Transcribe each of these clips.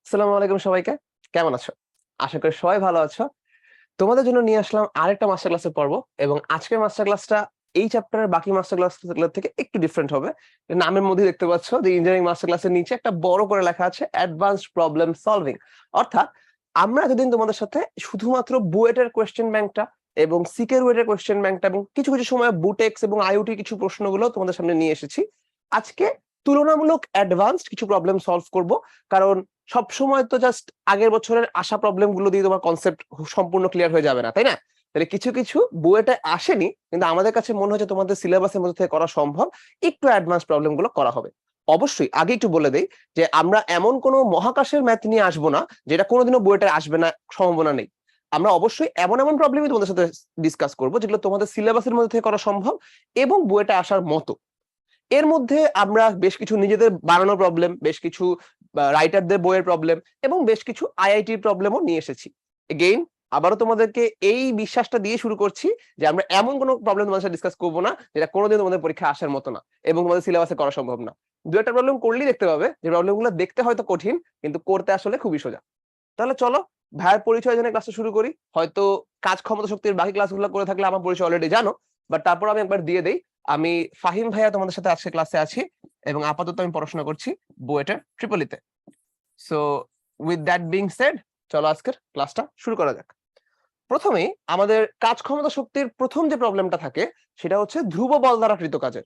আসসালামু আলাইকুম সবাইকে। কেমন আছো? আশা করি সবাই ভালো আছো। তোমাদের জন্য নিয়ে আসলাম আরেকটা মাস্টার ক্লাসের পর্ব এবং আজকের মাস্টার ক্লাসটা এই চ্যাপ্টারের বাকি মাস্টার ক্লাসগুলোর থেকে একটু ডিফারেন্ট হবে। নামের মধ্যে দেখতে পাচ্ছ যে ইঞ্জিনিয়ারিং মাস্টার ক্লাসের নিচে একটা বড় করে লেখা আছে অ্যাডভান্সড প্রবলেম সলভিং। অর্থাৎ আমরা এতদিন তোমাদের সাথে শুধুমাত্র বুয়েটের কোয়েশ্চেন ব্যাংকটা এবং সিকের ওয়েটের কোয়েশ্চেন ব্যাংকটা এবং কিছু কিছু সময় বুটেক্স এবং আইওটি কিছু প্রশ্নগুলো তোমাদের সামনে নিয়ে এসেছি। আজকে তুলনামূলক অ্যাডভান্সড কিছু প্রবলেম সলভ করব, কারণ সব সময় তো জাস্ট আগের বছরের আসা প্রবলেম গুলো দিয়ে তোমার কনসেপ্ট সম্পূর্ণ ক্লিয়ার হয়ে যাবে না, তাই না? তাহলে কিছু কিছু বুয়েটে আসেনি কিন্তু আমাদের কাছে মনে হচ্ছে তোমাদের সিলেবাসের মধ্যে থেকে করা সম্ভব, একটু অ্যাডভান্স প্রবলেম গুলো করা হবে। অবশ্যই আগে একটু বলে দেই যে আমরা এমন কোনো মহাকাশের ম্যাথ নিয়ে আসবো না যেটা কোনোদিনও বুয়েটে আসবে না, সম্ভাবনা নেই। আমরা অবশ্যই এমন এমন প্রবলেমই তোমাদের সাথে ডিসকাস করবো যেগুলো তোমাদের সিলেবাসের মধ্যে থেকে করা সম্ভব এবং বুয়েটে আসার মতো। এর মধ্যে আমরা বেশ কিছু নিজেদের বানানো প্রবলেম, বেশ কিছু রাইটারদের বইয়ের প্রবলেম এবং বেশ কিছু আইআইটির প্রবলেমও নিয়ে এসেছি। এগেইন আবারও তোমাদেরকে এই বিশ্বাসটা দিয়ে শুরু করছি যে আমরা এমন কোনো প্রবলেম তোমাদের সাথে ডিসকাস করবো না যেটা কোনোদিন তোমাদের পরীক্ষা আসার মতো না এবং তোমাদের সিলেবাসে করা সম্ভব না। দু একটা প্রবলেম করলেই দেখতে পাবে যে প্রবলেমগুলো দেখতে হয়তো কঠিন কিন্তু করতে আসলে খুবই সোজা। তাহলে চলো ভাইয়ের পরিচয় জেনে ক্লাসটা শুরু করি। হয়তো কাজ ক্ষমতা শক্তির বাকি ক্লাসগুলো করে থাকলে আমার পরিচয় অলরেডি জানো, বাট তারপর আমি একবার দিয়ে দেই। আমি ফাহিম ভাইয়া তোমাদের সাথে আজকে ক্লাসে আছি এবং আপাতত আমি পড়াশোনা করছি বুয়েটের ট্রিপলিতে। So with that being said, চলো আজকের ক্লাসটা শুরু করা যাক। প্রথমেই আমাদের কাজ ক্ষমতা শক্তির প্রথম যে প্রবলেমটা থাকে সেটা হচ্ছে ধ্রুব বল দ্বারা কৃত কাজের।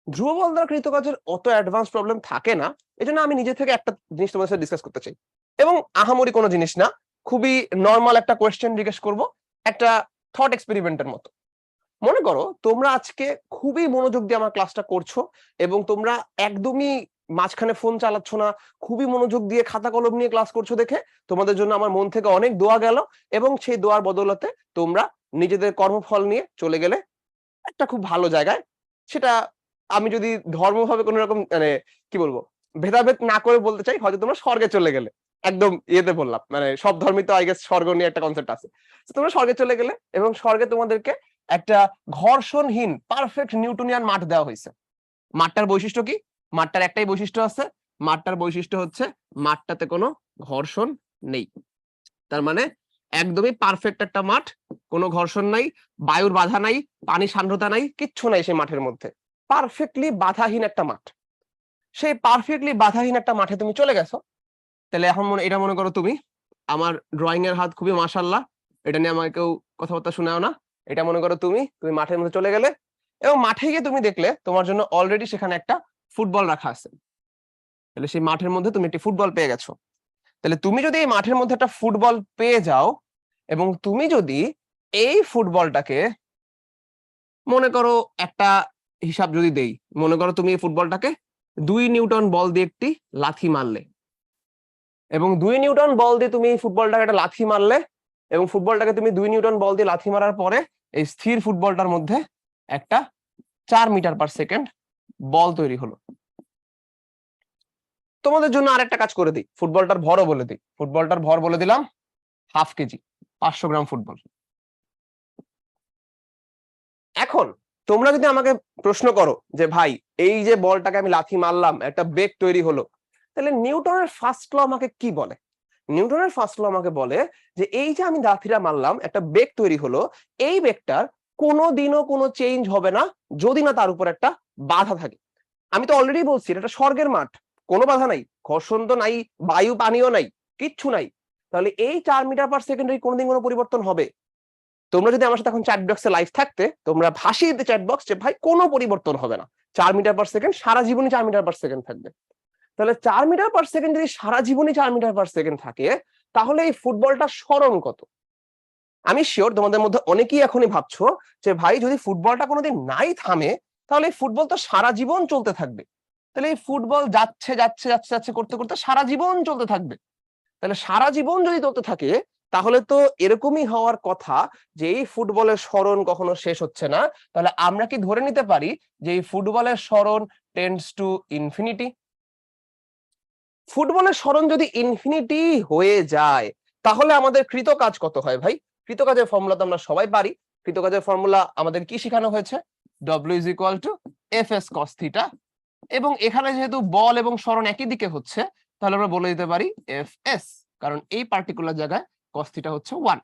ধ্রুব বল দ্বারা কৃত কাজের অত অ্যাডভান্স প্রবলেম থাকে না, এজন্য আমি নিজে থেকে একটা জিনিস তোমাদের সাথে ডিসকাস করতে চাই এবং আহামরি কোনো জিনিস না, খুবই নর্মাল একটা কোয়েশ্চেন জিজ্ঞেস করব, একটা থট এক্সপেরিমেন্টের মতো। মনে করো তোমরা আজকে খুবই মনোযোগ দিয়ে আমার ক্লাসটা করছো এবং তোমরা একদমই মাঝখানে ফোন চালাচ্ছ না, খুবই মনোযোগ দিয়ে খাতা কলম নিয়ে ক্লাস করছো দেখে তোমাদের জন্য আমার মন থেকে অনেক দোয়া গেল এবং সেই দোয়ার বদৌলতে তোমরা নিজেদের কর্মফল নিয়ে চলে গেলে একটা খুব ভালো জায়গায়। সেটা আমি যদি ধর্মভাবে কোন রকম মানে কি বলবো ভেদাভেদ না করে বলতে চাই, হয়তো তোমরা স্বর্গে চলে গেলে। একদম ইয়েতে বললাম, মানে সব ধর্মই তো আই গেস স্বর্গ নিয়ে একটা কনসেপ্ট আছে। তো তোমরা স্বর্গে চলে গেলে এবং স্বর্গে তোমাদেরকে একটা ঘর্ষণহীন পারফেক্ট নিউটনিয়ান মাঠ দেওয়া হয়েছে। মাঠটার বৈশিষ্ট্য কি? মাঠটার একটাই বৈশিষ্ট্য আছে, মাঠটার বৈশিষ্ট্য হচ্ছে মাঠটাতে কোনো ঘর্ষণ নেই। তার মানে একদমই পারফেক্ট একটা মাঠ, কোনো ঘর্ষণ নাই, বায়ুর বাধা নাই, পানি সান্দ্রতা নাই, কিচ্ছু নাই সেই মাঠের মধ্যে। পারফেক্টলি বাধাহীন একটা মাঠ। সেই পারফেক্টলি বাধাহীন একটা মাঠে তুমি চলে গেছো। তাহলে এখন এটা মনে করো তুমি, আমার ড্রয়িং এর হাত খুবই মাশাআল্লাহ, এটা নিয়ে আমাকে কেউ কথাবার্তা শোনাও না। এটা মনে করো তুমি তুমি মাঠের মধ্যে চলে গেলে এবং মাঠে গিয়ে তুমি দেখলে তোমার জন্য অলরেডি সেখানে একটা ফুটবল রাখা আছে। তাহলে সেই মাঠের মধ্যে তুমি একটি ফুটবল পেয়ে গেছো। তাহলে তুমি যদি এই মাঠের মধ্যে একটা ফুটবল পেয়ে যাও এবং তুমি যদি এই ফুটবলটাকে মনে করো একটা হিসাব যদি দেই, মনে করো তুমি এই ফুটবলটাকে 2 নিউটন বল দিয়ে একটি লাথি মারলে এবং 2 নিউটন বল দিয়ে তুমি এই ফুটবলটাকে একটা লাথি মারলে এবং ফুটবলটাকে তুমি 2 নিউটন বল দিয়ে লাথি মারার পরে এই স্থির ফুটবলটার মধ্যে একটা 4 মিটার/সেকেন্ড বল তৈরি হলো। তোমাদের জন্য আরেকটা কাজ করে দিই, ফুটবলটার ভরও বলে দিই। ফুটবলটার ভর বলে দিলাম 1/2 কেজি, 500 গ্রাম ফুটবল। এখন তোমরা যদি আমাকে প্রশ্ন করো যে ভাই এই যে বলটাকে আমি লাথি মারলাম একটা বেগ তৈরি হলো, তাহলে নিউটনের ফার্স্ট ল আমাকে কি বলে? নিউটনের ফার্স্ট ল আমাকে বলে যে এই যে আমি লাথিটা মারলাম একটা বেগ তৈরি হলো, এই বেগটার কোনোদিনও কোনো চেঞ্জ হবে না যদি না তার উপর একটা বাধা থাকে। আমি তো অলরেডি বলছি এটা একটা স্বর্গের মাঠ, কোনো বাধা নাই, ঘর্ষণ তো নাই, বায়ু পানিও নাই, কিচ্ছু নাই। তাহলে এই 4 মিটার/সেকেন্ডের কোনোদিন কোনো পরিবর্তন হবে? তোমরা যদি আমার সাথে এখন চ্যাট বক্সে লাইভ থাকতে তোমরা ভাসিয়ে দিতে চ্যাট বক্স যে ভাই কোনো পরিবর্তন হবে না, 4 মিটার/সেকেন্ড সারা জীবনই 4 মিটার/সেকেন্ড থাকবে। তাহলে 4 মিটার/সেকেন্ড যদি সারা জীবনই 4 মিটার/সেকেন্ড থাকে, তাহলে এই ফুটবলটার স্মরণ কত? আমি শিওর তোমাদের মধ্যে অনেকেই এখনই ভাবছো যে ভাই যদি ফুটবলটা কোনোদিন নাই থামে তাহলে এই ফুটবল তো সারা জীবন চলতে থাকবে। তাহলে এই ফুটবল যাচ্ছে যাচ্ছে যাচ্ছে যাচ্ছে করতে করতে সারা জীবন চলতে থাকবে। তাহলে সারা জীবন যদি চলতে থাকে তাহলে তো এরকমই হওয়ার কথা যে এই ফুটবলের স্মরণ কখনো শেষ হচ্ছে না। তাহলে আমরা কি ধরে নিতে পারি যে এই ফুটবলের স্মরণ টেন্ডস টু ইনফিনিটি? ফুটবলের স্মরণ যদি ইনফিনিটি হয়ে যায় তাহলে আমাদের কৃতকাজ কত হয় ভাই? কৃতকাজের ফর্মুলা তো আমরা সবাই পারি। কৃতকাজের ফর্মুলা আমাদের কি শেখানো হয়েছে? W is equal to Fs cos theta। এবং এখানে যেহেতু বল এবং স্মরণ একই দিকে হচ্ছে তাহলে আমরা বলে দিতে পারি Fs, কারণ এই পার্টিকুলার জায়গায় cos θ হচ্ছে 1।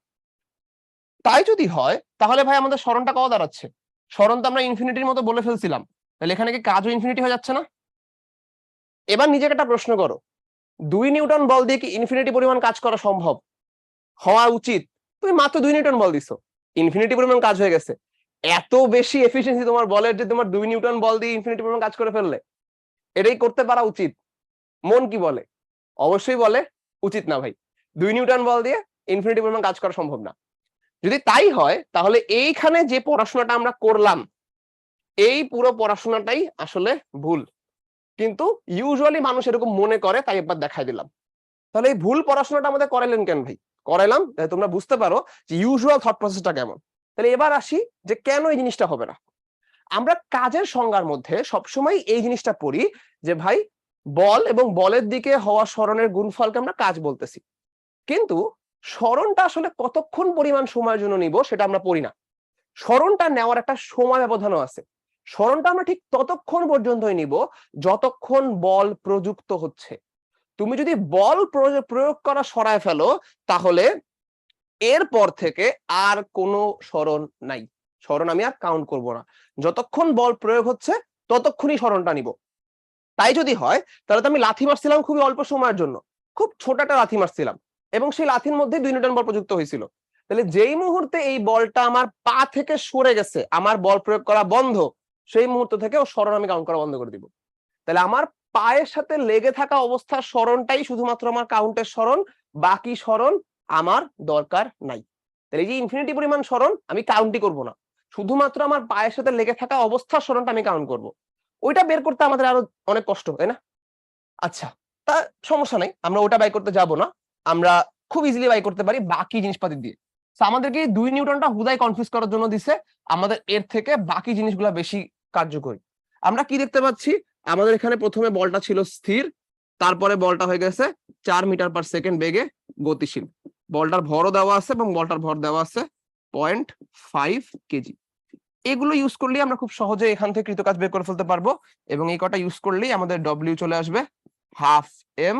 তাই যদি হয় তাহলে ভাই আমাদের সরণটা কত দাঁড়াচ্ছে? সরণ তো আমরা ইনফিনিটির মতো বলে ফেলছিলাম, তাহলে এখানে কি কাজও ইনফিনিটি হয়ে যাচ্ছে না? এবার নিজেকে একটা প্রশ্ন করো, 2 নিউটন বল দিয়ে কি ইনফিনিটি পরিমাণ কাজ করা সম্ভব? হওয়া উচিত। তুমি মাত্র 2 নিউটন বল দিছো, ইনফিনিটি পরিমাণ কাজ হয়ে গেছে। এত বেশি এফিসিয়েন্সি তোমার বলের যে তোমার 2 নিউটন বল দিয়ে ইনফিনিটি পরিমাণ কাজ করে ফেললে। এটাই করতে পারা উচিত। মন কি বলে? অবশ্যই বলে উচিত না ভাই, 2 নিউটন বল দিয়ে ইনফিনিটি পরিমাণ কাজ করা সম্ভব না। যদি তাই হয় তাহলে এইখানে যে পড়াশোনাটা আমরা করলাম, এই পুরো পড়াশোনাটাই আসলে ভুল। কিন্তু ইউজুয়ালি মানুষ এরকম মনে করে, তাই একবার দেখাই দিলাম। তাহলে এই ভুল পড়াশোনাটা আমাদের করাইলেন কেন ভাই? করাইলাম তোমরা বুঝতে পারো যে ইউজুয়াল থট প্রসেসটা কেমন। তাহলে এবার আসি যে কেন এই জিনিসটা হবে না। আমরা কাজের সংজ্ঞার মধ্যে সবসময় এই জিনিসটা পড়ি যে ভাই বল এবং বলের দিকে হওয়া সরণের গুণফলকে আমরা কাজ বলতেছি, কিন্তু সরণটা আসলে কতক্ষণ পরিমাণ সময়ের জন্য নিব সেটা আমরা পড়ি না। সরণটা নেওয়ার একটা সময় ব্যবধানও আছে। সরণটা আমরা ঠিক ততক্ষণ পর্যন্তই নিব যতক্ষণ বল প্রযুক্ত হচ্ছে। তুমি যদি বল প্রয়োগ করা সরায় ফেলো তাহলে এরপর থেকে আর কোনো সরণ নাই, সরণ আমি আর কাউন্ট করব না। যতক্ষণ বল প্রয়োগ হচ্ছে ততক্ষণই সরণটা নিব। তাই যদি হয় তাহলে তো আমি লাথি মারছিলাম খুবই অল্প সময়ের জন্য, খুব ছোট একটা লাথি মারছিলাম এবং সেই লাথির মধ্যে 2 নিউটন বল প্রযুক্ত হয়েছিল। তাহলে যেই মুহূর্তে এই বলটা আমার পা থেকে সরে গেছে, আমার বল প্রয়োগ করা বন্ধ, সেই মুহূর্ত থেকে ও সরণ আমি কাউন্ট করা বন্ধ করে দিব। তাহলে আমার পায়ের সাথে লেগে থাকা অবস্থার সরণটাই শুধুমাত্র আমার কাউন্টের সরণ, বাকি সরণ আমার দরকার নাই। তাহলে এই যে ইনফিনিটি পরিমাণ সরণ আমি কাউন্টই করব না, শুধুমাত্র আমার পায়ের সাথে লেগে থাকা অবস্থার সরণটা আমি কাউন্ট করব। ওইটা বের করতে আমাদের আরো অনেক কষ্ট, তাই না? আচ্ছা, তা সমস্যা নাই, আমরা ওটা বাই করতে যাব না। আমরা খুব ইজিলি বাই করতে পারি বাকি জিনিসপাতি দিয়ে। আমাদেরকে 2 নিউটনটা হুদাই কনফিউজ করার জন্য দিছে, আমাদের এর থেকে বাকি জিনিসগুলো বেশি কার্যকরী। আমরা কি দেখতে পাচ্ছি, আমাদের এখানে প্রথমে বলটা ছিল স্থির, তারপরে বলটা হয়ে গেছে 4 মিটার পার সেকেন্ড বেগে গতিশীল। বলটার ভরও দেওয়া আছে এবং বলটার ভর দেওয়া আছে 0.5 কেজি। এগুলো ইউজ করলেই আমরা খুব সহজে এখান থেকে কৃতকাজ বের করে ফেলতে পারবো, এবং এই কটা ইউজ করলেই আমাদের ডব্লিউ চলে আসবে half M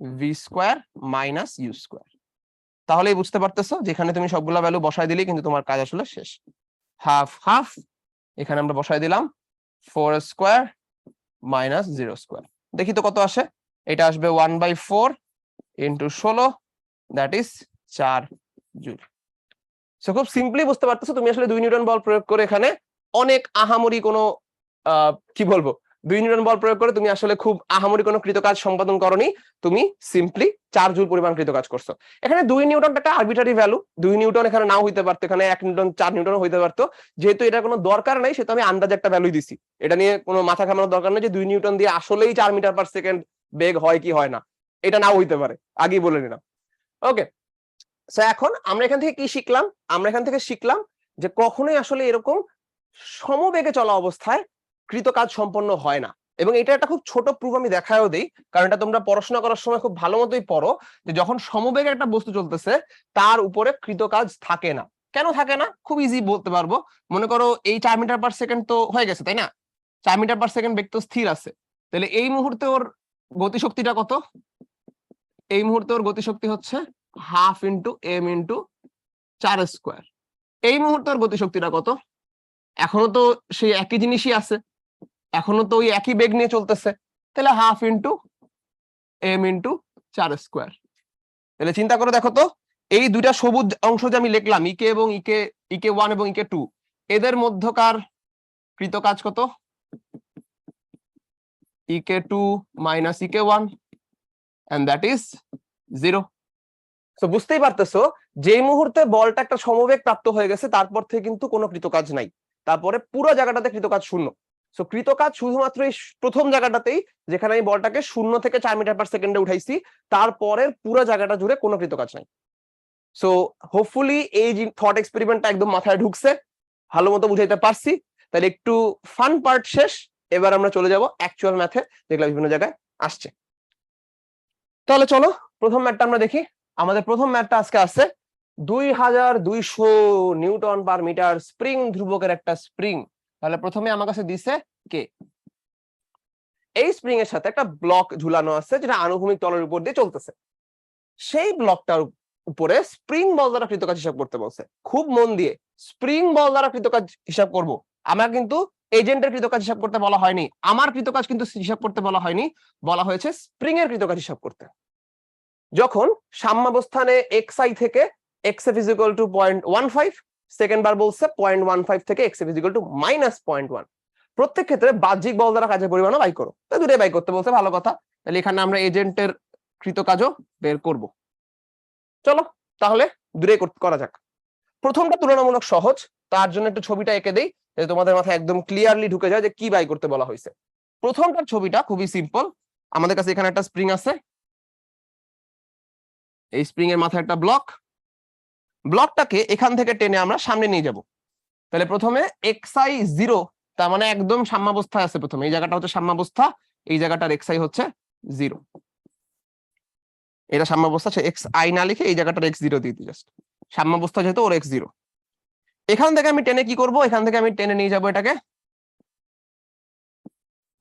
V square minus U square. তাহলেই বুঝতে পারতেছো যেখানে তুমি সবগুলা ভ্যালু বসাই দিলে কিন্তু তোমার কাজ আসলে শেষ। হাফ হাফ এখানে আমরা বসাই দিলাম 4 স্কোয়ার মাইনাস 0 স্কোয়ার। দেখি তো কত আসে, এটা আসবে 1/4 ইন্টু 16, দ্যাট ইজ 4 জুল। খুব সিম্পলি বুঝতে পারতেছো তুমি আসলে 2 নিউটন বল প্রয়োগ করে এখানে অনেক আহামরি কোনো কি বলবো, 2 নিউটন বল প্রয়োগ করে তুমি আসলে খুব আহামরি কোনো কৃতকাজ সম্পাদন করনি, তুমি সিম্পলি 4 জুল পরিমাণ কৃতকাজ করছো। এখানে 2 নিউটনটা একটা আরবিট্রারি ভ্যালু, 2 নিউটন এখানে নাও হইতে পারতো, এখানে 1 নিউটন 4 নিউটন হইতে পারতো। যেহেতু এটা কোনো দরকার নাই সেহেতু আমি আন্দাজে একটা ভ্যালু দিছি, এটা নিয়ে কোনো মাথা ঘামানোর দরকার নেই যে 2 নিউটন দিয়ে আসলেই 4 মিটার পার সেকেন্ড বেগ হয় কি হয় না, এটা নাও হইতে পারে, আগেই বলে নিলাম। ওকে, এখন আমরা এখান থেকে কি শিখলাম? আমরা এখান থেকে শিখলাম যে কখনোই আসলে এরকম সমবেগে চলা অবস্থায় কৃতকাজ সম্পন্ন হয় না। এবং এটা একটা খুব ছোট প্রুফ আমি দেখায়ও দেই, কারণ এটা তোমরা পড়াশোনা করার সময় খুব ভালো মতোই পড়ো যে যখন সমবেগে একটা বস্তু চলতেছে তার উপরে কৃতকাজ থাকে না। কেন থাকে না? খুব ইজি বলতে পারবো। মনে করো এই 4 মিটার পার সেকেন্ড তো হয়ে গেছে, তাই না? 4 মিটার পার সেকেন্ড বেগ তো স্থির আছে, তাহলে এই মুহূর্তে ওর গতিশক্তিটা কত? এই মুহূর্তে ওর গতিশক্তি হচ্ছে half into M into 4 square. এই মুহূর্তে ওর গতিশক্তিটা কত? এখনো তো সেই একই জিনিসই আছে, এখনো তো ওই একই বেগ নিয়ে চলতেছে, তাহলে half into M into 4 square. তাহলে চিন্তা করে দেখো তো, এই দুইটা সবুজ অংশ যে আমি লিখলাম ইকে এবং ইকে 1 এবং ইকে 2, এদের মধ্যকার কৃতকাজ কত? ইকে 2 minus E K 1 and that is 0. তো বুঝতেই পারতেছো যে মুহূর্তে বলটা একটা সমবেগ প্রাপ্ত হয়ে গেছে তারপর থেকে কিন্তু কোনো কৃতকাজ নাই, তারপরে পুরো জায়গাটাতে কৃতকাজ শূন্য। সো কৃতকাজ শুধুমাত্র এই প্রথম জায়গাটাতেই, যেখানে আমি বলটাকে 0 থেকে 4 মিটার পার সেকেন্ডে উঠাইছি, তারপরের পুরো জায়গাটা জুড়ে কোনো কৃতকাজ নাই। সো হোপফুলি এই থট এক্সপেরিমেন্টটা একদম মাথায় ঢুকছে, ভালো মতো বুঝাইতে পারছি। তাহলে একটু ফান পার্ট শেষ, এবার আমরা চলে যাব অ্যাকচুয়াল ম্যাথে, যেগুলো বিভিন্ন জায়গায় আসছে। তাহলে চলো প্রথম ম্যাথটা আমরা দেখি। আমাদের প্রথম ম্যাথটা আজকে আছে 2200 নিউটন পার মিটার স্প্রিং ধ্রুবকের একটা স্প্রিং। তাহলে প্রথমে আমার কাছে দিছে কে, এই স্প্রিং এর সাথে একটা ব্লক ঝুলানো আছে যেটা আনুভূমিক তলের উপর দিয়ে চলতেছে। সেই ব্লকটার উপরে স্প্রিং বল দ্বারা কৃত কাজ হিসাব করতে বলছে। খুব মন দিয়ে, স্প্রিং বল দ্বারা কৃত কাজ হিসাব করব। আমরা কিন্তু এজেন্টের কৃত কাজ হিসাব করতে বলা হয়নি, আমার কৃত কাজ কিন্তু হিসাব করতে বলা হয়নি, বলা হয়েছে স্প্রিং এর কৃত কাজ হিসাব করতে। যখন সাম্যাবস্থানে xi থেকে xf is equal to 0.15, second বার বলছে 0.15 থেকে xf is equal to -0.1। প্রত্যেক ক্ষেত্রে বাহ্যিক বল দ্বারা কাজের পরিমাণও বাই করো। তাই দুটোই বাই করতে বলছে, ভালো কথা। তাহলে এখানে আমরা এজেন্টের কৃত কাজও বের করব। চলো তাহলে দুটোই করা যাক। প্রথমটা তুলনামূলক সহজ, তার জন্য একটু ছবিটা এঁকে দেই যাতে তোমাদের মাথায় একদম ক্লিয়ারলি ঢুকে যায় যে কি বাই করতে বলা হয়েছে। প্রথমটার ছবিটা খুবই সিম্পল। আমাদের কাছে এখানে একটা স্প্রিং আছে, এই স্প্রিং এর মাথায় একটা ব্লক, ব্লকটাকে এখান থেকে টেনে আমরা সামনে নিয়ে যাব। তাহলে প্রথমে xi 0, তার মানে একদম সাম্যাবস্থায় আছে। প্রথমে এই জায়গাটা হচ্ছে সাম্যাবস্থা, এই জায়গাটার xi হচ্ছে 0, এটা সাম্যাবস্থা। xi না লিখে এই জায়গাটার x0 দিয়ে দিই, জাস্ট সাম্যাবস্থা যেহেতু ওর x0। এখান থেকে আমি টেনে কি করব, এখান থেকে আমি টেনে নিয়ে যাব এটাকে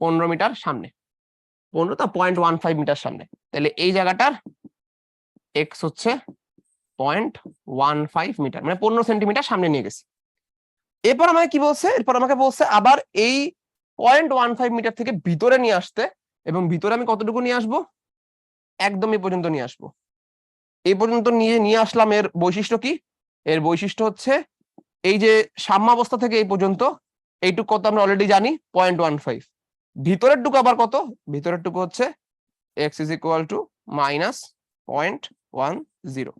15 মিটার সামনে, 15 তা 0.15 মিটার সামনে। তাহলে এই জায়গাটার x হচ্ছে 0.15 মিটার, মানে 15 সেন্টিমিটার সামনে নিয়ে গেছি। এরপর আমাকে কি বলছে, এরপর আমাকে বলছে আবার এই 0.15 মিটার থেকে ভিতরে নিয়ে আসতে, এবং ভিতরে আমি কতটুকু নিয়ে আসবো, একদম এই পর্যন্ত নিয়ে আসবো। এই পর্যন্ত নিয়ে আসলাম। এর বৈশিষ্ট্য কি, এর বৈশিষ্ট্য হচ্ছে এই যে সাম্যাবস্থা থেকে এই পর্যন্ত এইটুকু কত আমরা অলরেডি জানি 0.15। ভিতরের টুকু আবার কত, ভিতরের টুকু হচ্ছে x is equal to -0.10।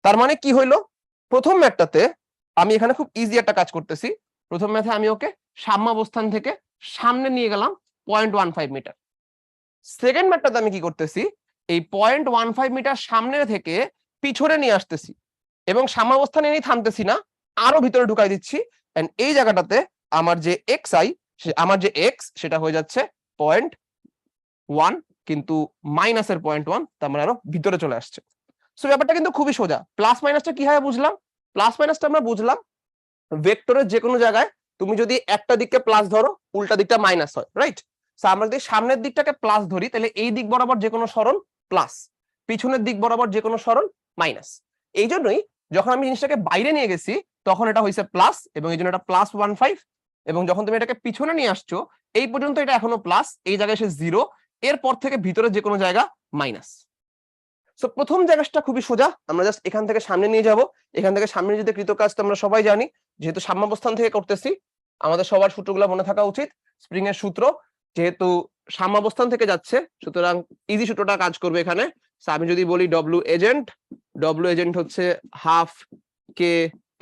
তার মানে কি হইলো, প্রথম ম্যাথটাতে আমি এখানে খুব ইজি একটা কাজ করতেছি। প্রথম ম্যাথে আমি ওকে সাম্যাবস্থান থেকে সামনে নিয়ে গেলাম 0.15 মিটার। সেকেন্ড ম্যাথটাতে আমি কি করতেছি, এই 0.15 মিটার সামনে থেকে পিছনে নিয়ে আসতেছি এবং সাম্যাবস্থানে নিয়ে থামতেছি না, আরো ভিতরে ঢুকাই দিচ্ছি। এন্ড এই জায়গাটাতে আমার যে xi, আমার যে x সেটা হয়ে যাচ্ছে 0.1, কিন্তু মাইনাসের 0.1, তার মানে আরো ভিতরে চলে আসছে। সো ব্যাপারটা কিন্তু খুবই সোজা। প্লাস মাইনাসটা কিভাবে বুঝলাম, প্লাস মাইনাসটা আমরা বুঝলাম ভেক্টরের যে কোনো জায়গায় তুমি যদি একটা দিককে প্লাস ধরো, উল্টা দিকটা মাইনাস হয়, রাইট? সো আমরা যদি সামনের দিকটাকে প্লাস ধরি, তাহলে এই দিক বরাবর যে কোনো সরণ প্লাস, পিছনের দিক বরাবর যে কোনো সরণ মাইনাস। এই জন্যই যখন আমি জিনিসটাকে বাইরে নিয়ে গেছি তখন এটা হয়েছে প্লাস, এবং এই জন্য এটা +15। এবং যখন তুমি এটাকে পিছনে নিয়ে আসছো এই পর্যন্ত এটা এখনো প্লাস, এই জায়গায় এসে 0, এরপর থেকে ভিতরে যে কোনো জায়গা মাইনাস। সো প্রথম জায়গাটা খুবই সোজা, আমরা জাস্ট এখান থেকে সামনে নিয়ে যাব। এখান থেকে সামনে যদি কৃত কাজ তো আমরা সবাই জানি, যেহেতু সাম্যাবস্থান থেকে করতেছি আমাদের সবার সূত্রগুলো মনে থাকা উচিত। স্প্রিং এর সূত্র যেহেতু সাম্যাবস্থান থেকে যাচ্ছে, সুতরাং ইজি সূত্রটা কাজ করবে এখানে। আমি যদি বলি ডব্লিউ এজেন্ট হচ্ছে হাফ কে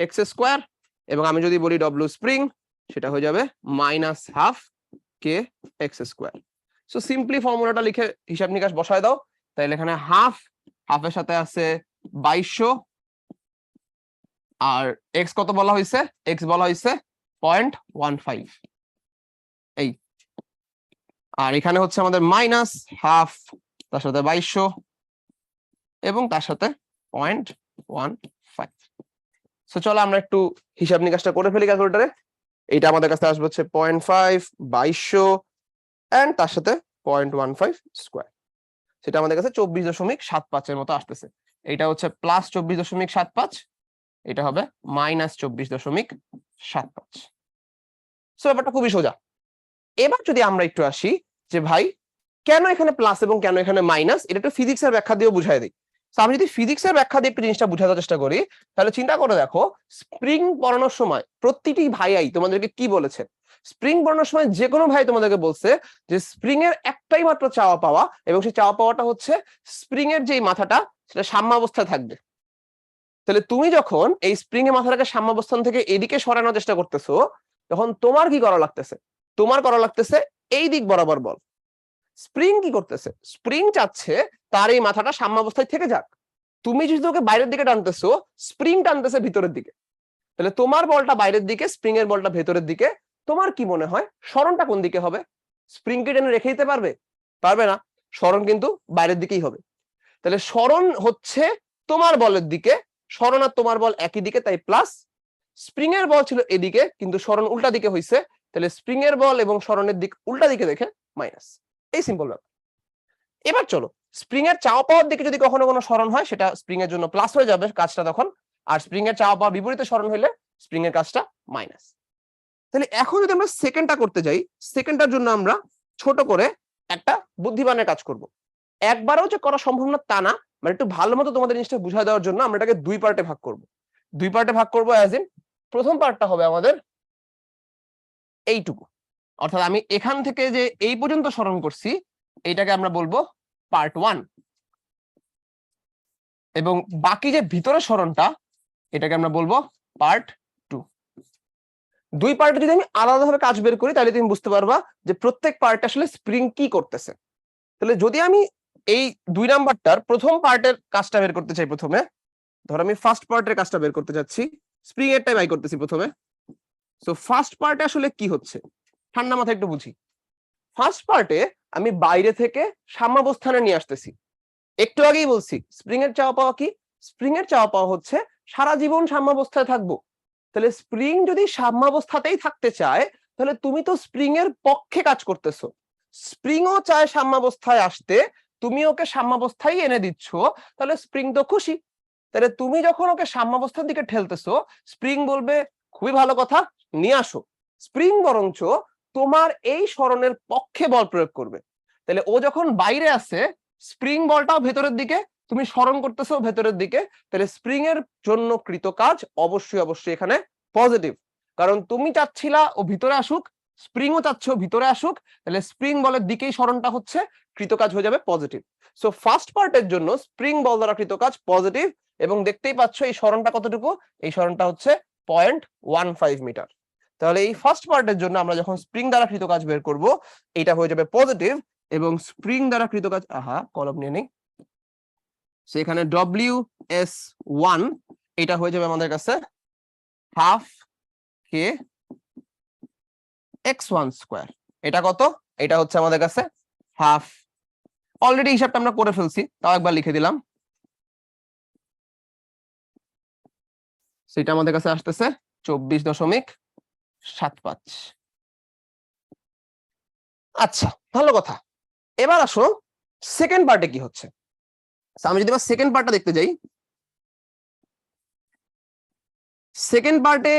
এক্স স্কোয়ার, এবং আমি যদি বলি ডব্লিউ স্প্রিং সেটা হয়ে যাবে -হাফ কে এক্স স্কোয়ার। সো সিম্পলি ফর্মুলাটা লিখে হিসাব নিকাশ বসায় দাও। তাহলে এখানে হাফের সাথে আছে 2200, আর এক্স কত বলা হয়েছে, এক্স বলা হয়েছে 0.15, এই। আর এখানে হচ্ছে আমাদের -হাফ, তার সাথে 2200 এবং তার সাথে 0.15। সো চলো আমরা একটু হিসাব নিকাশটা করে ফেলি ক্যালকুলেটরে। এইটা আমাদের কাছে আসবে হচ্ছে 0.5, 2200 এন্ড তার সাথে 0.15 স্কোয়ার। সেটা আমাদের কাছে 24.75 এর মতো আসতেছে। এটা হচ্ছে +24.75, এটা হবে -24.75। সো ব্যাপারটা খুবই সোজা। এবার যদি আমরা একটু আসি যে ভাই কেন এখানে প্লাস এবং কেন এখানে মাইনাস, এটা একটু ফিজিক্সের ব্যাখ্যা দিয়ে বুঝাই দিই। সো আমি যদি ফিজিক্সের ব্যাখ্যা দিয়ে একটু জিনিসটা বোঝানোর চেষ্টা করি, তাহলে চিন্তা করে দেখো, স্প্রিং পড়ানোর সময় প্রতিটি ভাইয়াই তোমাদেরকে কি বলেছে, স্প্রিং পড়ানোর সময় যে কোনো ভাই তোমাদেরকে বলছে যে স্প্রিং এর একটাই মাত্র চাওয়া পাওয়া, এবং সেই চাওয়া পাওয়াটা হচ্ছে স্প্রিং এর যে মাথাটা সেটা সাম্যাবস্থায় থাকবে। তাহলে তুমি যখন এই স্প্রিং এর মাথাটাকে সাম্যাবস্থান থেকে এদিকে সরানোর চেষ্টা করতেছো, তখন তোমার কি করা লাগতেছে, তোমার করা লাগতেছে এই দিক বরাবর বল। স্প্রিং কি করতেছে, স্প্রিং চাচ্ছে তার এই মাথাটা সাম্যাবস্থায় থেকে যাক। তুমি যদি ওকে বাইরের দিকে টানতেছো, স্প্রিং টানতেছে ভিতরের দিকে। তাহলে তোমার বলটা বাইরের দিকে, স্প্রিং এর বলটা ভেতরের দিকে। তোমার কি মনে হয় সরণটা কোন দিকে হবে? স্প্রিং কে টেনে রেখে দিতে পারবে? পারবে না, সরণ কিন্তু বাইরের দিকেই হবে। তাহলে সরণ হচ্ছে তোমার বলের দিকে, সরণ আর তোমার বল একই দিকে, তাই প্লাস। স্প্রিং এর বল ছিল এদিকে, কিন্তু সরণ উল্টা দিকে হয়েছে, তাহলে স্প্রিং এর বল এবং সরণের দিক উল্টা দিকে দেখে মাইনাস। এই সিম্পল ব্যাপার। এবার চলো, স্প্রিং এর চাওয়া পাওয়ার দিকে যদি কখনো কোনো সরণ হয় সেটা স্প্রিং এর জন্য প্লাস হয়ে যাবে কাজটা তখন, আর স্প্রিং এর চাওয়া পাওয়া বিপরীতে সরণ হলে স্প্রিং এর কাজটা মাইনাস। তাহলে এখন যদি আমরা সেকেন্ডটা করতে যাই, সেকেন্ডটার জন্য আমরা ছোট করে একটা বুদ্ধিমানের কাজ করব। একবারও যে করা সম্ভব না তা না, মানে একটু ভালো মতো তোমাদের জিনিসটা বুঝাই দেওয়ার জন্য আমরা এটাকে দুই পার্টে ভাগ করব। দুই পার্টে ভাগ করব অ্যাজ ইন, প্রথম পার্টটা হবে আমাদের এইটুকু, অর্থাৎ আমি এখান থেকে যে এই পর্যন্ত সরণ করছি এইটাকে আমরা বলবো পার্ট 1, এবং বাকি যে ভিতরে সরণটা এটাকে আমরা বলবো পার্ট 2। দুই পার্টে যদি আমি আলাদাভাবে কাজ বের করি তাহলে তুমি বুঝতে পারবা যে প্রত্যেক পার্ট আসলে স্প্রিং কি করতেছে। তাহলে যদি আমি এই 2 নাম্বারটার প্রথম পার্টের কাজটা বের করতে চাই, প্রথমে ধর আমি ফার্স্ট পার্টের কাজটা বের করতে যাচ্ছি, স্প্রিং এরটাই বাই করতেছি প্রথমে। সো ফার্স্ট পার্টে আসলে কি হচ্ছে ঠান্ডা মাথায় একটু বুঝি। ফার্স্ট পার্টে আমি বাইরে থেকে সাম্যাবস্থানে নিয়ে আসতেছি। একটু আগেই বলছি স্প্রিং এর চাওয়া পাওয়া কি, স্প্রিং এর চাওয়া পাওয়া হচ্ছে সারা জীবন সাম্যাবস্থায় থাকবো। তাহলে স্প্রিং যদি সাম্যাবস্থাতেই থাকতে চায় তাহলে তুমি তো স্প্রিং এর পক্ষে কাজ করতেছো। স্প্রিংও চায় সাম্যাবস্থায় আসতে, তুমি ওকে সাম্যাবস্থায় এনে দিচ্ছ, তাহলে স্প্রিং তো খুশি। তাহলে তুমি যখন ওকে সাম্যাবস্থার দিকে ঠেলতেছো, স্প্রিং বলবে খুবই ভালো কথা, নিয়ে আসো। স্প্রিং বরঞ্চ তোমার এই সরণের পক্ষে বল প্রয়োগ করবে। তাহলে ও যখন বাইরে আছে, স্প্রিং বলটাও ভেতরের দিকে, তুমি সরণ করতেছো ভেতরের দিকে, তাহলে স্প্রিং এর জন্য কৃত কাজ অবশ্যই অবশ্যই এখানে পজিটিভ। কারণ তুমি চাচ্ছিলা ও ভিতরে আসুক, স্প্রিংও চাচ্ছ ভিতরে আসুক, তাহলে স্প্রিং বলের দিকেই সরণটা হচ্ছে, কৃত কাজ হয়ে যাবে পজিটিভ। সো ফার্স্ট পার্টের জন্য স্প্রিং বল দ্বারা কৃত কাজ পজিটিভ, এবং দেখতেই পাচ্ছ এই সরণটা কতটুকু, এই সরণটা হচ্ছে 0.15 মিটার। তাহলে এই ফার্স্ট পার্টের জন্য আমরা যখন স্প্রিং দ্বারা কৃত কাজ বের করব এটা হয়ে যাবে পজিটিভ, এবং স্প্রিং দ্বারা কৃত কাজ, কলম নিয়ে নেই, সেখানে WS1 এটা হয়ে যাবে আমাদের কাছে হাফ কে x1 স্কয়ার। এটা কত? এটা হচ্ছে আমাদের কাছে হাফ। অলরেডি হিসাবটা আমরা করে ফেলছি, তাও একবার লিখে দিলাম। সেটা আমাদের কাছে আসতেছে 24.75। আচ্ছা, ভালো কথা। এবার আসো সেকেন্ড পার্টে কি হচ্ছে। আমি যদি এবার সেকেন্ড পার্টটা দেখতে যাই, সেকেন্ড পার্টে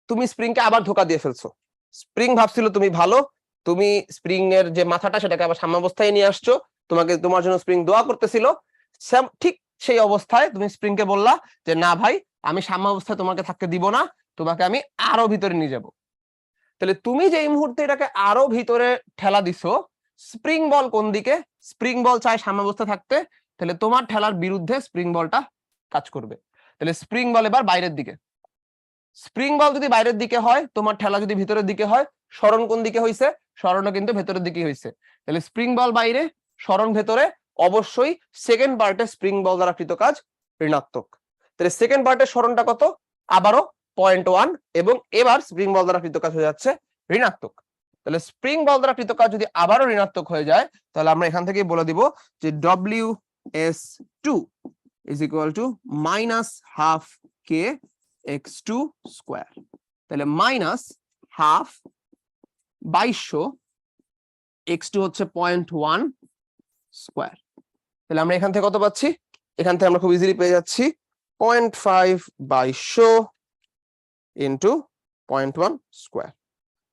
তুমি স্প্রিংকে আবার ধোকা দিয়ে ফেলছো। স্প্রিং ভাবছিল তুমি ভালো, তুমি স্প্রিং এর যে মাথাটা সেটাকে আবার সাম্যাবস্থায় নিয়ে আসছো, তোমাকে তোমার জন্য স্প্রিং দোয়া করতেছিল। ঠিক সেই অবস্থায় তুমি স্প্রিংকে বললা যে না ভাই, আমি সাম্যাবস্থায় তোমাকে থাকতে দিব না, তোমাকে আমি আরো ভিতরে নিয়ে যাব। তাহলে তুমি যে এই মুহূর্তে এটাকে আরো ভিতরে ঠেলা দিছো, স্প্রিং বল কোন দিকে? স্প্রিং বল চায় সাম্যাবস্থা থাকতে, তাহলে তোমার ঠেলার বিরুদ্ধে স্প্রিং বলটা কাজ করবে। তাহলে স্প্রিং বল এবার বাইরের দিকে। স্প্রিং বল যদি বাইরের দিকে হয়, তোমার ঠেলা যদি ভিতরের দিকে হয়, সরণ কোন দিকে হইছে? সরণও কিন্তু ভেতরের দিকে হইছে। তাহলে স্প্রিং বল বাইরে, সরণ ভেতরে, অবশ্যই সেকেন্ড পার্টে স্প্রিং বল দ্বারা কৃত কাজ ঋণাত্মক। তাহলে সেকেন্ড পার্টের সরণটা কত? আবারও 0.1, এবং এবার স্প্রিং বল দ্বারা কৃত কাজ হয়ে যাচ্ছে ঋণাত্মক। তাহলে স্প্রিং বল দ্বারা কৃত কাজ যদি আবারও ঋণাত্মক হয়ে যায়, তাহলে আমরা এখান থেকে বলে দিব যে WS2 is equal to minus half K x2 square. তাহলে মাইনাস হাফ 2200, x2 হচ্ছে 0.1 স্কয়ার। তাহলে আমরা এখান থেকে কত পাচ্ছি? এখান থেকে আমরা খুব ইজিলি পেয়ে যাচ্ছি 0.5/100 ইন্টু 0.1 স্কয়ার।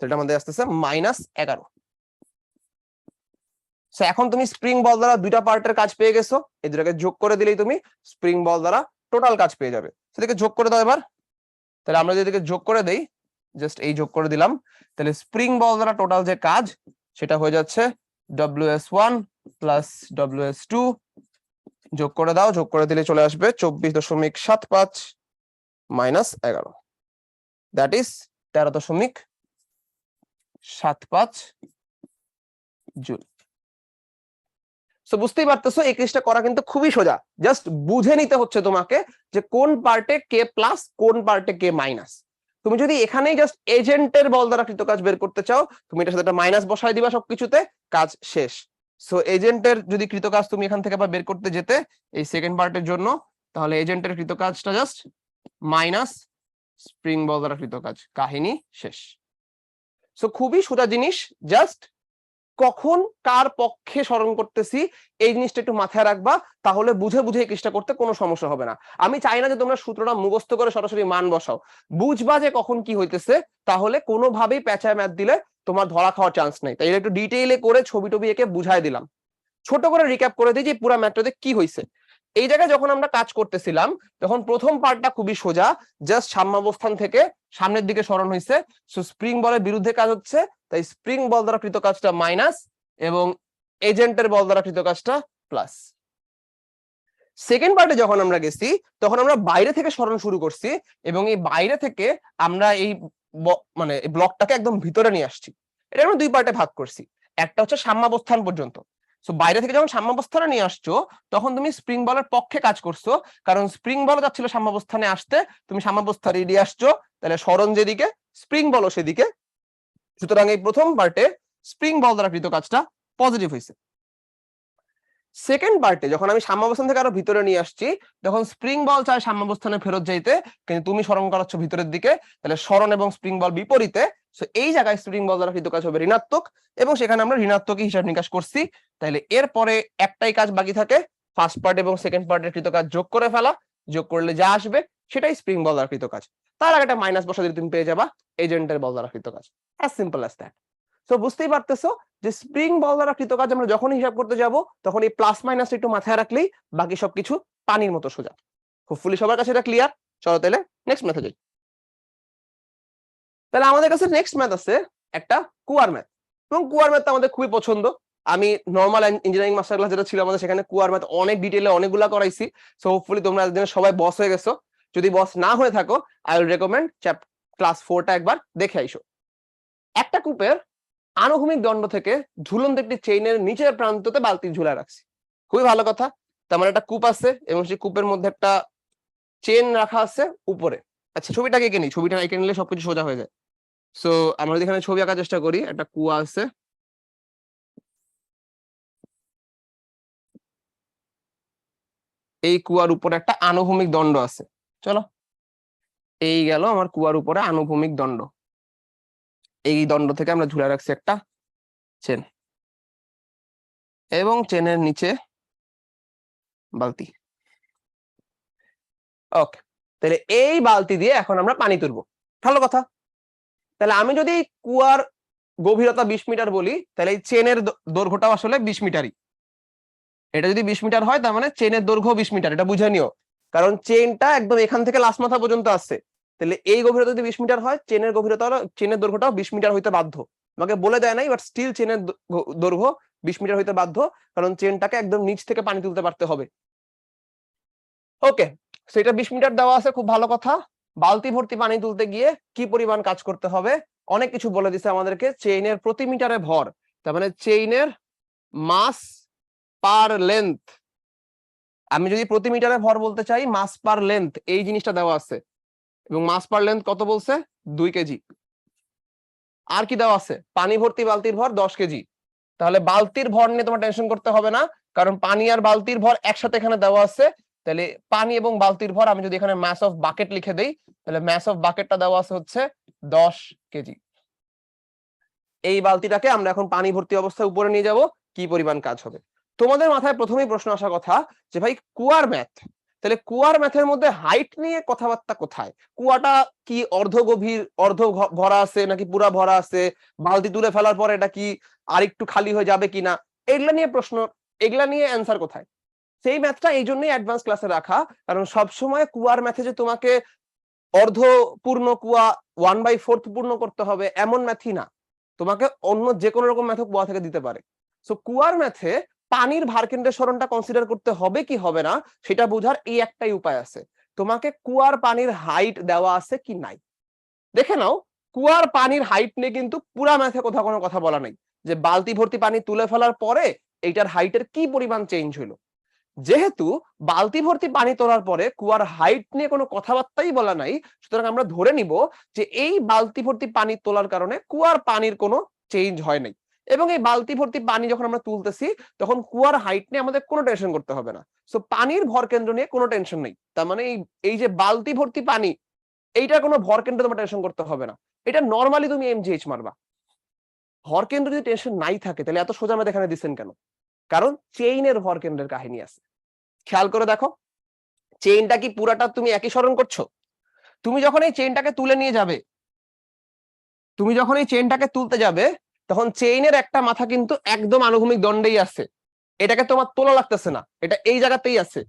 এটা আমাদের আসতেছে -11। এখন তুমি স্প্রিং বল দ্বারা দুইটা পার্টের কাজ পেয়ে গেছো, এই দুটাকে যোগ করে দিলেই তুমি স্প্রিং বল দ্বারা টোটাল কাজ পেয়ে যাবে। সেটাকে যোগ করে দাও এবার। তাহলে আমরা যদি এটাকে যোগ করে দেই, জাস্ট এই যোগ করে দিলাম, তাহলে স্প্রিং বল দ্বারা টোটাল যে কাজ সেটা হয়ে যাচ্ছে WS1 প্লাস WS2। যোগ করে দাও, যোগ করে দিলে চলে আসবে 24.75 মাইনাস 11, দ্যাট ইজ 13.75 জুল। বুঝতেই পারতেছো এই কেসটা করা কিন্তু খুবই সোজা, জাস্ট বুঝে নিতে হচ্ছে তোমাকে যে কোন পার্টে কে প্লাস কোন পার্টে কে মাইনাস। তুমি যদি এখানেই জাস্ট এজেন্টের বল দ্বারা কৃত কাজ বের করতে চাও, তুমি এটার সাথে একটা মাইনাস বসায় দিবা সবকিছুতে, কাজ শেষ। সো এজেন্টের যদি কৃত কাজ তুমি এখান থেকে আবার বের করতে যেতে এই সেকেন্ড পার্টের জন্য, তাহলে এজেন্টের কৃত কাজটা জাস্ট মাইনাস স্প্রিং বল দ্বারা কৃত কাজ, কাহিনী শেষ। সো খুবই সোজা জিনিস, জাস্ট কখন কার পক্ষে স্মরণ করতেছি এই জিনিসটা একটু মাথায় রাখবা, তাহলে বুঝে বুঝে এই কাজটা করতে কোনো সমস্যা হবে না। আমি চাই না যে তোমরা সূত্রটা মুখস্থ করে সরাসরি মান বসাও, বুঝবা যে কখন কি হইতেছে, তাহলে কোনোভাবেই প্যাঁচায় ম্যাথ দিলে তোমার ধরা খাওয়ার চান্স নেই। তাই একটু ডিটেইলে করে ছবি টবি এঁকে বুঝাই দিলাম। ছোট করে রিক্যাপ করে দিই যে পুরো ম্যাথটাতে কি হয়েছে। এই জায়গায় যখন আমরা কাজ করতেছিলাম তখন প্রথম পার্টটা খুবই সোজা, জাস্ট সাম্যাবস্থান থেকে সামনের দিকে সরণ হয়েছে, সো স্প্রিং বলের বিরুদ্ধে কাজ হচ্ছে, তাই স্প্রিং বল দ্বারা কৃত কাজটা মাইনাস এবং এজেন্টের বল দ্বারা কৃত কাজটা প্লাস। সেকেন্ড পার্টে যখন আমরা গেছি তখন আমরা বাইরে থেকে সরণ শুরু করছি এবং এই বাইরে থেকে আমরা এই মানে ব্লকটাকে একদম ভিতরে নিয়ে আসছি। এটা আমরা দুই পার্টে ভাগ করছি, একটা হচ্ছে সাম্যাবস্থান পর্যন্ত। সো বাইরে থেকে যখন সাম্যাবস্থানে নিয়ে আসছো তখন তুমি স্প্রিং বলের পক্ষে কাজ করছো, কারণ স্প্রিং বল যাচ্ছিল সাম্যাবস্থানে আসতে, তুমি সাম্যাবস্থানে এড়িয়ে আসছো, তাহলে সরণ যেদিকে স্প্রিং বলও সেদিকে। সুতরাং এই প্রথম পার্টে স্প্রিং বল দ্বারা কৃত কাজটা পজিটিভ হয়েছে। সেকেন্ড পার্টে যখন আমি সাম্যাবস্থান থেকে আরো ভিতরে নিয়ে আসছি তখন স্প্রিং বল চায় সাম্যাবস্থানে ফেরত যাইতে, কিন্তু তুমি সরণ করাচ্ছ ভিতরের দিকে, তাহলে সরণ এবং স্প্রিং বল বিপরীতে। সো এই জায়গায় স্প্রিং বল দ্বারা কৃত কাজ হবে ঋণাত্মক, এবং সেখানে আমরা ঋণাত্মকই হিসাব নিকাশ করছি। তাহলে এরপরে একটাই কাজ বাকি থাকে, ফার্স্ট পার্ট এবং সেকেন্ড পার্টের কৃত কাজ যোগ করে ফেলা, যোগ করলে যা আসবে সেটাই স্প্রিং বল দ্বারা কৃত কাজ। তার আগে একটা মাইনাস বসা দিলে তুমি পেয়ে যাবা এজেন্টের বল দ্বারা কৃত কাজ। As simple as that. তো বুঝতেই পারতেছো যে স্প্রিং বল দ্বারা কৃত কাজ আমরা যখন হিসাব করতে যাব তখন এই প্লাস মাইনাস একটু মাথায় রাখলেই বাকি সবকিছু পানির মতো সোজা। হোপফুলি সবার কাছে এটা ক্লিয়ার। চলো তাহলে নেক্সট ম্যাথে যাই। তাহলে আমাদের কাছে নেক্সট ম্যাথ আছে একটা কুয়ার ম্যাথ, এবং কুয়ার ম্যাথ আমাদের খুবই পছন্দ। আমি নর্মাল ইঞ্জিনিয়ারিং মাস্টার ক্লাস যেটা ছিল আমাদের, সেখানে কুয়ার ম্যাথ অনেক ডিটেইলে অনেকগুলা করাইছি। সো হোপফুলি তোমরা একদিন সবাই বস হয়ে গেছো। যদি বস না হয়ে থাকো, আই উইল রেকমেন্ড ক্লাস 4টা একবার দেখে আইসো। একটা কূপের আনুভূমিক দণ্ড থেকে ঝুলন্ত একটি চেইনের নিচের প্রান্ততে বালতি ঝুলা রাখছি। খুবই ভালো কথা। তার মানে একটা কূপ আছে এবং সেই কূপের মধ্যে একটা চেন রাখা আছে উপরে। আচ্ছা, ছবিটাকে এঁকে নিই, ছবিটা এঁকে নিলে সবকিছু সোজা হয়ে যায়। সো আমরা যদি এখানে ছবি আঁকার চেষ্টা করি, একটা কুয়া আছে, এই কুয়ার উপরে একটা আনুভূমিক দণ্ড আছে। চলো, এই গেল আমার কুয়ার উপরে আনুভূমিক দণ্ড। এই দণ্ড থেকে আমরা ঝুলে রাখছি একটা চেন, এবং চেনের নিচে বালতি। ওকে, তাহলে এই বালতি দিয়ে এখন আমরা পানি তুলবো। ভালো কথা। তাহলে আমি যদি কুয়ার গভীরতা 20 মিটার বলি, তাহলে এই চেনের দৈর্ঘ্যটাও আসলে 20 মিটারই। এটা যদি 20 মিটার হয় তার মানে চেনের দৈর্ঘ্য 20 মিটার, এটা বুঝে নিও। কারণ চেনটা একদম এখান থেকে লাস্ট মাথা পর্যন্ত আছে, তাহলে এই গভীরতা যদি 20 মিটার হয়, চেনের গভীরতা, চেনের দৈর্ঘ্যটাও 20 মিটার হইতে বাধ্য। আমাকে বলে দেয় নাই, বাট স্টিল চেনের দৈর্ঘ্য 20 মিটার হইতে বাধ্য, কারণ চেনটাকে একদম নিচ থেকে পানি তুলতে পারতে হবে। ওকে, সেটা 20 মিটার দেওয়া আছে, খুব ভালো কথা। বালতি ভর্তি পানি তুলতে গিয়ে কি পরিমাণ কাজ করতে হবে অনেক কিছু বলে দিছে আমাদেরকে। চেইনের প্রতি মিটারে ভর, তার মানে চেইনের মাস পার লেন্থ। আমি যদি প্রতি মিটারে ভর বলতে চাই, মাস পার লেন্থ এই জিনিসটা দেওয়া আছে, এবং মাস পার লেন্থ কত বলছে? 2 কেজি। আর কি দেওয়া আছে? পানি ভর্তি বালতির ভর 10 কেজি। তাহলে বালতির ভর নিয়ে তোমার টেনশন করতে হবে না, কারণ পানি আর বালতির ভর একসাথে এখানে দেওয়া আছে। তাহলে পানি এবং বালতির ভর আমি যদি এখানে ম্যাস অফ বাকেট লিখে দেই, তাহলে ম্যাস অফ বাকেটটা দেওয়া আছে হচ্ছে 10 কেজি। এই বালতিটাকে আমরা এখন পানি ভর্তি অবস্থায় উপরে নিয়ে যাব, কি পরিমাণ কাজ হবে? তোমাদের মাথায় প্রথমেই প্রশ্ন আসার কথা যে ভাই কুয়ার ম্যাথ, তাহলে কুয়ার ম্যাথের মধ্যে হাইট নিয়ে কথাবার্তা কোথায়? কুয়াটা কি অর্ধ গভীর, অর্ধ ভরা আছে নাকি পুরা ভরা আছে? বালতি তুলে ফেলার পরে এটা কি আরেকটু খালি হয়ে যাবে কিনা? এগুলা নিয়ে প্রশ্ন, এগুলা নিয়ে অ্যান্সার কোথায়? সেই ম্যাথটা এই জন্যই অ্যাডভান্স ক্লাসে রাখা, কারণ সবসময় কুয়ার ম্যাথে যে তোমাকে অর্ধ পূর্ণ কুয়া 1/4 পূর্ণ করতে হবে এমন ম্যাথই না, তোমাকে অন্য যে কোনো রকম ম্যাথ কুয়া থেকে দিতে পারে। সো কুয়ার ম্যাথে পানির ভারকেন্দ্রের সরণটা কনসিডার করতে হবে কি হবে না সেটা বোঝার এই একটাই উপায় আছে, তোমাকে কুয়ার পানির হাইট দেওয়া আছে কি নাই দেখে নাও। কুয়ার পানির হাইট নিয়ে কিন্তু পুরা ম্যাথে কোথাও কোনো কথা বলা নাই যে বালতি ভর্তি পানি তুলে ফেলার পরে এইটার হাইটের কি পরিমাণ চেঞ্জ হলো। যেহেতু বালতি ভর্তি পানি তোলার পরে কুয়ার হাইট নিয়ে কোনো কথাবার্তাই বলা নাই, সুতরাং আমরা ধরে নিব যে এই বালতি ভর্তি পানি তোলার কারণে কুয়ার পানির কোনো চেঞ্জ হয় নাই, এবং এই বালতি ভর্তি পানি যখন আমরা তুলতেছি তখন কুয়ার হাইট নিয়ে আমাদের কোনো টেনশন করতে হবে না। সো পানির ভর কেন্দ্র নিয়ে কোনো টেনশন নেই। তার মানে এই যে বালতি ভর্তি পানি, এইটার কোনো ভর কেন্দ্র তোমার টেনশন করতে হবে না। এটা নরমালি তুমি এমজিএইচ মারবা। ভর কেন্দ্র যদি টেনশন নাই থাকে তাহলে এত সোজা আমাদের এখানে দিচ্ছেন কেন? কারণ চেইনের ভর কেন্দ্রের কাহিনী আছে। খেয়াল করে দেখো, চেইনটা কি পুরাটা তুমি একই স্মরণ করছো? তুমি যখন এই চেইনটাকে তুলে নিয়ে যাবে, তুমি যখন এই চেইনটাকে তুলতে যাবে, তখন চেইনের একটা মাথা কিন্তু একদম আনুভূমিক দণ্ডেই আছে, এটাকে তোমার তোলা লাগতেছে না, এটা এই জায়গাতেই আছে।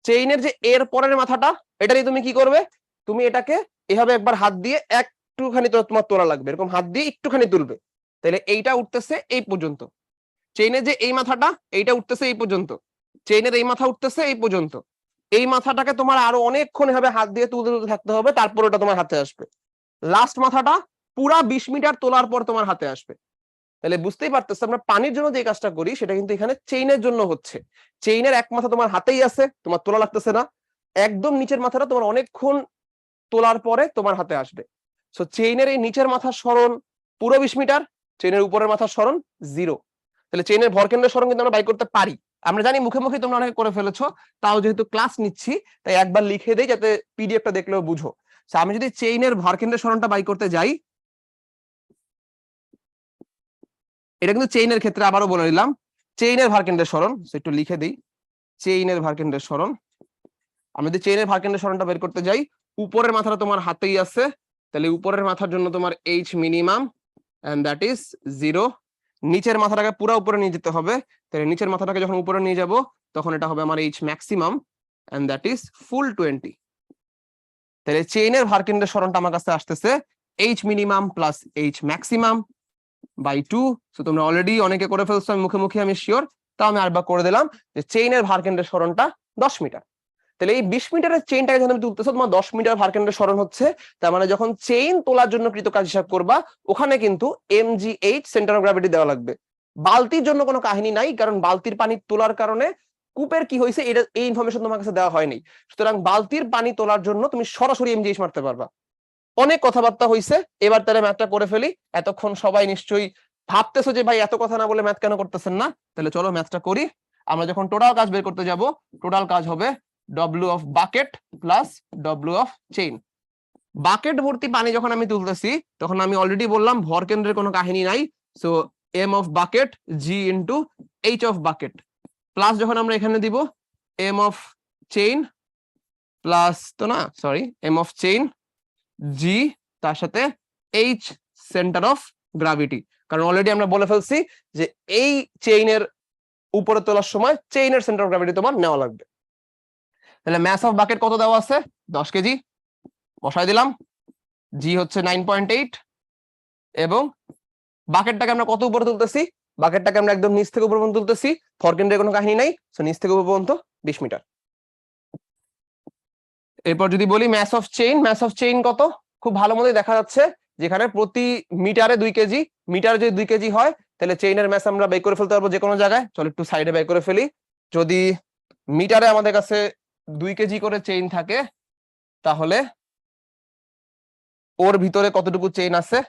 চেইনের যে এর পরের মাথাটা, এটা দিয়ে তুমি কি করবে? তুমি এটাকে এভাবে একবার হাত দিয়ে একটুখানি তোমার তোলা লাগবে, এরকম হাত দিয়ে একটুখানি তুলবে, তাহলে এইটা উঠতেছে এই পর্যন্ত। চেইনের যে এই মাথাটা, এইটা উঠতেছে এই পর্যন্ত। চেইনের এই মাথা উঠতেছে এই পর্যন্ত। এই মাথাটাকে তোমার আরো অনেকক্ষণ এভাবে হাত দিয়ে তুলতে তুলতে থাকতে হবে, তারপর ওটা তোমার হাতে আসবে। লাস্ট মাথাটা পুরা 20 মিটার তোলার পর তোমার হাতে আসবে। তাহলে বুঝতেই পারতেছো আমরা পানির জন্য যে কাজটা করি সেটা কিন্তু এখানে চেইনের জন্য হচ্ছে। চেইনের এক মাথা তোমার হাতেই আছে, তোমার তোলা লাগতেছে না, একদম নিচের মাথাটা তোমার অনেকক্ষণ তোলার পরে তোমার হাতে আসবে। সো চেইনের এই নিচের মাথার সরণ পুরো 20 মিটার, চেইনের উপরের মাথার সরণ 0। তাহলে চেইনের ভরকেন্দ্রের সরণ কিন্তু আমরা বাই করতে পারি। আমরা জানি মুখে মুখে তোমরা অনেকে করে ফেলেছো, তাও যেহেতু ক্লাস নিচ্ছি তাই একবার লিখে দেই যাতে পিডিএফটা দেখলেও বুঝো। আমি যদি চেইনের ভরকেন্দ্রের সরণটা বাই করতে যাই, এটা কিন্তু চেইনের ক্ষেত্রে আবারও বলে দিলাম, চেইনের ভরকেন্দ্রের সরণ একটু লিখে দিই, চেইনের ভরকেন্দ্রের সরণ। আমি যদি চেইনের ভরকেন্দ্রের সরণটা বের করতে যাই, উপরের মাথাটা তোমার হাতেই আছে, তাহলে উপরের মাথার জন্য তোমার H minimum and that is 0। নিচের মাথাটাকে পুরো উপরে নিয়ে যেতে হবে, তাহলে নিচের মাথাটাকে যখন উপরে নিয়ে যাব তখন এটা হবে আমার H maximum and that is full 20। তাহলে চেইনের ভরকেন্দ্রের সরণটা আমার কাছে আসতেছে H minimum plus H maximum by 2। So তোমরা অলরেডি অনেকে করে ফেলছো, আমি মুখে মুখে আমি শিওর, তাও আমি আরেকবার করে দিলাম যে চেইনের ভরকেন্দ্রের সরণটা 10 মিটার। তাহলে এই 20 মিটারের চেইনটাকে যখন তুমি তুলতেছো তোমার 10 মিটার ভরকেন্দ্রের সরণ হচ্ছে, তার মানে যখন চেইন তোলার জন্য কৃত কাজ হিসাব করবা ওখানে কিন্তু mgh সেন্টার অফ গ্র্যাভিটি দেওয়া লাগবে। বালতির জন্য কোনো কাহিনী নাই, কারণ বালতির পানি তোলার কারণে কূপের কি হয়েছে এটা এই ইনফরমেশন তোমার কাছে দেওয়া হয়নি। সুতরাং বালতির পানি তোলার জন্য তুমি সরাসরি mgh মারতে পারবা। অনেক কথাবার্তা হয়েছে, এবার তাহলে ম্যাথটা করে ফেলি। এতক্ষণ সবাই নিশ্চয়ই ভাবতেছো যে ভাই এত কথা না বলে ম্যাথ কেন করতেছেন না, তাহলে চলো ম্যাথটা করি। আমরা যখন টোটাল কাজ বের করতে যাব, টোটাল কাজ হবে W of bucket plus W of chain. Bucket ভর্তি পানি যখন আমি তুলতেছি তখন আমি অলরেডি বললাম ভর কেন্দ্রের কোনো কাহিনী নাই, so m of bucket g into h of bucket, plus যখন আমরা এখানে দিব m অফ চেইন প্লাস, তো না sorry, m of chain g তার সাথে h সেন্টার অফ গ্র্যাভিটি, কারণ অলরেডি আমরা বলে ফেলছি যে এই চেইনের উপরে তোলার সময় চেইনের সেন্টার অফ গ্র্যাভিটি তোমার নেওয়া লাগবে। তাহলে ম্যাস অফ বাকেট কত দেওয়া আছে? 10 কেজি বসাই দিলাম, জি হচ্ছে 9.8, এবং বাকেটটাকে আমরা কত উপরে তুলতেছি? বাকেটটাকে আমরা একদম নিচ থেকে উপর পর্যন্ত তুলতেছি, ভরকেন্দ্রের কোনো কাহিনী নাই, সো নিচ থেকে উপর পর্যন্ত 20 মিটার। এরপর যদি বলি mass of chain, mass of chain কত? খুব ভালো মতোই দেখা যাচ্ছে, যেখানে প্রতি মিটারে 2 কেজি, মিটারে যদি 2 কেজি হয় তাহলে চেইনের ম্যাস আমরা বের করে ফেলতে পারবো যে কোনো জায়গায়। চলো একটু সাইডে বের করে ফেলি। যদি মিটারে আমাদের কাছে 2 কেজি করে চেইন থাকে, তাহলে ওর ভিতরে কতটুকু চেইন আছে?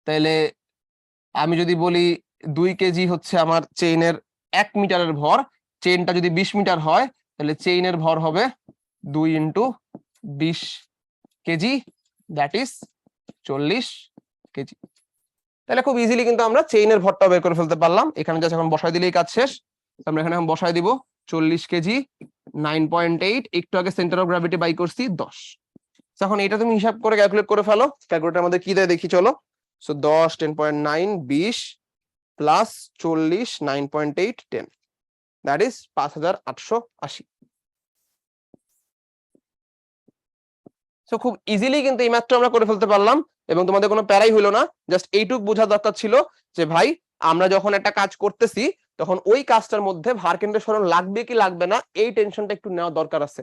তাহলে আমি যদি বলি 2 কেজি হচ্ছে আমার চেইনের 1 মিটারের ভর, চেইনটা যদি 20 মিটার হয় তাহলে চেইনের ভর হবে 2 into 20 KG, that is 40 KG. তাহলে খুব ইজিলি কিন্তু আমরা চেইনের ভরটা বের করে ফেলতে পারলাম। এখানে জাস্ট এখন বসাই দিলেই কাজ শেষ। আমরা এখানে এখন বসাই দিব 40 কেজি 9.8, একটু আগে সেন্টার অফ গ্র্যাভিটি বাই করছি 10। এখন এটা তুমি হিসাব করে ক্যালকুলেট করে ফেলো। ক্যালকুলেটর আমাদের কি দেয় দেখি চলো। So 10 10.9 20 plus 40 9.8 10, that is 5880। So খুব ইজিলি কিন্তু এই ম্যাথটা আমরা করে ফেলতে পারলাম, এবং তোমাদের কোনো প্যারাই হলো না। জাস্ট এইটুক বোঝা দরকার ছিল যে ভাই আমরা যখন একটা কাজ করতেছি তখন ওই কাজটার মধ্যে ভারকেন্দ্রের সরণ লাগবে কি লাগবে না এই টেনশনটা একটু নেওয়া দরকার আছে।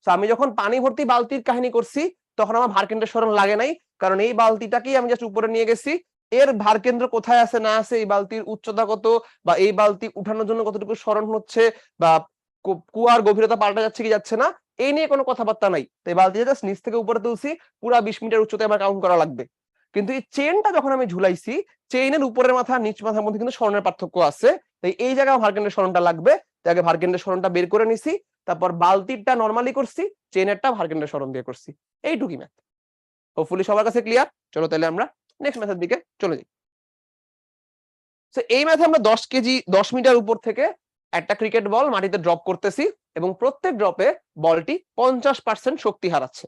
তো আমি যখন পানি ভর্তি বালতির কাহিনী করছি তখন আমার ভারকেন্দ্রের সরণ লাগে নাই, কারণ এই বালতিটাকেই আমি জাস্ট উপরে নিয়ে গেছি। এর ভারকেন্দ্র কোথায় আছে না আছে, এই বালতির উচ্চতা কত, বা এই বালতি উঠানোর জন্য কতটুকু সরণ হচ্ছে, বা কুয়ার গভীরতা পাল্টা যাচ্ছে কি যাচ্ছে না, এই নিয়ে কোনো কথাবার্তা নাই। তাই বালতিটা জাস্ট নিচ থেকে উপরে তুলছি, পুরা 20 মিটার উচ্চতায় আমার কাউন্ট করা লাগবে। কিন্তু এই চেইনটা যখন আমি ঝুলাইছি, চেইনের উপরের মাথা নিচ মাথার মধ্যে কিন্তু সরণের পার্থক্য আছে, তাই এই জায়গায় ভারকেন্দ্রের সরণটা লাগবে। তাই আগে ভারকেন্দ্রের সরণটা বের করে নিছি, তারপর বালতিরটা নরমালি করছি, চেইনেরটা ভারকেন্দ্রের সরণ দিয়ে করছি। এইটুকুই ম্যাথ। হোপফুলি সবার কাছে ক্লিয়ার। চলো তাহলে আমরা নেক্সট ম্যাথের দিকে চলে যাই। তো এই ম্যাথে আমরা 10 মিটার উপর থেকে একটা ক্রিকেট বল মাটিতে ড্রপ করতেছি এবং প্রত্যেক ড্রপে বলটি 50% শক্তি হারাচ্ছে।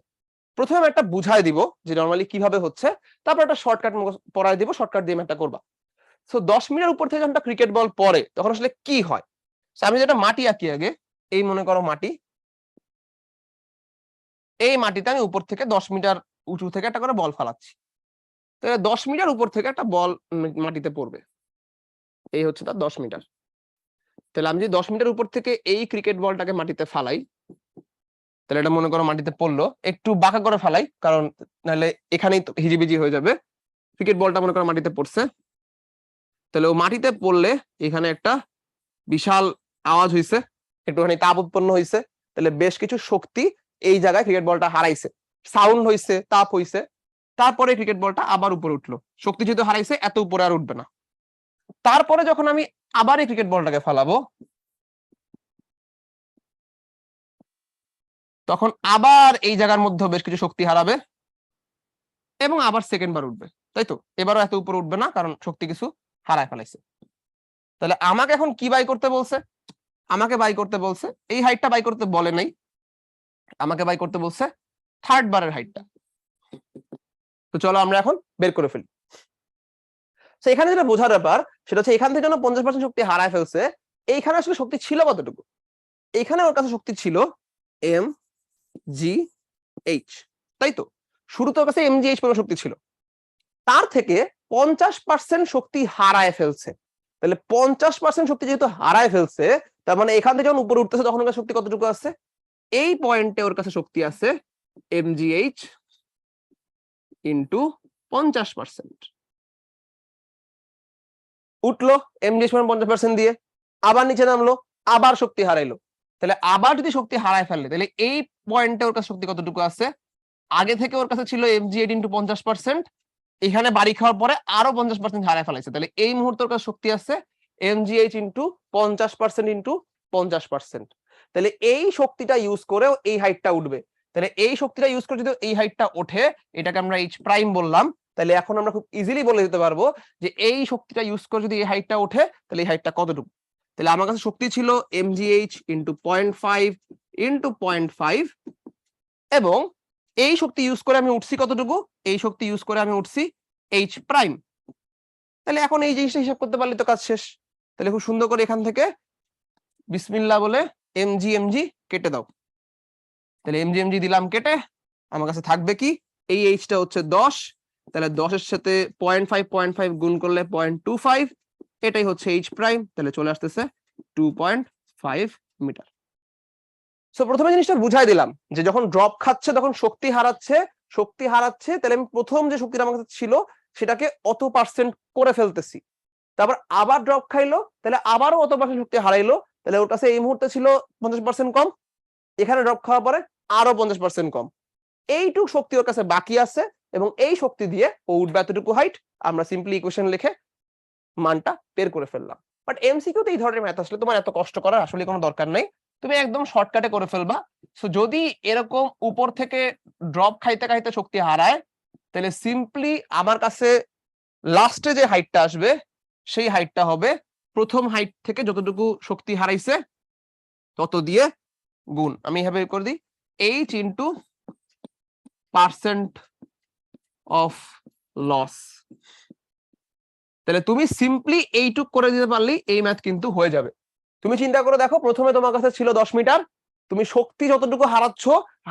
প্রথমে আমি একটা বুঝাই দিব যে নরমালি কিভাবে হচ্ছে, তারপর একটা শর্টকাট পড়াই দিব, শর্টকাট দিয়ে ম্যাথটা করবা। সো 10 মিটার উপর থেকে যখন একটা ক্রিকেট বল পড়ে তখন আসলে কি হয়? আমি যেটা মাটি আঁকি আগে, এই মনে করো মাটি, এই মাটিতে আমি উপর থেকে 10 মিটার উঁচু থেকে একটা করে বল ফালাচ্ছি। তাহলে 10 মিটার উপর থেকে একটা বল মাটিতে পড়বে, এই হচ্ছে তার 10 মিটার। তাহলে আমি যদি 10 মিটার উপর থেকে এই ক্রিকেট বলটাকে মাটিতে ফালাই, তাহলে এটা মনে করো মাটিতে পড়লো, একটু বাঁকা করে ফালাই কারণ নাহলে এখানেই হিজিবিজি হয়ে যাবে। ক্রিকেট বলটা মনে করো মাটিতে পড়ছে, তাহলে ও মাটিতে পড়লে এখানে একটা বিশাল আওয়াজ হইছে, একটুখানি তাপ উৎপন্ন হইছে, তাহলে বেশ কিছু শক্তি এই জায়গায় ক্রিকেট বলটা হারাইছে, সাউন্ড হইছে, তাপ হইছে, তারপরে ক্রিকেট বলটা আবার উপরে উঠলো। শক্তি যেহেতু হারাইছে এত উপরে আর উঠবে না। তারপরে যখন আমি আবার এই ক্রিকেট বলটাকে ফালাবো, তখন আবার এই জায়গার মধ্যে বেশ কিছু শক্তি হারাবে এবং আবার সেকেন্ড বার উঠবে, তাই তো? এবারও এত উপরে উঠবে না কারণ শক্তি কিছু হারায় ফেলাইছে। তাহলে আমাকে এখন কি বাই করতে বলছে? আমাকে বাই করতে বলছে, এই হাইটটা বাই করতে বলে নাই, আমাকে বাই করতে বলছে থার্ড বারের হাইটটা। তো চলো আমরা এখন বের করে ফেলি। তো এখানে যেটা বোঝার ব্যাপার সেটা হচ্ছে এখান থেকে যখন 50% শক্তি হারায় ফেলছে, এইখানে আসলে শক্তি ছিল কতটুকু? এইখানে ওর কাছে শক্তি ছিল এম জি এইচ, তাই তো? শুরুতে ওর কাছে এম জি এইচ পরিমাণ শক্তি ছিল, তার থেকে 50% শক্তি হারায় ফেলছে। তাহলে 50% শক্তি যেহেতু হারায় ফেলছে, তার মানে এখান থেকে যখন উপরে উঠতেছে তখন ওর কাছে শক্তি কতটুকু আছে? এই পয়েন্টে ওর কাছে শক্তি আছে mgh ইন্টু 50%। উঠলো mgh 50% দিয়ে, আবার নিচে নামলো, আবার শক্তি হারাইলো। তাহলে আবার যদি শক্তি হারায় ফেললে, তাহলে এই পয়েন্টে ওর কাছে শক্তি কতটুকু আছে? আগে থেকে ওর কাছে ছিল mgh ইন্টু 50%, এখানে বাড়ি খাওয়ার পরে আরো 50% হারায় ফেলাইছে। তাহলে এই মুহূর্তে ওর কাছে শক্তি আছে mgh ইন্টু 50% ইন্টু 50%। তাহলে এই শক্তিটা ইউজ করেও এই হাইটটা উঠবে। তাহলে এই শক্তিটা ইউজ করে যদি এই হাইটটা ওঠে, এটাকে আমরা এইচ প্রাইম বললাম, তাহলে এখন আমরা খুব ইজিলি বলে দিতে পারবো যে এই শক্তিটা ইউজ করে যদি এই হাইটটা ওঠে তাহলে এই হাইটটা কতটুকু। তাহলে আমার কাছে শক্তি ছিল mgh ইন্টু 0.5 ইন্টু 0.5, এবং এই শক্তি ইউজ করে আমি উঠছি কতটুকু? এই শক্তি ইউজ করে আমি উঠছি এইচ প্রাইম। তাহলে এখন এই জিনিসটা হিসাব করতে পারলে তো কাজ শেষ। তাহলে খুব সুন্দর করে এখান থেকে বিসমিল্লাহ বলে এমজি এমজি কেটে দাও। তাহলে এমজি এমজি দিলাম কেটে, আমার কাছে থাকবে কি? এই এইচটা হচ্ছে 10, তাহলে 10 এর সাথে 0.5 গুণ করলে 0.25, এটাই হচ্ছে এইচ প্রাইম। তাহলে চলে আসতেছে 2.5 মিটার। সো প্রথমে জিনিসটা বুঝাই দিলাম যে যখন ড্রপ খাচ্ছে তখন শক্তি হারাচ্ছে, তাহলে আমি প্রথম যে শক্তিটা আমার কাছে ছিল সেটাকে অত পার্সেন্ট করে ফেলতেছি। তারপর আবার ড্রপ খাইলো, তাহলে আবারও অত পার্সেন্ট শক্তি হারাইলো, তাহলে ওর কাছে এই মুহূর্তে ছিল 50% কম, এখানে ড্রপ খাওয়ার পরে আরো 50% কম, এইটুক শক্তি ওর কাছে বাকি আছে এবং এই শক্তি দিয়ে ও উঠবে এতটুকু হাইট। আমরা সিম্পলি ইকুয়েশন লিখে মানটা বের করে ফেললাম। বাট এমসিকিউতে এই ধরনের ম্যাথ আসলে তোমার এত কষ্ট করার আসলে কোনো দরকার নেই, তুমি একদম শর্টকাটে করে ফেলবা। সো যদি এরকম উপর থেকে ড্রপ খাইতে খাইতে শক্তি হারায়, তাহলে সিম্পলি আমার কাছে লাস্টে যে হাইটটা আসবে সেই হাইটটা হবে প্রথম হাইট থেকে যতটুকু শক্তি হারাইছে তত দিয়ে গুণ। আমি এভাবে করে দিই H into percent of loss. তাহলে তুমি সিম্পলি এইটুক করে দিতে পারলেই এই ম্যাথ কিন্তু হয়ে যাবে। তুমি চিন্তা করে দেখো, প্রথমে তোমার কাছে ছিল 10 মিটার, তুমি শক্তি যতটুকু হারাচ্ছ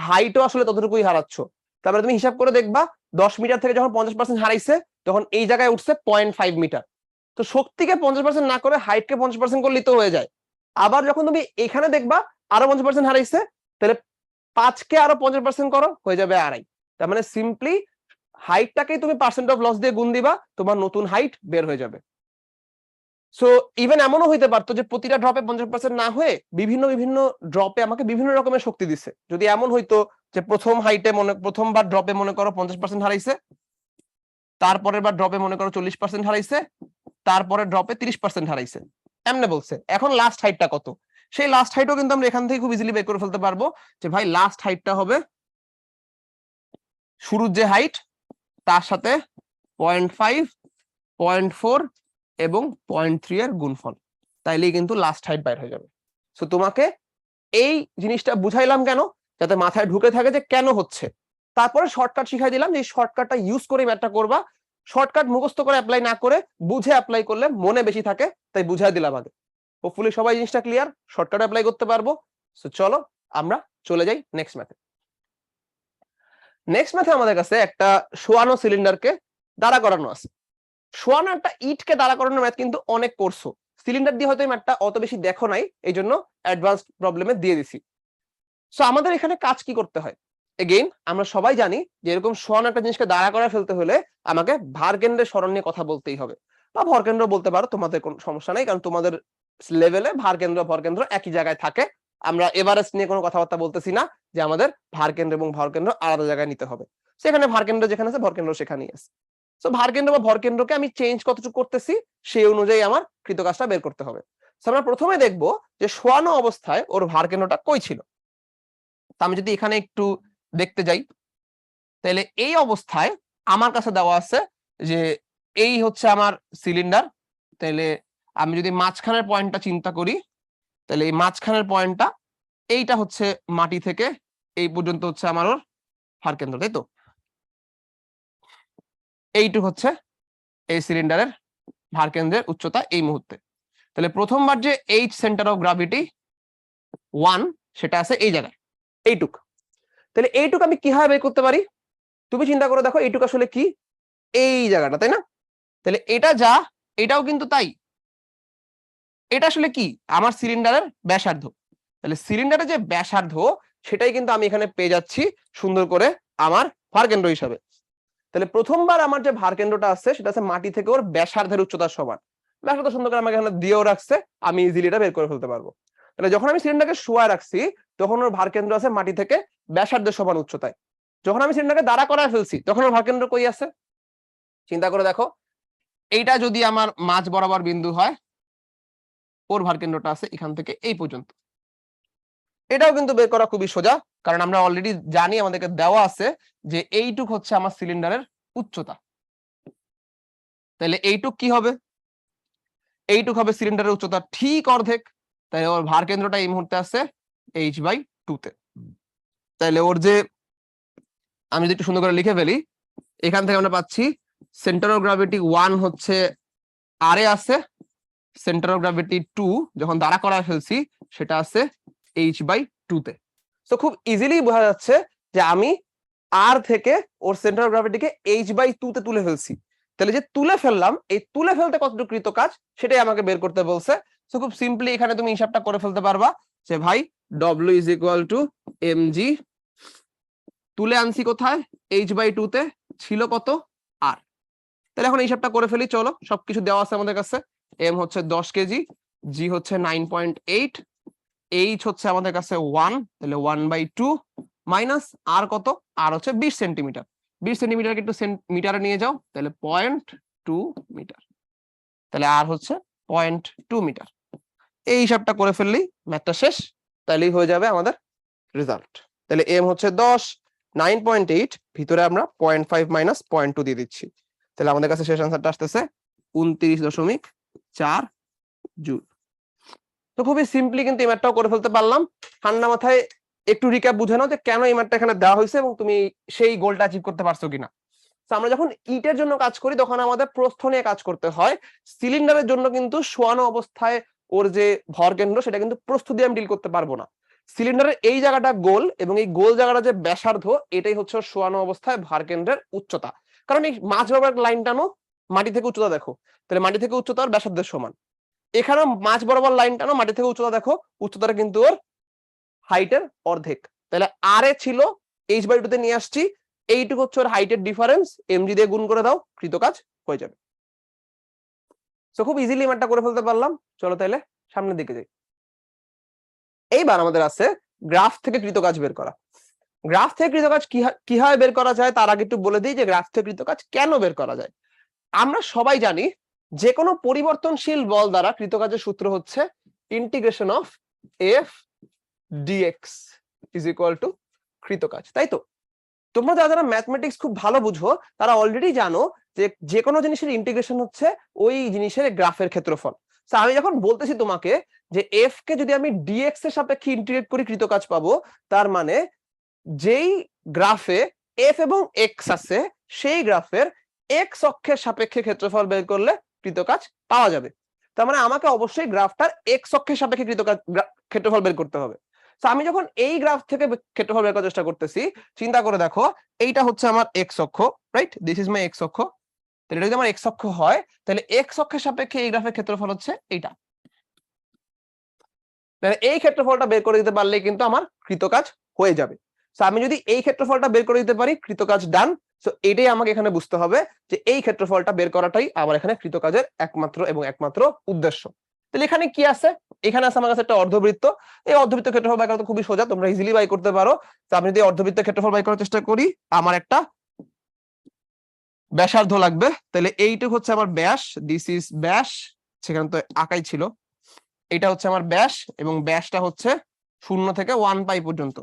হাইটও আসলে ততটুকুই হারাচ্ছ। তারপরে তুমি হিসাব করে দেখবা 10 মিটার থেকে যখন 50% হারাইছে তখন এই জায়গায় উঠছে 0.5 মিটার। তো শক্তিকে 50% না করে হাইটকে 50% করলেই তো হয়ে যায়। আবার যখন তুমি এখানে দেখবা আরো 50% হারাইছে, তাহলে 5 কে আরো 50% করো, হয়ে যাবে 2.5। তার মানে সিম্পলি হাইটটাকেই তুমি পার্সেন্ট অফ লস দিয়ে গুণ দিবা, তোমার নতুন হাইট বের হয়ে যাবে। সো ইভেন এমনও হইতে পারতো যে প্রতিটা ড্রপে 50% না হয়ে বিভিন্ন বিভিন্ন ড্রপে আমাকে বিভিন্ন রকমের শক্তি দিচ্ছে। যদি এমন হইতো যে প্রথমবার ড্রপে মনে করো 50% হারাইছে, তারপরের বার ড্রপে মনে করো 40% হারাইছে, তারপরে ড্রপে 30% হারাইছে, এমনে বলছে এখন লাস্ট হাইটটা কত, সেই লাস্ট হাইটও কিন্তু আমরা এখান থেকে খুব ইজিলি বের করে ফেলতে পারবো যে ভাই লাস্ট হাইটটা হবে শুরুর যে হাইট তার সাথে 0.5, 0.4 এবং 0.3 এর গুণফল, তাইলেই কিন্তু লাস্ট হাইট বাইর হয়ে যাবে। সো তোমাকে এই জিনিসটা বুঝাইলাম কেন, যাতে মাথায় ঢুকে থাকে যে কেন হচ্ছে। তারপরে শর্টকাট শিখাই দিলাম যে শর্টকাটটা ইউজ করে ম্যাথটা করবা। শর্টকাট মুখস্থ করে অ্যাপ্লাই না করে বুঝে অ্যাপ্লাই করলে মনে বেশি থাকে, তাই বুঝাই দিলাম আগে। হোপফুলি সবাই জিনিসটা ক্লিয়ার, শর্টকাট অ্যাপ্লাই করতে পারবো। সো চলো আমরা চলে যাই নেক্সট ম্যাথে। নেক্সট ম্যাথে আমাদের কাছে একটা শোয়ানো সিলিন্ডারকে দাঁড়া করানো আছে। শোয়ানো একটা ইটকে দাঁড়া করানোর ম্যাথ কিন্তু অনেক করছো, সিলিন্ডার দিয়ে হয়তো এই ম্যাথটা অত বেশি দেখো নাই, এই জন্য অ্যাডভান্সড প্রবলেমে দিয়ে দিছি। সো আমাদের এখানে কাজ কি করতে হয়? এগেইন আমরা সবাই জানি যে এরকম শোয়ানো একটা জিনিসকে দাঁড়া করা ফেলতে হলে আমাকে ভার কেন্দ্রের সরণ নিয়ে কথা বলতেই হবে, বা ভর কেন্দ্র বলতে পারো, তোমাদের কোনো সমস্যা নেই, কারণ তোমাদের লেভেলে ভার কেন্দ্র ভর কেন্দ্র একই জায়গায় থাকে। আমরা এভারেস্ট নিয়ে কোনো কথাবার্তা বলতেছি না যে আমাদের ভার কেন্দ্র এবং ভর কেন্দ্র আলাদা জায়গায় নিতে হবে। সেখানে ভার কেন্দ্র যেখানে আছে ভর কেন্দ্র সেখানেই আছে। সো ভার কেন্দ্র বা ভর কেন্দ্রকে আমি চেঞ্জ কতটুকু করতেছি সেই অনুযায়ী আমার কৃতকাজটা বের করতে হবে। সো আমরা প্রথমে দেখবো যে শোয়ানো অবস্থায় ওর ভার কেন্দ্রটা কই ছিল। আমি যদি এখানে একটু দেখতে যাই, তাহলে এই অবস্থায় আমার কাছে দেওয়া আছে যে এই হচ্ছে আমার সিলিন্ডার। তাহলে আমি যদি মাঝখানের পয়েন্টটা চিন্তা করি, তাহলে এই মাঝখানের পয়েন্টটা এইটা হচ্ছে মাটি থেকে এই পর্যন্ত হচ্ছে আমার ওর ভার কেন্দ্র, তাই তো? এইটুক হচ্ছে এই সিলিন্ডারের ভার কেন্দ্রের উচ্চতা এই মুহূর্তে। তাহলে প্রথমবার যে এইচ সেন্টার অফ গ্রাভিটি 1 সেটা আছে এই জায়গায়, এইটুক। তাহলে এইটুক আমি কিভাবে বের করতে পারি? তুমি চিন্তা করে দেখো, এইটুক আসলে কি? এই জায়গাটা, তাই না? তাহলে এটা যা, এটাও কিন্তু তাই। এটা আসলে কি? আমার সিলিন্ডারের ব্যাসার্ধ। তাহলে সিলিন্ডারের যে ব্যাসার্ধ সেটাই কিন্তু আমি এখানে পেয়ে যাচ্ছি সুন্দর করে আমার ভার কেন্দ্র হিসাবে। তাহলে প্রথমবার আমার যে ভার কেন্দ্রটা আছে সেটা আছে মাটি থেকে ওর ব্যাসার্ধের উচ্চতার সমান। ব্যাসার্ধ সুন্দর করে আমাকে এখানে দিয়েও রাখছে, আমি ইজিলি এটা বের করে ফেলতে পারবো। তাহলে যখন আমি সিলিন্ডারকে শোয়া রাখছি তখন ওর ভার কেন্দ্র আছে মাটি থেকে ব্যাসার্ধের সমান উচ্চতায়। যখন আমি সিলিন্ডারকে দাঁড়া করায় ফেলছি তখন ওর ভার কেন্দ্র কই আছে? চিন্তা করে দেখো, এইটা যদি আমার মাঝ বরাবর বিন্দু হয়, ওর ভার কেন্দ্রটা আছে এখান থেকে এই পর্যন্ত। এটাও কিন্তু বের করা খুবই সোজা, কারণ আমরা অলরেডি জানি আমাদেরকে দেওয়া আছে যে এইটুক হচ্ছে আমার সিলিন্ডারের উচ্চতা। তাহলে এইটুক কি হবে? এইটুক হবে সিলিন্ডারের উচ্চতা ঠিক অর্ধেক। তাই ওর ভার কেন্দ্রটা এই মুহূর্তে আছে h/2 তে। তাহলে ওর যে, আমি যদি একটু সুন্দর করে লিখে ফেলি, এখান থেকে আমরা পাচ্ছি সেন্টার অফ গ্র্যাভিটি 1 হচ্ছে r এ আছে, সেন্টার অফ গ্র্যাভিটি 2 যখন দাঁড়া করায় ফেলছি সেটা আছে h/2 তে। তো খুব ইজিলি বোঝা যাচ্ছে যে আমি r থেকে ওর সেন্টার অফ গ্র্যাভিটিকে h/2 তে তুলে ফেলছি। তাহলে যে তুলে ফেললাম, এই তুলে ফেলতে কতটুকু কৃত কাজ সেটাই আমাকে বের করতে বলছে। তো খুব সিম্পলি এখানে তুমি হিসাবটা করে ফেলতে পারবা যে ভাই w = mg, তুলে আনছি কোথায়? h/2 তে, ছিল কত? r। তাহলে এখন হিসাবটা করে ফেলি, চলো। সবকিছু দেওয়া আছে আমাদের কাছে। m হচ্ছে 10 কেজি, g হচ্ছে 9.8, h হচ্ছে আমাদের কাছে 1, তাহলে 1/2 মাইনাস r কত? r হচ্ছে 20 সেন্টিমিটার। 20 সেন্টিমিটারকে একটু মিটারে নিয়ে যাও, তাহলে 0.2 মিটার। তাহলে r হচ্ছে 0.2 মিটার। এই হিসাবটা করে ফেললেই ম্যাথটা শেষ, তাহলেই হয়ে যাবে আমাদের রেজাল্ট। তাহলে m হচ্ছে 10, 9.8, ভিতরে আমরা 0.5 মাইনাস 0.2 দিয়ে দিচ্ছি। তাহলে আমাদের কাছে শেষ আনসারটা আসতেছে 29.4 জুল। তো খুবই সিম্পলি কিন্তু এই ম্যাথটাও করে ফেলতে পারলাম। ঠান্ডা মাথায় একটু রিক্যাপ বুঝে নাও যে কেন এই ম্যাথটা এখানে দেওয়া হয়েছে এবং তুমি সেই গোলটা অ্যাচিভ করতে পারছো কিনা। তো আমরা যখন ইটের জন্য কাজ করি তখন আমাদের প্রস্থ নিয়ে কাজ করতে হয়। সিলিন্ডারের জন্য কিন্তু শোয়ানো অবস্থায় ওর যে ভর কেন্দ্র সেটা কিন্তু প্রস্থ দিয়ে আমি ডিল করতে পারবো না। সিলিন্ডারের এই জায়গাটা গোল এবং এই গোল জায়গাটা যে ব্যাসার্ধ এটাই হচ্ছে শোয়ানো অবস্থায় ভার কেন্দ্রের উচ্চতা। কারণ এই মাঝ বরাবর লাইন টানো, মাটি থেকে উচ্চতা দেখো, তাহলে মাটি থেকে উচ্চতা আর ব্যাসার্ধের সমান। এখানেও মাঝ বরাবর লাইন টানো, মাটি থেকে উচ্চতা দেখো, উচ্চতাটা কিন্তু ওর হাইটের অর্ধেক। তাহলে আর এ ছিল h/2 তে নিয়ে আসছি, এইটুকু হচ্ছে ওর হাইটের ডিফারেন্স, mg দিয়ে গুণ করে দাও, কৃত কাজ হয়ে যাবে। সো খুব ইজিলি ম্যাথটা করে ফেলতে পারলাম। চলো তাহলে সামনের দিকে যাই। এইবার আমাদের আছে গ্রাফ থেকে কৃত কাজ বের করা। গ্রাফ থেকে কৃত কাজ কিভাবে বের করা যায় তার আগে একটু বলে দিই যে গ্রাফ থেকে কৃত কাজ কেন বের করা যায়। আমরা সবাই জানি যে কোনো পরিবর্তনশীল বল দ্বারা কৃত কাজের সূত্র হচ্ছে integration of f dx is equal two কৃত কাজ, তাই তো? তোমরা যারা যারা ম্যাথমেটিক্স খুব ভালো বুঝো তারা অলরেডি জানো যে যে কোনো জিনিসের ইন্টিগ্রেশন হচ্ছে ওই জিনিসের গ্রাফের ক্ষেত্রফল। তো আমি যখন বলতেছি তোমাকে যে এফ কে যদি আমি ডিএক্স এর সাপেক্ষে ইন্টিগ্রেট করি কৃতকাজ পাবো, তার মানে যেই গ্রাফে এফ এবং এক্স আছে সেই গ্রাফের এক্স অক্ষের সাপেক্ষে ক্ষেত্রফল বের করলে কৃতকাজ পাওয়া যাবে। তার মানে আমাকে অবশ্যই গ্রাফটার এক্স অক্ষের সাপেক্ষে ক্ষেত্রফল বের করতে হবে। তো আমি যখন এই গ্রাফ থেকে ক্ষেত্রফল বের করার চেষ্টা করতেছি, চিন্তা করে দেখো এইটা হচ্ছে আমার এক্স অক্ষ, right? This is my x অক্ষ। তাহলে এটা যদি আমার এক্স অক্ষ হয়, তাহলে এক্স অক্ষের সাপেক্ষে এই গ্রাফের ক্ষেত্রফল হচ্ছে এইটা। তাহলে এই ক্ষেত্রফলটা বের করে দিতে পারলে কিন্তু আমার কৃতকাজ হয়ে যাবে। তো আমি যদি এই ক্ষেত্রফলটা বের করে দিতে পারি, কৃতকাজ ডান। তো এটাই আমাকে এখানে বুঝতে হবে যে এই ক্ষেত্রফলটা বের করাটাই আমার এখানে কৃতকাজের একমাত্র এবং একমাত্র উদ্দেশ্য। তাহলে এখানে কি আছে? এখানে আছে আমার কাছে একটা অর্ধবৃত্ত। এই অর্ধবৃত্ত ক্ষেত্রফল বাই করা তো খুবই সোজা, তোমরা ইজিলি বাই করতে পারো। তো আমি যদি অর্ধবৃত্ত ক্ষেত্রফল বাই করার চেষ্টা করি, আমার একটা ব্যাসার্ধ লাগবে। তাহলে এইটুকু হচ্ছে আমার ব্যাস, দিস ইজ ব্যাস, সেখানে তো আঁকাই ছিল। এটা হচ্ছে আমার ব্যাস এবং ব্যাসটা হচ্ছে 0 থেকে 1 পাই পর্যন্ত।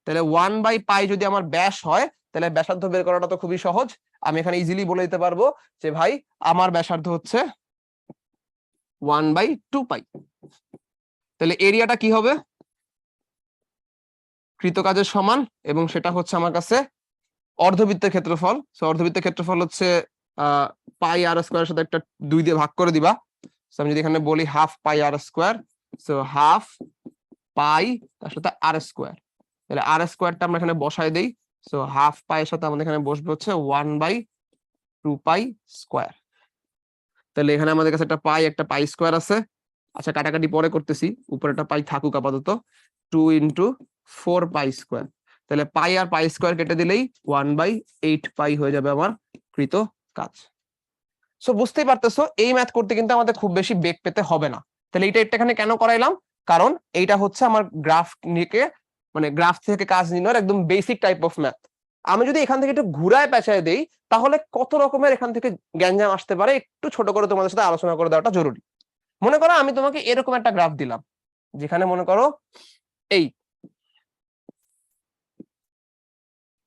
তাহলে 1 বাই পাই যদি আমার ব্যাস হয়, তাহলে ব্যাসার্ধ বের করাটা তো খুবই সহজ। আমি এখানে ইজিলি বলে দিতে পারবো যে ভাই আমার ব্যাসার্ধ হচ্ছে 1 বাই 2 পাই। তাহলে এরিয়াটা কি হবে? কৃতকাজের সমান, এবং সেটা হচ্ছে আমার কাছে অর্ধবৃত্তের ক্ষেত্রফল। সো অর্ধবৃত্তের ক্ষেত্রফল হচ্ছে পাই আর স্কয়ারের সাথে একটা 2 দিয়ে ভাগ করে দিবা। সো আমি যদি এখানে বলি হাফ পাই আর স্কয়ার, সো হাফ পাই তার সাথে আর স্কয়ার। তাহলে আর স্কয়ারটা আমরা এখানে বসাই দেই। সো হাফ পাই এর সাথে আমাদের এখানে বসবে হচ্ছে 1 বাই 2 পাই স্কয়ার। তাহলে এখানে আমাদের কাছে একটা পাই স্কয়ার আছে। আচ্ছা, কাটাকাটি পরে করতেছি, উপরে একটা পাই থাকুক আপাতত। 2 ইনটু 4 পাই স্কয়ার। তাহলে পাই আর পাই স্কয়ার কেটে দিলেই 1 বাই 8 পাই হয়ে যাবে আমার কৃত কাজ। সো বুঝতেই পারতেছো এই ম্যাথ করতে কিন্তু আমাদের খুব বেশি বেগ পেতে হবে না। তাহলে এইটা এখানে কেন করাইলাম? কারণ এইটা হচ্ছে আমার গ্রাফ নিয়ে মানে গ্রাফ থেকে কাজ নির্ণয়ের একদম বেসিক টাইপ অফ ম্যাথ। আমি যদি এখান থেকে একটু ঘুরায় পেঁচায় দেই, তাহলে কত রকমের এখান থেকে গ্যাঞ্জাম আসতে পারে একটু ছোট করে তোমাদের সাথে আলোচনা করে দেওয়াটা জরুরি। মনে করো আমি তোমাকে এরকম একটা গ্রাফ দিলাম, যেখানে মনে করো এই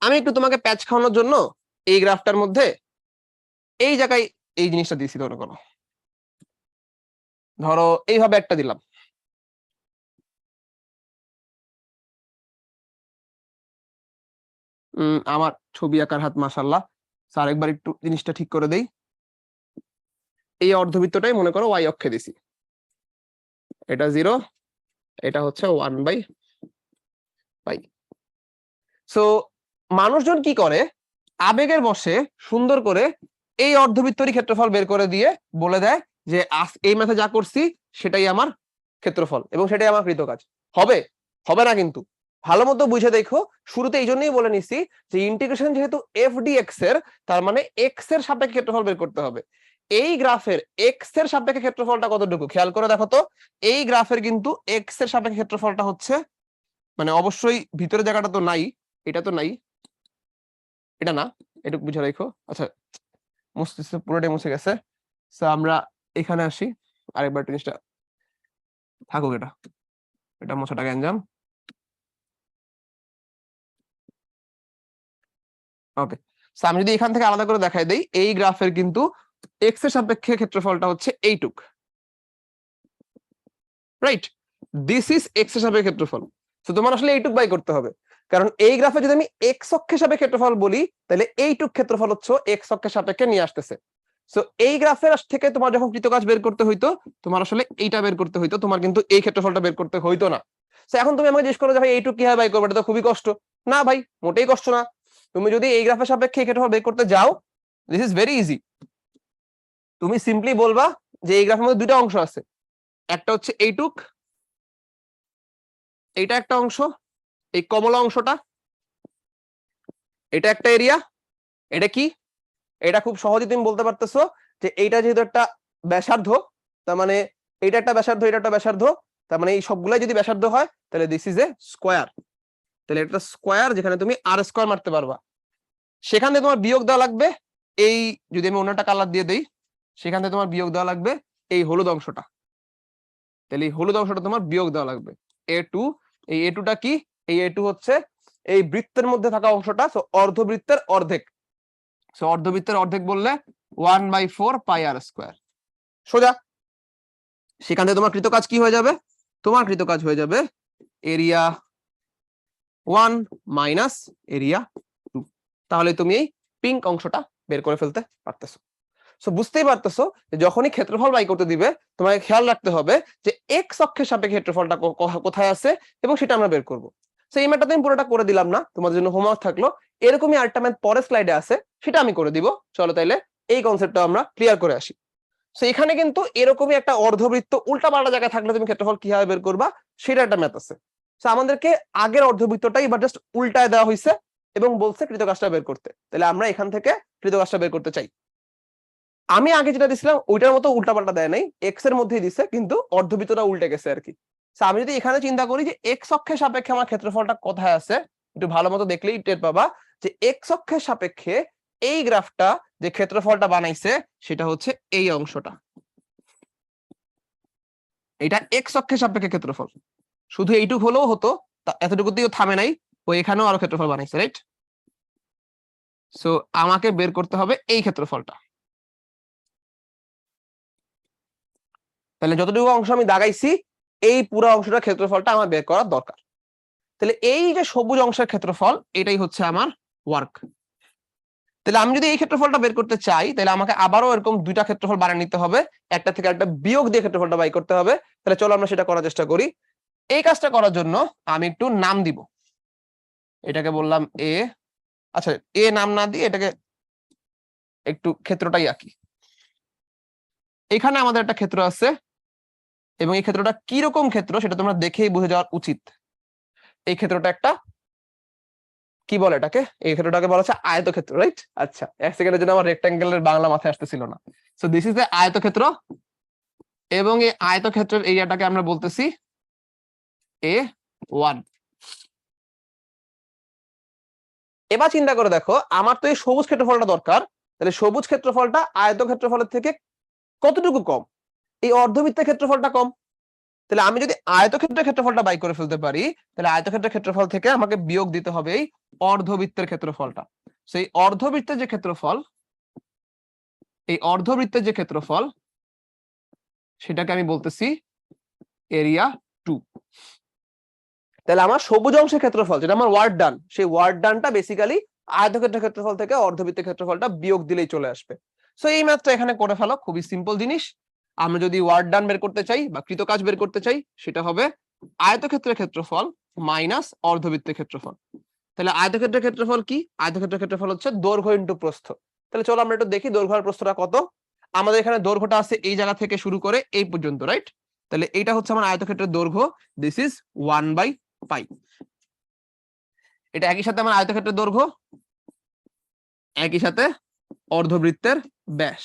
আমি একটু তোমাকে প্যাচ খাওয়ানোর জন্য এই গ্রাফটার মধ্যে এই জায়গায় এই জিনিসটা দিয়েছি। মনে করো ধরো এইভাবে একটা দিলাম। আমার ছবি আঁকার হাত, মাশাআল্লাহ। স্যার একবার একটু জিনিসটা ঠিক করে দেই। এই অর্ধবৃত্তটাই মনে করো ওয়াই অক্ষে দিছি, এটা 0, এটা হচ্ছে 1 বাই পাই। সো মানুষজন কি করে, আবেগের বশে সুন্দর করে এই অর্ধবৃত্তরই ক্ষেত্রফল বের করে দিয়ে বলে দেয় যে এই ম্যাথে যা করছি সেটাই আমার ক্ষেত্রফল এবং সেটাই আমার কৃতকাজ। হবে হবে না, কিন্তু ভালো মতো বুঝে দেখো। শুরুতে এই জন্যই বলে নিছি যে ইন্টিগ্রেশন যেহেতু এফ ডি এক্স এর, তার মানে এক্স এর সাপেক্ষে ক্ষেত্রফল বের করতে হবে। এই গ্রাফের এক্স এর সাপেক্ষে ক্ষেত্রফলটা কতটুকু খেয়াল করে দেখো তো। এই গ্রাফের কিন্তু এক্স এর সাপেক্ষে ক্ষেত্রফলটা হচ্ছে, মানে অবশ্যই ভিতরের জায়গাটা তো নাই, এটা তো নাই, এটা না, এটুকু বুঝে রাখো। আচ্ছা, মস্তিষ্ক পুরোটাই মুছে গেছে। সো আমরা এখানে আসি, আরেকবার জিনিসটা থাকুক, এটা এটা মোছাটা গ্যাঞ্জাম। ওকে, সো আমি যদি এখান থেকে আলাদা করে দেখাই দেই, এই গ্রাফের কিন্তু এক্স এর সাপেক্ষে ক্ষেত্রফলটা হচ্ছে এইটুক, রাইট? দিস ইজ এক্স এর সাপেক্ষে ক্ষেত্রফল। তো তোমার আসলে এইটুক বাই করতে হবে, কারণ এই গ্রাফে যদি আমি এক্স অক্ষের সাপেক্ষে ক্ষেত্রফল বলি, তাহলে এইটুক ক্ষেত্রফল হচ্ছে এক্স অক্ষের সাপেক্ষে নিয়ে আসতেছে। সো এই গ্রাফের থেকে তোমার যখন কৃতকাজ বের করতে হইতো, তোমার আসলে এইটা বের করতে হইতো, তোমার কিন্তু এই ক্ষেত্রফলটা বের করতে হইতো না। সো এখন তুমি আমাকে জিজ্ঞেস করো যে ভাই এইটুক কিভাবে বাই করবে, এটা তো খুবই কষ্ট। না ভাই, মোটেই কষ্ট না। তুমি যদি এই গ্রাফের সাপেক্ষে এই ক্ষেত্রফল বের করতে যাও, দিস ইজ ভেরি ইজি। তুমি সিম্পলি বলবা যে এই গ্রাফের মধ্যে দুইটা অংশ আছে, একটা হচ্ছে এইটুক, এইটা একটা অংশ, এই কমলা অংশটা, এটা একটা এরিয়া। এটা কি? এটা খুব সহজে তুমি বলতে পারতেছো যে এইটা যেহেতু একটা ব্যাসার্ধ, তার মানে এটা একটা ব্যাসার্ধ, এটা একটা ব্যাসার্ধ, তার মানে এই সবগুলাই যদি ব্যাসার্ধ হয়, তাহলে দিস ইজ এ স্কোয়ার। তাহলে এটা স্কোয়ার, যেখানে তুমি আর স্কোয়ার মারতে পারবা। সেখানে তোমার বিয়োগ দেওয়া লাগবে এই, যদি আমি অন্যটা কালার দিয়ে দেই, সেখান থেকে তোমার বিয়োগ দেওয়া লাগবে এই হলুদ অংশটা। তাহলে এই হলুদ অংশটা তোমার বিয়োগ দেওয়া লাগবে এ টু। এই এ টুটা কি? এই এ টু হচ্ছে এই বৃত্তের মধ্যে থাকা অংশটা, সো অর্ধবৃত্তের অর্ধেক। সো অর্ধবৃত্তের অর্ধেক বললে 1/4 পাই আর স্কোয়ার। সোজা সেখান থেকে তোমার কৃত কাজ কি হয়ে যাবে? তোমার কৃত কাজ হয়ে যাবে এরিয়া 1 মাইনাস এরিয়া 2। তাহলে তুমি এই পিঙ্ক অংশটা বের করে ফেলতে পারতেছো। সো বুঝতেই পারতেছো যে যখনই ক্ষেত্রফল বাই করতে দিবে তোমাকে খেয়াল রাখতে হবে যে এক্স অক্ষের সাপেক্ষে ক্ষেত্রফলটা কোথায় আছে এবং সেটা আমরা বের করব। সো এই ম্যাথটা আমি পুরোটা করে দিলাম না, তোমাদের জন্য হোমওয়ার্ক থাকলো। এরকমই আরেকটা ম্যাথ পরের স্লাইডে আছে, সেটা আমি করে দিব। চলো তাইলে এই কনসেপ্টটা আমরা ক্লিয়ার করে আসি। সো এখানে কিন্তু এরকমই একটা অর্ধবৃত্ত উল্টা পাল্টা জায়গায় থাকলে তুমি ক্ষেত্রফল কিভাবে বের করবা সেটা একটা ম্যাথ আছে। সো আমাদেরকে আগের অর্ধবৃত্তটাই এবার জাস্ট উল্টায় দেওয়া হয়েছে এবং বলছে কৃত কাজটা বের করতে। তাহলে আমরা এখান থেকে কৃত কাজটা বের করতে চাই। আমি আগে যেটা দিছিলাম ওইটার মতো উল্টাপাল্টা দেয় নাই, এক্স এর মধ্যেই দিছে, কিন্তু অর্ধবৃত্তটা উল্টে গেছে আর কি। আমি যদি এখানে চিন্তা করি যে এক্স অক্ষের সাপেক্ষে আমার ক্ষেত্রফলটা কোথায় আছে, একটু ভালো মতো দেখলেই টের পাবা যে এক্স অক্ষের সাপেক্ষে এই গ্রাফটা যে ক্ষেত্রফলটা বানাইছে সেটা হচ্ছে এই অংশটা। এটা এক্স অক্ষের সাপেক্ষে ক্ষেত্রফল। শুধু এইটুক হলেও হতো, এতটুকুতেও থামে নাই, ও এখানেও আরো ক্ষেত্রফল বানাইছে, রাইট? সো আমাকে বের করতে হবে এই ক্ষেত্রফলটা। তাহলে যতটুকু অংশ আমি দাগাইছি এই পুরো অংশটার ক্ষেত্রফলটা আমার বের করার দরকার। তাহলে এই যে সবুজ অংশের ক্ষেত্রফল এটাই হচ্ছে আমার ওয়ার্ক। তাহলে আমি যদি এই ক্ষেত্রফলটা বের করতে চাই তাহলে আমাকে আবারও এরকম দুইটা ক্ষেত্রফল বানিয়ে নিতে হবে, একটা থেকে একটা বিয়োগ দিয়ে ক্ষেত্রফলটা বাই করতে হবে। তাহলে চলো আমরা সেটা করার চেষ্টা করি। এই কাজটা করার জন্য আমি একটু নাম দিব, এটাকে বললাম এ। আচ্ছা, এ নাম না দিয়ে এটাকে একটু ক্ষেত্রটাই আঁকি। এখানে আমাদের একটা ক্ষেত্র আছে এবং এই ক্ষেত্রটা কি রকম ক্ষেত্র সেটা তোমরা দেখেই বুঝে যাওয়া উচিত। এই ক্ষেত্রটা একটা কি বলে এটাকে, এই ক্ষেত্রটাকে বলা হচ্ছে আয়তক্ষেত্র, রাইট? আচ্ছা, এক সেকেন্ডের জন্য আমার রেক্ট্যাঙ্গেলের বাংলা মাথায় আসতেছিল না। সো দিস ইজ এ আয়তক্ষেত্র এবং এই আয়তক্ষেত্রের এরিয়াটাকে আমরা বলতেছি A1। এবার চিন্তা করে দেখো, আমার তো এই সবুজ ক্ষেত্রফলটা দরকার, তাহলে সবুজ ক্ষেত্রফলটা আয়তক্ষেত্রফলের থেকে কতটুকু কম? এই অর্ধবৃত্তের ক্ষেত্রফলটা কম। তাহলে আমি যদি আয়তক্ষেত্রের ক্ষেত্রফলটা বাই করে ফেলতে পারি তাহলে আয়তক্ষেত্রের ক্ষেত্রফল থেকে আমাকে বিয়োগ দিতে হবে এই অর্ধবৃত্তের ক্ষেত্রফলটা। সেই অর্ধবৃত্তের যে ক্ষেত্রফল, এই অর্ধবৃত্তের যে ক্ষেত্রফল সেটাকে আমি বলতেছি এরিয়া 2। তাহলে আমার সবুজ অংশের ক্ষেত্রফল যেটা আমার ওয়ার্ড ডান, সেই ওয়ার্ড ডানটা বেসিক্যালি আয়তক্ষেত্রের ক্ষেত্রফল থেকে অর্ধবৃত্তের ক্ষেত্রফলটা বিয়োগ দিলেই চলে আসবে। সো এই ম্যাথটা এখানে করে ফেলো, খুবই সিম্পল জিনিস। আমরা যদি ওয়ার্ড ডান বের করতে চাই বা কৃত কাজ বের করতে চাই সেটা হবে আয়তক্ষেত্রের ক্ষেত্রফল মাইনাস অর্ধবৃত্তের ক্ষেত্রফল। তাহলে আয়তক্ষেত্রের ক্ষেত্রফল কি? আয়তক্ষেত্রের ক্ষেত্রফল হচ্ছে দৈর্ঘ্য ইনটু প্রস্থ। তাহলে চলো আমরা একটু দেখি দৈর্ঘ্য আর প্রস্থটা কত। আমাদের এখানে দৈর্ঘ্যটা আছে এই জায়গা থেকে শুরু করে এই পর্যন্ত, রাইট? তাহলে এইটা হচ্ছে আমার আয়তক্ষেত্রের দৈর্ঘ্য, দিস ইজ 1/π। এটা একই সাথে আমার আয়তক্ষেত্রের দৈর্ঘ্য, একই সাথে অর্ধবৃত্তের ব্যাস।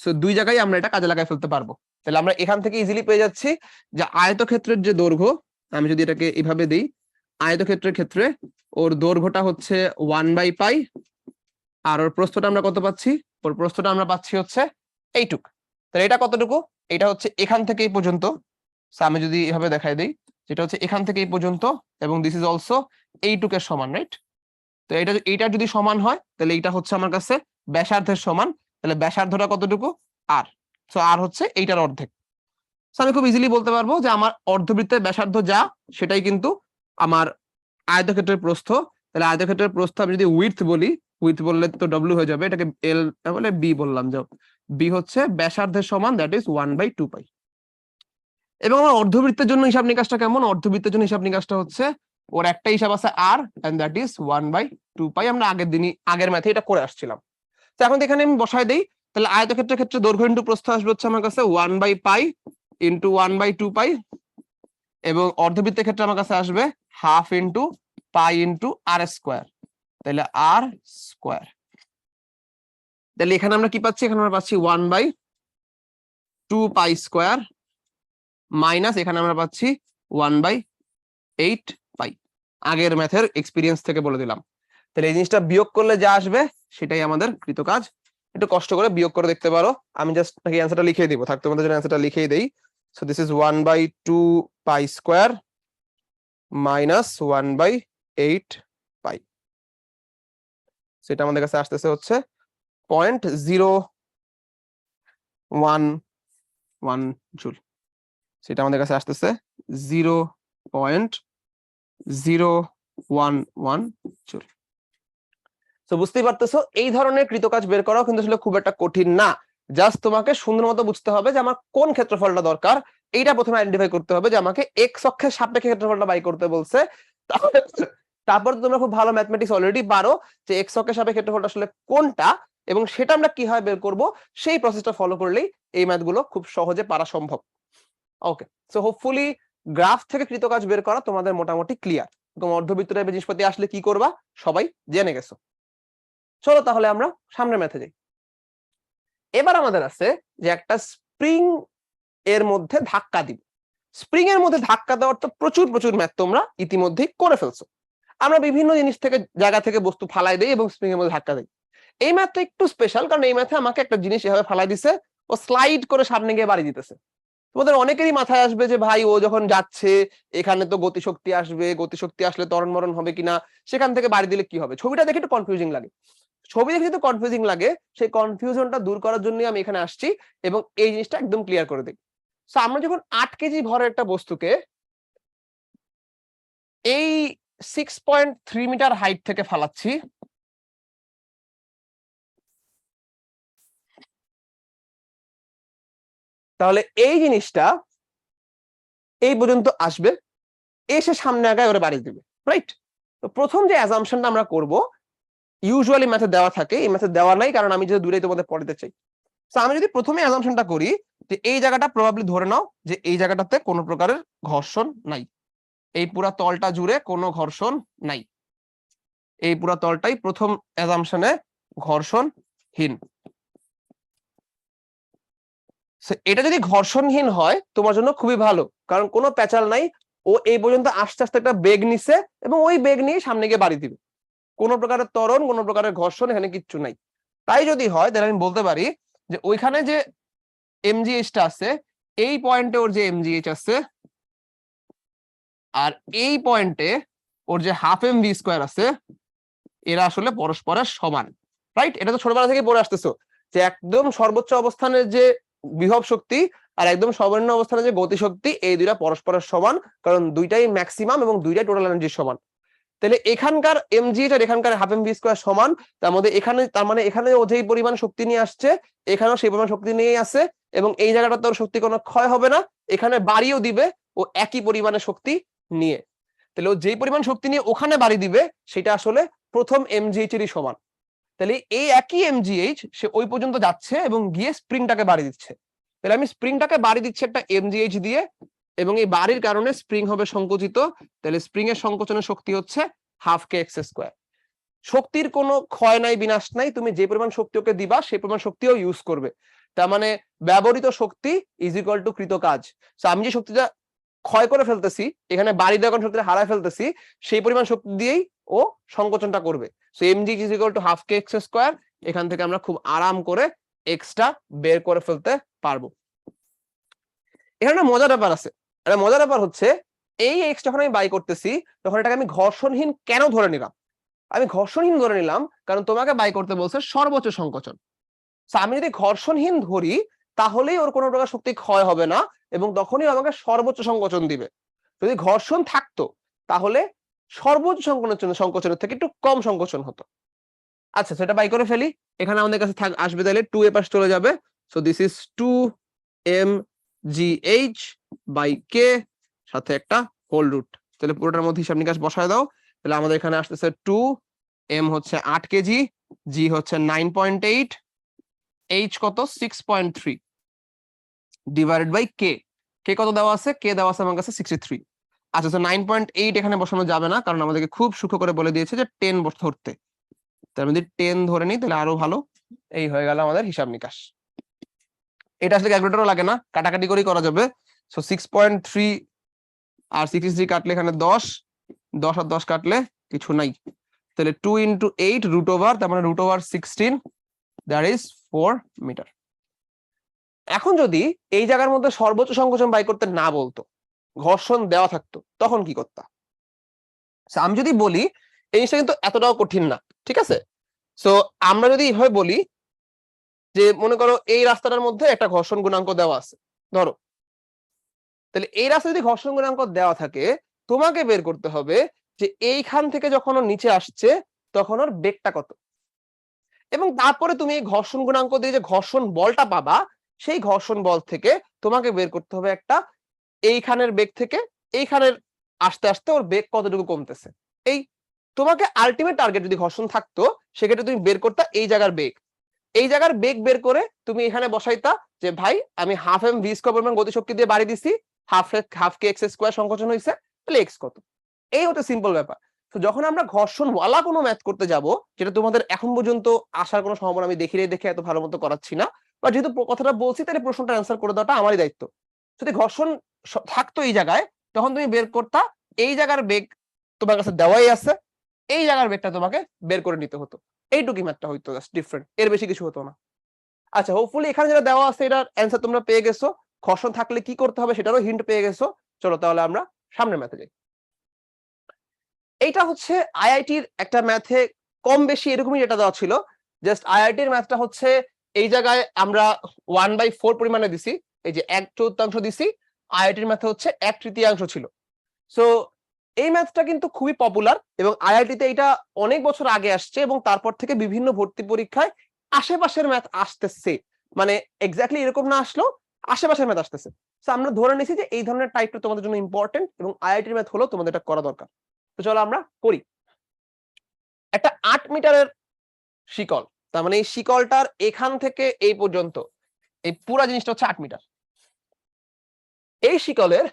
সো দুই জায়গায় আমরা এটা কাজে লাগাই ফেলতে পারবো। তাহলে আমরা এখান থেকে ইজিলি পেয়ে যাচ্ছি যে আয়তক্ষেত্রের যে দৈর্ঘ্য, আমি যদি এটাকে এইভাবে দিই, আয়তক্ষেত্রের ক্ষেত্রে ওর দৈর্ঘ্যটা হচ্ছে 1/π, আর ওর প্রস্থটা আমরা কত পাচ্ছি? ওর প্রস্থটা আমরা পাচ্ছি হচ্ছে এইটুক। তাহলে এটা কতটুকু? এটা হচ্ছে এখান থেকে এই পর্যন্ত। আমি যদি এভাবে দেখাই দিই, যেটা হচ্ছে এখান থেকে এই পর্যন্ত এবং দিস ইজ অলসো এইটুকের সমান, রাইট? তো এইটা যদি সমান হয় তাহলে এইটা হচ্ছে আমার কাছে ব্যাসার্ধের সমান। তাহলে ব্যাসার্ধটা কতটুকু? আর। সো আর হচ্ছে এইটার অর্ধেক। আমি খুব ইজিলি বলতে পারবো যে আমার অর্ধবৃত্তের ব্যাসার্ধ যা সেটাই কিন্তু আমার আয়তক্ষেত্রের প্রস্থ। তাহলে আয়তক্ষেত্রের প্রস্থ আমি যদি উইডথ বলি, উইডথ বললে তো ডব্লিউ হয়ে যাবে, এটাকে এল বলে বি বললাম, যাও বি হচ্ছে ব্যাসার্ধের সমান, দ্যাট ইজ 1/2π। এবং আমার অর্ধবৃত্তের জন্য হিসাব নিকাশটা কেমন? অর্ধবৃত্তের জন্য হিসাব নিকাশটা হচ্ছে ওর একটা হিসাব আছে আর, এন্ড দ্যাট ইজ 1/2π। আমরা আগের ম্যাথে এটা করে আসছিলাম। তো এখন এখানে আমি বসাই দেই, তাহলে আয়তক্ষেত্রের ক্ষেত্রে দৈর্ঘ্য ইনটু প্রস্থ আসবে হচ্ছে আমার কাছে 1/π ইনটু 1/2π, এবং অর্ধবৃত্তের ক্ষেত্রে আমার কাছে আসবে হাফ ইনটু পাই ইনটু আর স্কোয়ার। তাহলে আর স্কোয়ার। তাহলে এখানে আমরা কি পাচ্ছি? এখানে আমরা পাচ্ছি 1/2π স্কোয়ার মাইনাস এখানে আমরা পাচ্ছি 1/8π। আগের ম্যাথের এক্সপিরিয়েন্স থেকে বলে দিলাম। তাহলে এই জিনিসটা বিয়োগ করলে যা আসবে সেটাই আমাদের কৃত কাজ। একটু কষ্ট করে বিয়োগ করে দেখতে পারো, আমি জাস্ট নাকি অ্যান্সারটা লিখে দিব, থাকতে তোমাদের জন্য অ্যান্সারটা লিখেই দেই। So this is 1/2π square minus 1/8π 8 pi. সেটা আমাদের কাছে আসতেছে হচ্ছে 0.011 জুল। সেটা আমাদের কাছে আসতেছে 0.011 জুল। তো বুঝতেই পারতেছো এই ধরনের কৃতকাজ বের করাও কিন্তু আসলে খুব একটা কঠিন না। জাস্ট তোমাকে সুন্দর মতো বুঝতে হবে যে আমার কোন ক্ষেত্রফলটা দরকার, এইটা প্রথমে আইডেন্টিফাই করতে হবে যে আমাকে এক্স অক্ষের সাপেক্ষে ক্ষেত্রফলটা বাই করতে বলছে। তারপর তোমরা খুব ভালো ম্যাথমেটিক্স অলরেডি পারো যে এক্স অক্ষের সাপেক্ষে ক্ষেত্রফলটা আসলে কোনটা, এবং সেটা আমরা কিভাবে বের করব সেই প্রসেসটা ফলো করলেই এই ম্যাথগুলো খুব সহজে পারা সম্ভব। ওকে, সো হোপফুলি গ্রাফ থেকে কৃতকাজ বের করা তোমাদের মোটামুটি ক্লিয়ার। তো মধ্যবিত্ত টাইপের জিনিসপাতি আসলে কি করবা সবাই জেনে গেছো। চলো তাহলে আমরা সামনের ম্যাথে যাই। এবার আমাদের আছে যে একটা স্প্রিং এর মধ্যে ধাক্কা দিব। স্প্রিং এর মধ্যে ধাক্কা দেওয়ার তো প্রচুর প্রচুর ম্যাথ তোমরা ইতিমধ্যেই করে ফেলছো। আমরা বিভিন্ন জিনিস থেকে জায়গা থেকে বস্তু ফালাই দেই এবং স্প্রিং এর মধ্যে ধাক্কা দেই। এই ম্যাথটা একটু স্পেশাল, কারণ এই ম্যাথে আমাকে একটা জিনিস এভাবে ফালাই দিছে, ও স্লাইড করে সামনে গিয়ে বাড়ি দিতেছে। তোমাদের অনেকেরই মাথায় আসবে যে ভাই ও যখন যাচ্ছে এখানে তো গতিশক্তি আসবে, গতিশক্তি আসলে ত্বরণ মরণ হবে কিনা, সেখান থেকে বাড়ি দিলে কি হবে। ছবিটা দেখে একটু কনফিউজিং লাগে। ছবি দেখে যেহেতু কনফিউজিং লাগে, সেই কনফিউশনটা দূর করার জন্য আমি এখানে আসছি এবং এই জিনিসটা একদম ক্লিয়ার করে দিই। সো আমরা যখন 8 কেজি ভরের একটা বস্তুকে এই 6.3 মিটার হাইট থেকে ফালাচ্ছি, তাহলে এই জিনিসটা এই পর্যন্ত আসবে, এসে সামনে আগায় ওরা বাড়ি দিবে, রাইট? তো প্রথম যে অ্যাজাম্পশনটা আমরা করব, ইউজুয়ালি ম্যাথে দেওয়া থাকে, এই ম্যাথে দেওয়া নাই কারণ আমি যদি দূরেই তোমাদের পড়াতে চাই। তো আমি যদি প্রথমে অ্যাজাম্পশনটা করি যে এই জায়গাটা প্রবাবলি ধরে নাও যে এই জায়গাটাতে কোনো প্রকারের ঘর্ষণ নাই, এই পুরা তলটা জুড়ে কোনো ঘর্ষণ নাই, এই পুরা তলটাই প্রথম অ্যাজাম্পশনে ঘর্ষণহীন। এটা যদি ঘর্ষণহীন হয় তোমার জন্য খুবই ভালো, কারণ কোনো প্যাচাল নাই, ও এই পর্যন্ত আস্তে আস্তে একটা বেগ নিছে এবং ওই বেগ নিয়ে সামনে গিয়ে বাড়ি দিবে, কোনো প্রকারের ত্বরণ কোনো প্রকারের ঘর্ষণ এখানে কিচ্ছু নাই। তাই যদি হয় তাহলে আমি বলতে পারি যে ওইখানে যে এমজিএইচটা আছে, এই পয়েন্টে ওর যে এমজিএইচ আছে আর এই পয়েন্টে ওর যে হাফ এম ভি স্কোয়ার আছে, এরা আসলে পরস্পরের সমান, রাইট? এটা তো ছোটবেলা থেকে পড়ে আসতেছো যে একদম সর্বোচ্চ অবস্থানের যে বিভব শক্তি আর একদম সর্বনিম্ন অবস্থানের যে গতিশক্তি, এই দুইটা পরস্পরের সমান, কারণ দুইটাই ম্যাক্সিমাম এবং দুইটাই টোটাল এনার্জি সমান। তাহলে এখানকার এমজিএইচ আর এখানকার হাফ এম ভি স্কোয়ার সমান, তার মধ্যে এখানে তার মানে এখানে ও যেই পরিমাণ শক্তি নিয়ে আসছে এখানেও সেই পরিমাণ শক্তি নিয়েই আছে, এবং এই জায়গাটা তোর শক্তি কোনো ক্ষয় হবে না, এখানে বাড়িও দিবে ও একই পরিমাণে শক্তি নিয়ে। তাহলে ও যেই পরিমাণ শক্তি নিয়ে ওখানে বাড়ি দিবে সেটা আসলে প্রথম এমজিএইচ এরই সমান। তাহলে এই একই এমজিএইচ সে ওই পর্যন্ত যাচ্ছে এবং গিয়ে স্প্রিংটাকে বাড়ি দিচ্ছে। তাহলে আমি স্প্রিংটাকে বাড়ি দিচ্ছি একটা এমজিএইচ দিয়ে, এবং এই বাড়ির কারণে স্প্রিং হবে সংকুচিত, তাহলে স্প্রিং এর সংকোচনের শক্তি হচ্ছে হাফ কে এক্স স্কোয়ার। শক্তির কোনো ক্ষয় নাই, বিনাশ নাই, তুমি যে পরিমাণ শক্তি ওকে দিবা সেই পরিমাণ শক্তিও ইউজ করবে। তার মানে ব্যবহৃত শক্তি ইজ ইকুয়াল টু কৃত কাজ। আমি যে শক্তিটা ক্ষয় করে ফেলতেছি এখানে বাড়ি দেওয়া শক্তিটা হারায় ফেলতেছি, সেই পরিমাণ শক্তি দিয়েই ও সংকোচনটা করবে। So MG is equal to half K x square. এখান থেকে আমরা খুব আরাম করে এক্সটা বের করে ফেলতে পারবো। এখানে একটা মজার ব্যাপার আছে। একটা মজার ব্যাপার হচ্ছে এই এক্স যখন আমি বাই করতেছি তখন এটাকে আমি ঘর্ষণহীন কেন ধরে নিলাম? আমি ঘর্ষণহীন ধরে নিলাম কারণ তোমাকে বাই করতে বলছে সর্বোচ্চ সংকোচন। আমি যদি ঘর্ষণহীন ধরি তাহলেই ওর কোনো প্রকার শক্তি ক্ষয় হবে না এবং তখনই আমাকে সর্বোচ্চ সংকোচন দিবে। যদি ঘর্ষণ থাকতো তাহলে সর্বোচ্চ সংকোচনের থেকে একটু কম সংকোচন হতো। আচ্ছা, সেটা বাই করে ফেলি। এখানে আমাদের কাছে আসবে তাহলে 2 এ পাশ চলে যাবে। So this is 2 mgh by k সাথে একটা হোল রুট। তাহলে পুরোটার মধ্যে হিসাব নিকাশ বসায় দাও। তাহলে আমাদের এখানে আসতেছে 2 m হচ্ছে 8 কেজি, g হচ্ছে 9.8, h কত 6.3 ডিভাইডেড বাই k। k কত দেওয়া আছে? k দেওয়া আছে আমার কাছে 63। আচ্ছা, তো 9.8 এখানে বসানো যাবে না কারণ আমাদেরকে খুব সূক্ষ্ম করে বলে দিয়েছে যে 10 ধরতে। তার মধ্যে 10 ধরে নিই তাহলে আরো ভালো। এই হয়ে গেল আমাদের হিসাব নিকাশ। এটা আসলে ক্যালকুলেটরও লাগে না, কাটাকাটি করেই করা যাবে। সো 6.3 আর 63 কাটলে এখানে 10, 10 আর 10 কাটলে কিছু নাই। তাহলে 2 into 8 রুট ওভার, তার মানে root over 16, that is 4 metre. এখন যদি এই জায়গার মধ্যে সর্বোচ্চ সংকোচন বাই করতে না বলতো, ঘর্ষণ দেওয়া থাকতো, তখন কি করতা? আমি যদি বলি এই জিনিসটা কিন্তু এতটাও কঠিন না, ঠিক আছে? সো আমরা যদি এইভাবে বলি যে মনে করো এই রাস্তাটার মধ্যে একটা ঘর্ষণ গুণাঙ্ক দেওয়া আছে, ধরো, তাহলে এই রাস্তায় যদি ঘর্ষণ গুণাঙ্ক দেওয়া থাকে, তোমাকে বের করতে হবে যে এইখান থেকে যখন ও নিচে আসছে তখন ওর বেগটা কত, এবং তারপরে তুমি এই ঘর্ষণ গুণাঙ্ক দিয়ে যে ঘর্ষণ বলটা পাবা, সেই ঘর্ষণ বল থেকে তোমাকে বের করতে হবে একটা এইখানের বেগ থেকে এইখানের আস্তে আস্তে ওর বেগ কতটুকু কমতেছে। এই তোমাকে আলটিমেট টার্গেট যদি ঘর্ষণ থাকতো, সেক্ষেত্রে তুমি বের করতে এই জায়গার বেগ, এই জায়গার বেগ বের করে তুমি এখানে বসাইতা যে ভাই আমি হাফ এম ভি স্কয়ার পরিমাণ গতিশক্তি দিয়ে বাড়ি দিছি, হাফ কে এক্স স্কয়ার সংকোচন হয়েছে, তাহলে এক্স কত। এই হচ্ছে সিম্পল ব্যাপার। তো যখন আমরা ঘর্ষণ ওয়ালা কোনো ম্যাথ করতে যাব, যেটা তোমাদের এখন পর্যন্ত আসার কোনো সম্ভাবনা আমি দেখে এত ভালো মতো করাচ্ছি না, বা যেহেতু কথাটা বলছি তাহলে প্রশ্নটা অ্যান্সার করে দেওয়াটা আমারই দায়িত্ব। যদি ঘর্ষণ থাকতো এই জায়গায়, তখন তুমি বের করতা এই জায়গার বেগ তোমার কাছে দেওয়াই আছে, এই জায়গার বেগটা তোমাকে বের করে নিতে হতো। এইটুকুই ম্যাথটা হইতো, জাস্ট ডিফারেন্ট, এর বেশি কিছু হতো না। আচ্ছা, হোপফুলি এখানে যেটা দেওয়া আছে এটার অ্যান্সার তোমরা পেয়ে গেছো, ঘর্ষণ থাকলে কি করতে হবে সেটারও হিন্ট পেয়ে গেছো। চলো তাহলে আমরা সামনের ম্যাথে যাই। এইটা হচ্ছে আইআইটির একটা ম্যাথে কম বেশি এরকমই যেটা দেওয়া ছিল, জাস্ট আইআইটির ম্যাথটা হচ্ছে এই জায়গায় আমরা 1/4 পরিমাণে দিছি, এই যে 1/4 দিছি, আইআইটির ম্যাথে হচ্ছে 1/3 ছিল। সো এই ম্যাথটা কিন্তু খুবই পপুলার এবং আইআইটিতে এটা অনেক বছর আগে আসছে এবং তারপর থেকে বিভিন্ন ভর্তি পরীক্ষায় আশেপাশের ম্যাথ আসতেছে, মানে এক্স্যাক্টলি এরকম না আসলেও আশেপাশের ম্যাথ আসতেছে। সো আমরা ধরে নিছি যে এই ধরনের টাইপটা তোমাদের জন্য ইম্পর্টেন্ট এবং আইআইটির ম্যাথ হলো তোমাদের এটা করা দরকার। তো চলো আমরা করি। একটা 8 মিটারের শিকল, তার মানে এই শিকলটার এখান থেকে এই পর্যন্ত এই পুরো জিনিসটা হচ্ছে 8 মিটার। এই শিকলের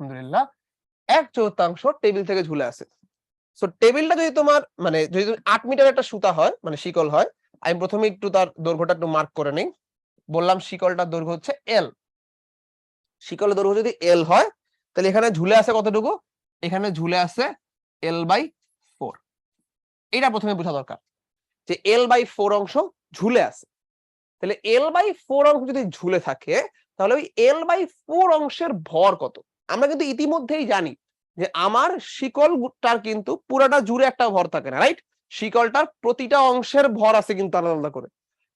আলহামদুলিল্লাহ 1/4 টেবিল থেকে ঝুলে আছে। সো টেবিলটা যদি তোমার মানে যদি 8 মিটার একটা সুতা হয়, মানে শিকল হয়, আমি প্রথমে একটু তার দৈর্ঘ্যটা একটু মার্ক করে নেই। বললাম শিকলটার দৈর্ঘ্য হচ্ছে এল। শিকলের দৈর্ঘ্য যদি এল হয়, তাহলে এখানে ঝুলে আছে কতটুকু? এখানে ঝুলে আছে L/4। এটা প্রথমে বোঝা দরকার যে L/4 অংশ ঝুলে আছে। তাহলে L/4 অংশ যদি ঝুলে থাকে, তাহলে ওই L/4 অংশের ভর কত? আমরা কিন্তু ইতিমধ্যেই জানি যে আমার শিকলটার কিন্তু পুরাটা জুড়ে একটা ভর থাকে না, রাইট? শিকলটার প্রতিটা অংশের ভর আছে কিন্তু আলাদা আলাদা করে।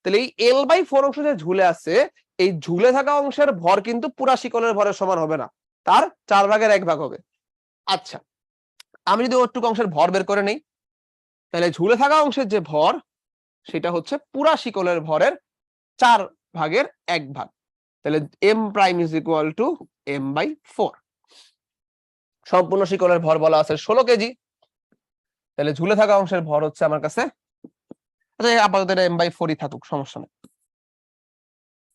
তাহলে এই L/4 অংশ যে ঝুলে আছে, এই ঝুলে থাকা অংশের ভর কিন্তু পুরা শিকলের ভরের সমান হবে না, তার 4/1 হবে। আচ্ছা, আমি যদি ওটুকু অংশের ভর বের করে নেই, তাহলে ঝুলে থাকা অংশের যে ভর সেটা হচ্ছে পুরা শিকলের ভরের 4/1 তাহলে m prime is equal two m/4। সম্পূর্ণ শিকলের ভর বলা আছে 16 কেজি, তাহলে ঝুলে থাকা অংশের ভর হচ্ছে আমার কাছে, আচ্ছা আপাতত এটা m/4ই থাকুক, সমস্যা নেই।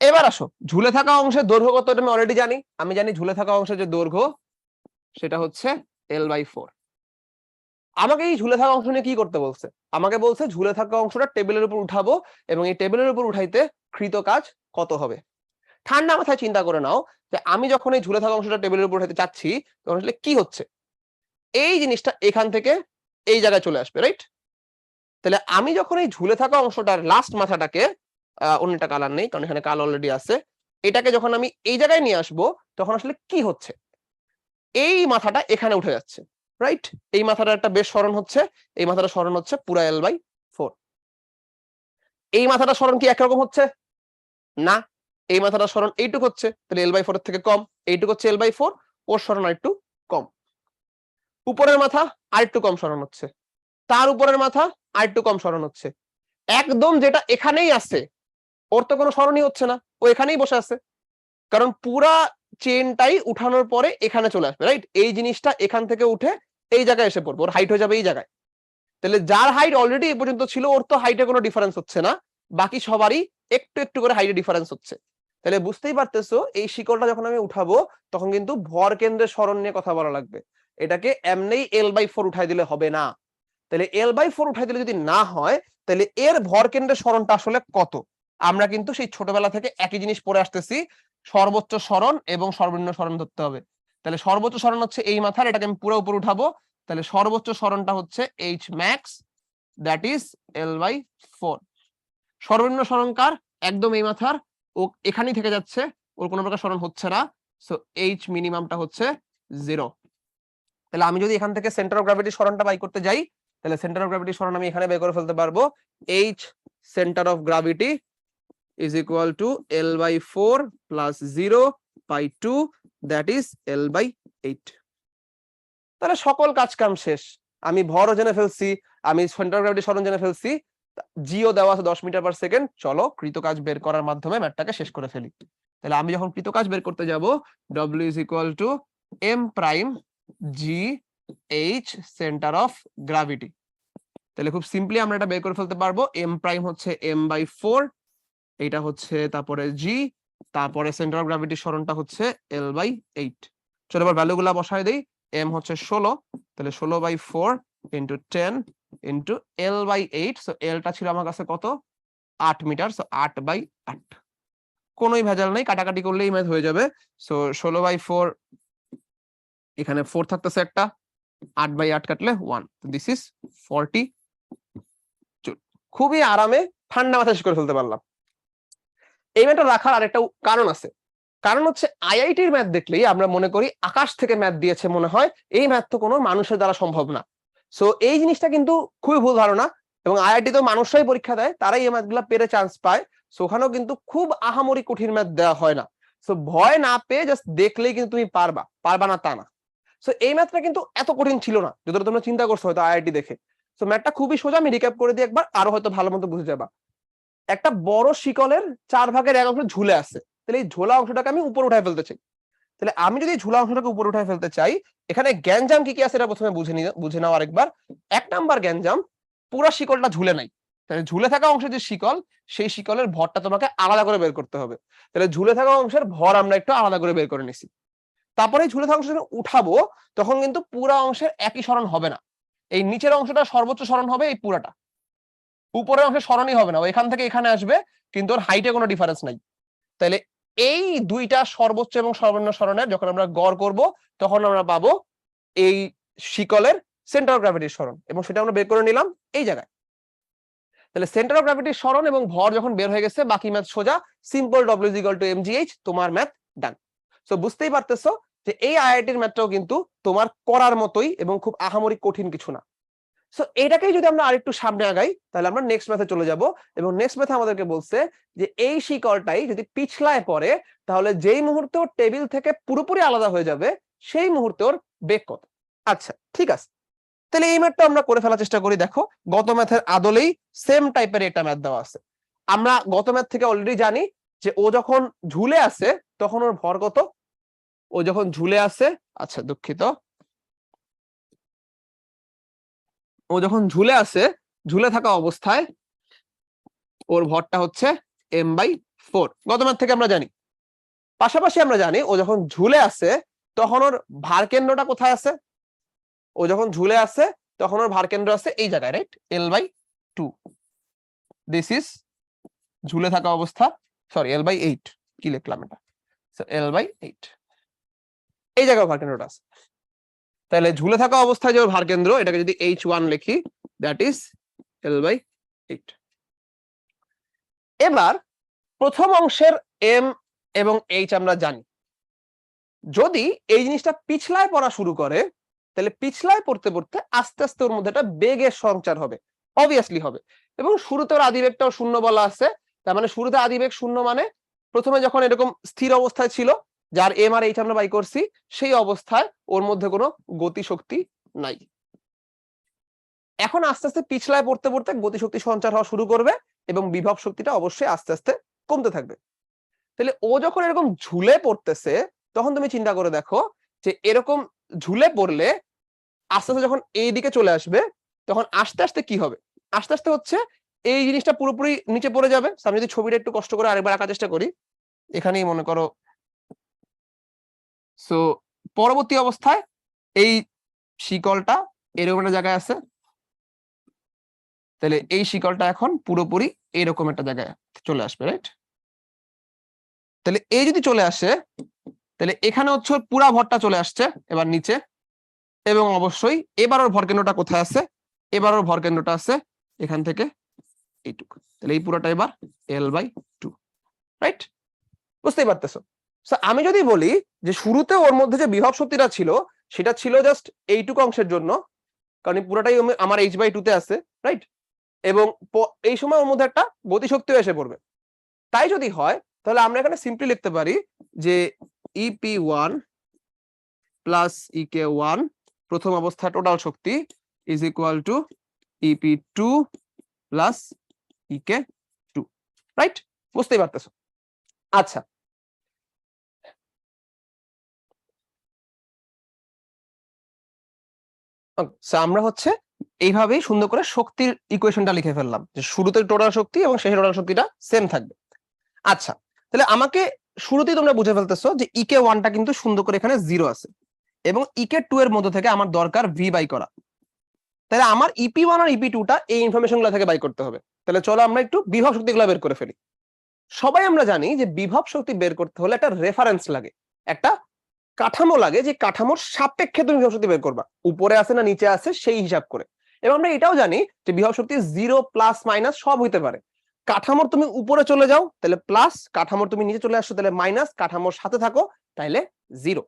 এবার আসো, ঝুলে থাকা অংশের দৈর্ঘ্য কত এটা আমি অলরেডি জানি। আমি জানি ঝুলে থাকা অংশের যে দৈর্ঘ্য সেটা হচ্ছে L/4। আমাকে এই ঝুলে থাকা অংশ নিয়ে কি করতে বলছে? আমাকে বলছে ঝুলে থাকা অংশটা টেবিলের উপর উঠাবো এবং এই টেবিলের উপর উঠাইতে কৃত কাজ কত হবে। ঠান্ডা মাথায় চিন্তা করে নাও যে আমি যখন এই ঝুলে থাকা অংশটা টেবিলের উপর উঠাতে চাচ্ছি, তখন আসলে কি হচ্ছে? এই জিনিসটা এখান থেকে এই জায়গায় চলে আসবে, রাইট? তাহলে আমি যখন এই ঝুলে থাকা অংশটার লাস্ট মাথাটাকে অন্যটা কালার নেই কারণ এখানে কালো অলরেডি আছে, এটাকে যখন আমি এই জায়গায় নিয়ে আসবো, তখন আসলে কি হচ্ছে? এই মাথাটা এখানে উঠে যাচ্ছে, রাইট? এই মাথাটা একটা বেশ সরণ হচ্ছে, এই মাথাটা সরণ হচ্ছে পুরা L/4। এই মাথাটা সরণ কি একরকম হচ্ছে? না, এই মাথাটা সরণ এইটুকু হচ্ছে, তাহলে L/4 এর থেকে কম। এইটুকু হচ্ছে L/4, ওর সরণ আরেকটু কম। উপরের মাথা আরেকটু কম সরণ হচ্ছে, তার উপরের মাথা আরেকটু কম সরণ হচ্ছে। একদম যেটা এখানেই আছে ওর তো কোনো সরণই হচ্ছে না, ও এখানেই বসে আছে, কারণ পুরা চেনটাই উঠানোর পরে এখানে চলে আসবে, রাইট? এই জিনিসটা এখান থেকে উঠে এই জায়গায় এসে পড়বে, ওর হাইট হয়ে যাবে এই জায়গায়। তাহলে যার হাইট অলরেডি এই পর্যন্ত ছিল, ওর তো হাইটে কোনো ডিফারেন্স হচ্ছে না, বাকি সবারই একটু একটু করে হাইটে ডিফারেন্স হচ্ছে। তাহলে বুঝতেই পারতেছো এই শিকলটা যখন আমি উঠাবো, তখন কিন্তু ভর কেন্দ্রের সরণ নিয়ে কথা বলা লাগবে। এটাকে এমনিই L/4 উঠাই দিলে হবে না। তাহলে L/4 উঠাই দিলে যদি না হয়, তাহলে এর ভর কেন্দ্রের সরণটা আসলে কত? আমরা কিন্তু সেই ছোটবেলা থেকে একই জিনিস পড়ে আসতেছি, সর্বোচ্চ সরণ এবং সর্বনিম্ন সরণ ধরতে হবে। তাহলে সর্বোচ্চ সরণ হচ্ছে এই মাথার, এটাকে আমি পুরো উপর উঠাবো, তাহলে সর্বোচ্চ সরণটা হচ্ছে h max, that is L/4। সর্বনিম্ন সরণ কার? একদম এই মাথার, ও এখানেই থেকে যাচ্ছে, ওর কোনো প্রকার সরণ হচ্ছে না, সো h মিনিমামটা হচ্ছে 0। তাহলে আমি যদি এখান থেকে সেন্টার অফ গ্র্যাভিটি সরণটা বাই করতে যাই, তাহলে সেন্টার অফ গ্র্যাভিটি সরণ আমি এখানে বের করে ফেলতে পারবো। H centre of gravity is equal two L/4 plus 0/2, that is L/8। তাহলে সকল কাজ কাম শেষ, আমি ভরও জেনে ফেলছি, আমি সেন্টার অফ গ্র্যাভিটি সরণ জেনে ফেলছি, জিও দেওয়া আছে 10 মিটার পার সেকেন্ড। চলো কৃত কাজ বের করার মাধ্যমে ম্যাথটাকে শেষ করে ফেলি। তাহলে আমি যখন কৃত কাজ বের করতে যাব, W is equal two M prime G H centre of gravity. তাহলে খুব সিম্পলি আমরা এটা বের করে ফেলতে পারবো। M প্রাইম হচ্ছে M/4, এটা হচ্ছে তারপরে G, তারপরে সেন্টার অফ গ্র্যাভিটি সরণটা হচ্ছে L/8। চলো এবার ভ্যালুগুলা বসায় দেই। M হচ্ছে 16, তাহলে 16/4 ইন্টু 10 ইন্টু L/8। সো Lটা ছিল আমার কাছে কত, 8 মিটার। সো 8/8, কোনোই ভেজাল নেই, কাটাকাটি করলেই ম্যাথ হয়ে যাবে। সো 16/4, এখানে 4 থাকতেছে একটা, 8/8 কাটলে 1, দিস ইজ 40। খুবই আরামে ঠান্ডা মাথায় শেষ করে ফেলতে পারলাম। এই ম্যাথটা রাখার আরেকটা কারণ আছে, কারণ হচ্ছে আইআইটির ম্যাথ দেখলেই আমরা মনে করি আকাশ থেকে ম্যাথ দিয়েছে মনে হয়, এই ম্যাথ তো কোনো মানুষের দ্বারা সম্ভব না। সো এই জিনিসটা কিন্তু খুবই ভুল ধারণা, এবং আইআইটি তো মানুষরাই পরীক্ষা দেয়, তারাই এই ম্যাথগুলো পেরে চান্স পায়। সো ওখানেও কিন্তু খুব আহামরি কঠিন ম্যাথ দেওয়া হয় না। সো ভয় না পেয়ে জাস্ট দেখলেই কিন্তু তুমি পারবা না তা না। সো এই ম্যাথটা কিন্তু এত কঠিন ছিল না যতটা তোমরা চিন্তা করছো হয়তো আইআইটি দেখে। সো ম্যাথটা খুবই সোজা, আমি রিক্যাপ করে দিই একবার, আরো হয়তো ভালো মতো বুঝে যাবা। একটা বড় শিকলের 4/1 অংশ ঝুলে আছে, তাহলে এই ঝোলা অংশটাকে আমি উপরে উঠায় ফেলতে চাই। তাহলে আমি যদি ঝোলা অংশটাকে উপরে উঠায় ফেলতে চাই, এখানে গ্যাঞ্জাম কি কি আছে এটা প্রথমে বুঝে নাও আরেকবার। 1 নাম্বার গ্যাঞ্জাম, পুরো শিকলটা ঝুলে নাই, তাহলে ঝুলে থাকা অংশের যে শিকল, সেই শিকলের ভরটা তোমাকে আলাদা করে বের করতে হবে। তাহলে ঝুলে থাকা অংশের ভর আমরা একটু আলাদা করে বের করে নিছি। তারপরে ঝুলে থাকা অংশ যখন উঠাবো, তখন কিন্তু পুরো অংশের একই সরণ হবে না। এই নিচের অংশটা সর্বোচ্চ সরণ হবে এই পুরাটা, উপরের অংশের সরণই হবে না, এখান থেকে এখানে আসবে, কিন্তু ওর হাইটে কোনো ডিফারেন্স নাই। তাহলে এই দুইটা সর্বোচ্চ এবং সর্বনিম্ন সরণের যখন আমরা গড় করব, তখন আমরা পাবো এই শিকলের সেন্টার অফ গ্র্যাভিটির সরণ, এবং সেটা আমরা বের করে নিলাম এই জায়গায়। তাহলে সেন্টার অফ গ্র্যাভিটির সরণ এবং ভর যখন বের হয়ে গেছে, বাকি ম্যাথ সোজা, simple, W is equal two mgh, তোমার ম্যাথ ডান। সো বুঝতেই পারতেছো যে এই আইআইটির ম্যাথটাও কিন্তু তোমার করার মতোই এবং খুব আহামরি কঠিন কিছু না। সো এটাকেই যদি আমরা আরেকটু সামনে আগাই, তাহলে আমরা নেক্সট ম্যাথে চলে যাব, এবং নেক্সট ম্যাথে আমাদেরকে বলছে যে এই শিকলটাই যদি পিছলায় পড়ে, তাহলে যেই মুহূর্তে ওর টেবিল থেকে পুরোপুরি আলাদা হয়ে যাবে, সেই মুহূর্তে ওর বেগ কত। আচ্ছা ঠিক আছে, তাহলে এই ম্যাথটা আমরা করে ফেলার চেষ্টা করি। দেখো গত ম্যাথের আদলেই সেম টাইপের একটা ম্যাথ দেওয়া আছে। আমরা গত ম্যাথ থেকে অলরেডি জানি যে ও যখন ঝুলে আছে তখন ওর ভর কত। ও যখন ঝুলে আছে, আচ্ছা দুঃখিত, ও যখন ঝুলে আছে, ঝুলে থাকা অবস্থায় ওর ভরটা হচ্ছে M/4, গত ম্যাথ থেকে আমরা জানি। পাশাপাশি আমরা জানি ও যখন ঝুলে আছে তখন ওর ভার কেন্দ্রটা কোথায় আছে। ও যখন ঝুলে আছে তখন ওর ভার কেন্দ্র আছে এই জায়গায়, রাইট, L/2। দিস ইজ ঝুলে থাকা অবস্থা, সরি L/8, কি লিখলাম এটা, L/8, এই জায়গায় ভার কেন্দ্রটা আছে। তাহলে ঝুলে থাকা অবস্থায় যে ওর ভার কেন্দ্র, এটাকে যদি H1 লিখি, দ্যাট ইজ L/8। এবার প্রথম অংশের M এবং H আমরা জানি। যদি এই জিনিসটা পিছলায় পড়া শুরু করে, তাহলে পিছলায় পড়তে পড়তে আস্তে আস্তে ওর মধ্যে একটা বেগের সঞ্চার হবে, অবভিয়াসলি হবে। এবং শুরুতে ওর আদিবেগটাও শূন্য বলা আছে, তার মানে শুরুতে আদিবেগ শূন্য, মানে প্রথমে যখন এরকম স্থির অবস্থায় ছিল, যার M আর H আমরা বাই করছি, সেই অবস্থায় ওর মধ্যে কোনো গতিশক্তি নাই। এখন আস্তে আস্তে পিছলায় পড়তে পড়তে গতিশক্তি সঞ্চার হওয়া শুরু করবে, এবং বিভব শক্তিটা অবশ্যই আস্তে আস্তে কমতে থাকবে। তাহলে ও যখন এরকম ঝুলে পড়তেছে, তখন তুমি চিন্তা করে দেখো যে এরকম ঝুলে পড়লে আস্তে আস্তে যখন এই দিকে চলে আসবে, তখন আস্তে আস্তে কি হবে, আস্তে আস্তে হচ্ছে এই জিনিসটা পুরোপুরি নিচে পড়ে যাবে। আমি যদি ছবিটা একটু কষ্ট করে আরেকবার আঁকার চেষ্টা করি, এখানেই মনে করো। সো পরবর্তী অবস্থায় এই শিকলটা এরকম একটা জায়গায় আছে, তাহলে এই শিকলটা এখন পুরোপুরি এরকম একটা জায়গায় চলে আসবে, রাইট। তাহলে এই যদি চলে আসে, তাহলে এখানে হচ্ছে পুরা ভরটা চলে আসছে এবার নিচে, এবং অবশ্যই এবার ওর ভর কেন্দ্রটা কোথায় আছে, এবার ওর ভর কেন্দ্রটা আছে এখান থেকে এইটুকু, তাহলে এই পুরোটা এবার L/2, রাইট, বুঝতেই পারতেছো। আমি যদি বলি যে শুরুতে ওর মধ্যে যে বিভব শক্তিটা ছিল, সেটা ছিল জাস্ট এইটুকু অংশের জন্য, কারণ এই পুরোটাই আমার h/2 তে আছে, রাইট? এবং এই সময় ওর মধ্যে একটা গতিশক্তিও এসে পড়বে। তাই যদি হয় তাহলে আমরা এখানে সিম্পলি লিখতে পারি যে EP1 প্লাস EK1 প্রথম অবস্থা total Shakti is equal two EP2 plus EK2, right? বুঝতেই পারতেছো? আচ্ছা, আমরা হচ্ছে এইভাবেই সুন্দর করে শক্তির ইকুয়েশনটা লিখে ফেললাম যে শুরুতে টোটাল শক্তি এবং শেষে টোটাল শক্তিটা সেম থাকবে। আচ্ছা, তাহলে আমাকে শুরুতেই তোমরা বুঝে ফেলতেছো যে EK1 টা কিন্তু সুন্দর করে এখানে 0 আছে এবং EK2 এর মধ্যে থেকে আমার দরকার V বাই করা। তাহলে আমার EP1 আর EP2 টা এই ইনফরমেশন গুলো থেকে বাই করতে হবে। তাহলে চলো আমরা একটু বিভব শক্তিগুলো বের করে ফেলি। সবাই আমরা জানি যে বিভব শক্তি বের করতে হলে একটা রেফারেন্স লাগে, একটা কাঠামো লাগে, যে কাঠামোর সাপেক্ষে তুমি বিভব শক্তি বের করবা, উপরে আছে না নিচে আছে সেই হিসাব করে। এবং আমরা এটাও জানি যে বিভব শক্তি 0 প্লাস মাইনাস সব হইতে পারে। কাঠামোর তুমি উপরে চলে যাও তাহলে প্লাস, কাঠামোর তুমি নিচে চলে আসছো তাহলে মাইনাস, কাঠামোর সাথে থাকো তাহলে 0।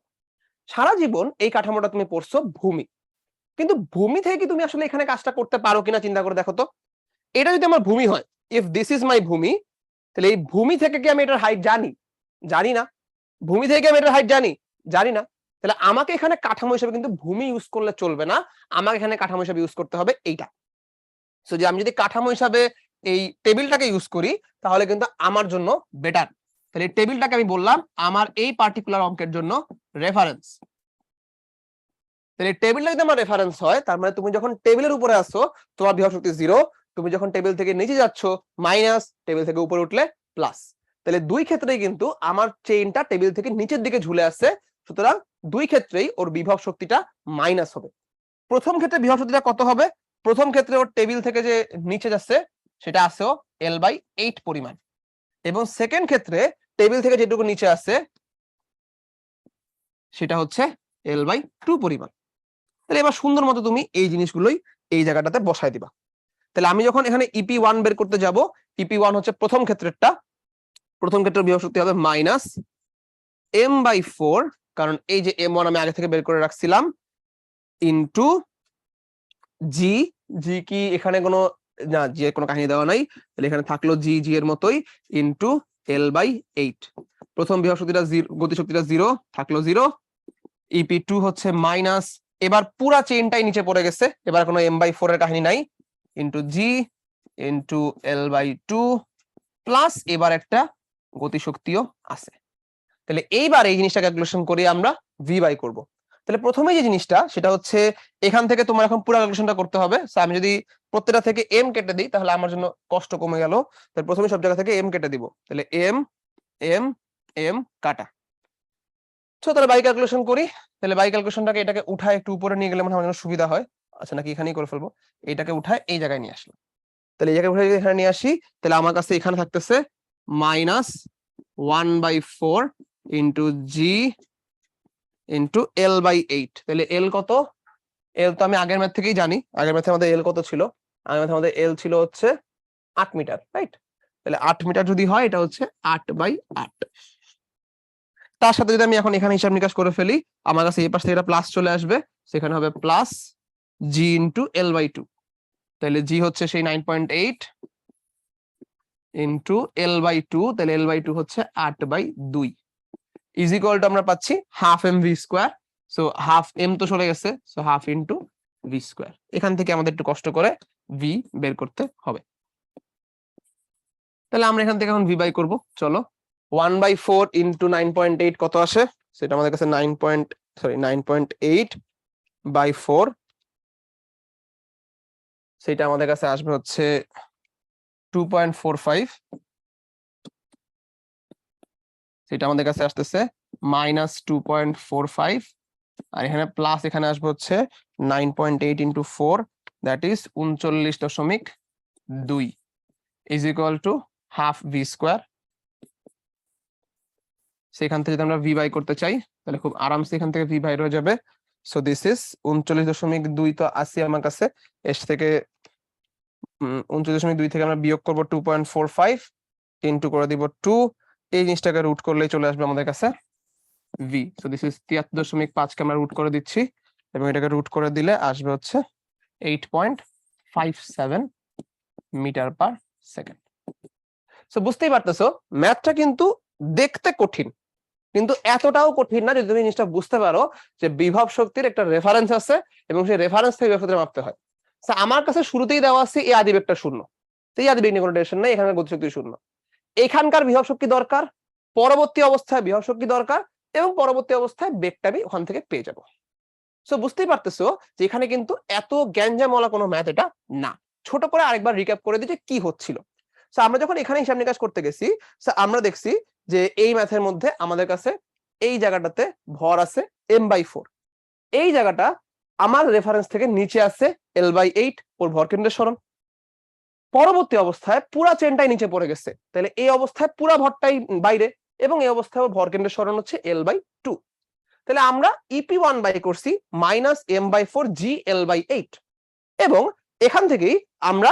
সারা জীবন এই কাঠামোটা তুমি পড়ছো ভূমি, কিন্তু ভূমি থেকে কি তুমি আসলে এখানে কাজটা করতে পারো কিনা চিন্তা করে দেখো তো। এটা যদি আমার ভূমি হয়, ইফ দিস ইজ মাই ভূমি, তাহলে এই ভূমি থেকে কি আমি এটার হাইট জানি? জানি না। ভূমি থেকে আমি এটার হাইট জানি? জানি না। তাহলে আমাকে এখানে কাঠামো হিসেবে কিন্তু ভূমি ইউজ করলে চলবে না, আমাকে এখানে কাঠামো হিসেবে ইউজ করতে হবে এইটা। সো যে আমি যদি কাঠামো হিসাবে এই টেবিলটাকে ইউজ করি তাহলে কিন্তু আমার জন্য বেটার। তাহলে এই টেবিলটাকে আমি বললাম আমার এই পার্টিকুলার অঙ্কের জন্য রেফারেন্স। তাহলে টেবিলটা যদি আমার রেফারেন্স হয় তার মানে তুমি যখন টেবিলের উপরে আসো তোমার বিভব শক্তি 0, তুমি যখন টেবিল থেকে নিচে যাচ্ছ মাইনাস, টেবিল থেকে উপরে উঠলে প্লাস। তাহলে দুই ক্ষেত্রেই কিন্তু আমার চেইনটা টেবিল থেকে নিচের দিকে ঝুলে আসছে, সুতরাং দুই ক্ষেত্রেই ওর বিভব শক্তিটা মাইনাস হবে। প্রথম ক্ষেত্রে বিভব শক্তিটা কত হবে? প্রথম ক্ষেত্রে ওর টেবিল থেকে যে নিচে যাচ্ছে সেটা আসছে L/8 পরিমাণ, এবং সেকেন্ড ক্ষেত্রে টেবিল থেকে যেটুকু নিচে আসছে সেটা হচ্ছে L/2 পরিমাণ। তাহলে এবার সুন্দর মতো তুমি এই জিনিসগুলোই এই জায়গাটাতে বসাই দিবা। তাহলে আমি যখন এখানে EP1 বের করতে যাব, EP1 হচ্ছে প্রথম ক্ষেত্রেরটা, প্রথম ক্ষেত্রের বিভব শক্তি হবে মাইনাস M/4, কারণ এই যে M1 আমি আগে থেকে বের করে রাখছিলাম, ইনটু জি, জি কি এখানে কোনো না, জি এর কোনো কাহিনী দেওয়া নাই, তাহলে এখানে থাকলো জি, জি এর মতোই, ইনটু L/8। প্রথম বিভব শক্তিটা গতি শক্তিটা 0 থাকলো 0, EP2 হচ্ছে মাইনাস, এবার পুরা চেইনটাই নিচে পড়ে গেছে, এবার কোনো M/4 এর কাহিনী নাই, ইনটু জি ইনটু L/2 প্লাস এবার একটা গতি শক্তিও আছে। তাহলে এইবার এই জিনিসটা ক্যালকুলেশন করে আমরা ভি বাই করব। তাহলে প্রথমে যে জিনিসটা সেটা হচ্ছে এখান থেকে তোমার এখন পুরো ক্যালকুলেশনটা করতে হবে। সো আমি যদি প্রত্যেকটা থেকে এম কেটে দিই তাহলে আমার জন্য কষ্ট কমে গেল। তাহলে প্রথমে সব জায়গা থেকে এম কেটে দিব, তাহলে এম এম এম কাটা। তো তাহলে বাই ক্যালকুলেশন করি। তাহলে বাই ক্যালকুলেশনটাকে এটাকে উঠায় একটু উপরে নিয়ে গেলে মানে আমার জন্য সুবিধা হয়। আচ্ছা, নাকি এখানেই করে ফেলবো, এটাকে উঠায় এই জায়গায় নিয়ে আসলাম। তাহলে এই জায়গায় উঠে যদি এখানে নিয়ে আসি তাহলে আমার কাছে এখানে থাকতেছে মাইনাস 1/4 ইন্টু জি ইন্টু L/8। তাহলে এল কত? এল তো আমি আগের ম্যাথ থেকেই জানি, আগের ম্যাথে আমাদের এল কত ছিল? আগের ম্যাথে আমাদের এল ছিল হচ্ছে 8 মিটার, রাইট? তাহলে 8 মিটার যদি হয় এটা হচ্ছে 8/8। তার সাথে যদি আমি এখন এখানে হিসাব নিকাশ করে ফেলি আমার কাছে এই পাশ থেকে এটা প্লাস চলে আসবে, সেখানে হবে প্লাস জি ইন্টু L/2। তাহলে জি হচ্ছে সেই 9.8 ইন্টু L/2, তাহলে L/2 হচ্ছে 8/2 ইজ ইকুয়াল টু আমরা পাচ্ছি half M V square. So half M তো চলে গেছে, so half into V square. এখান থেকে আমাদের একটু কষ্ট করে ভি বের করতে হবে। তাহলে আমরা এখান থেকে এখন ভি বাই করবো। চলো, 1/4 ইন্টু 9.8 কত আসে? সেটা আমাদের কাছে 9.8/4, সেটা আমাদের কাছে আসবে হচ্ছে 2.45, সেটা আমাদের কাছে আসতেছে মাইনাস 2.45, আর এখানে প্লাস এখানে আসবে হচ্ছে 9.8 into 4, that is 39.2 is equal to half V square. সেখান থেকে যদি আমরা ভি বাই করতে চাই তাহলে খুব আরামসে এখান থেকে ভি বাই হয়ে যাবে। সো দিস ইজ 39.2 তো আসি আমার কাছে, এস থেকে 39.2 থেকে আমরা বিয়োগ করবো 2.45 ইন্টু করে দিব 2, এই জিনিসটাকে রুট করলেই চলে আসবে আমাদের কাছে ভি। সো দিস ইজ 73.5 কে আমরা রুট করে দিচ্ছি এবং এটাকে রুট করে দিলে আসবে হচ্ছে 8.57 মিটার পার সেকেন্ড। সো বুঝতেই পারতেছো ম্যাথটা কিন্তু দেখতে কঠিন, কিন্তু এতটাও কঠিন না যদি তুমি জিনিসটা বুঝতে পারো যে বিভব শক্তির একটা রেফারেন্স আছে এবং সেই রেফারেন্স থেকে বিভব শক্তি মাপতে হয়। আমার কাছে শুরুতেই দেওয়া আছে এই আদি বেগটা শূন্য, এই আদি বেগ নিয়ে কোনো টেনশন নেই, এখানে গতিশক্তি শূন্য। এখানকার বিভব শক্তি দরকার, পরবর্তী অবস্থায় বিভব শক্তি দরকার এবং পরবর্তী অবস্থায় বেগটা আমি ওখান থেকে পেয়ে যাবো। সো বুঝতেই পারতেছো যে এখানে কিন্তু এত গ্যাঞ্জামওয়ালা কোনো ম্যাথ এটা না। ছোট করে আরেকবার রিক্যাপ করে দিই যে কি হচ্ছিল। সো আমরা যখন এখানে হিসাব নিকাশ করতে গেছি আমরা দেখছি যে এই ম্যাথের মধ্যে আমাদের কাছে এই জায়গাটাতে ভর আছে m/4, এই জায়গাটা আমার রেফারেন্স থেকে নিচে আছে l/8 ওর ভর কেন্দ্রের সরণ। পরবর্তী অবস্থায় পুরা চেনটাই নিচে পড়ে গেছে, তাহলে এই অবস্থায় পুরা ভরটাই বাইরে এবং এই অবস্থায় ভর কেন্দ্রের সরণ হচ্ছে l/2। তাহলে আমরা EP1 বাই করছি -m/4 g l/8 এবং এখান থেকেই আমরা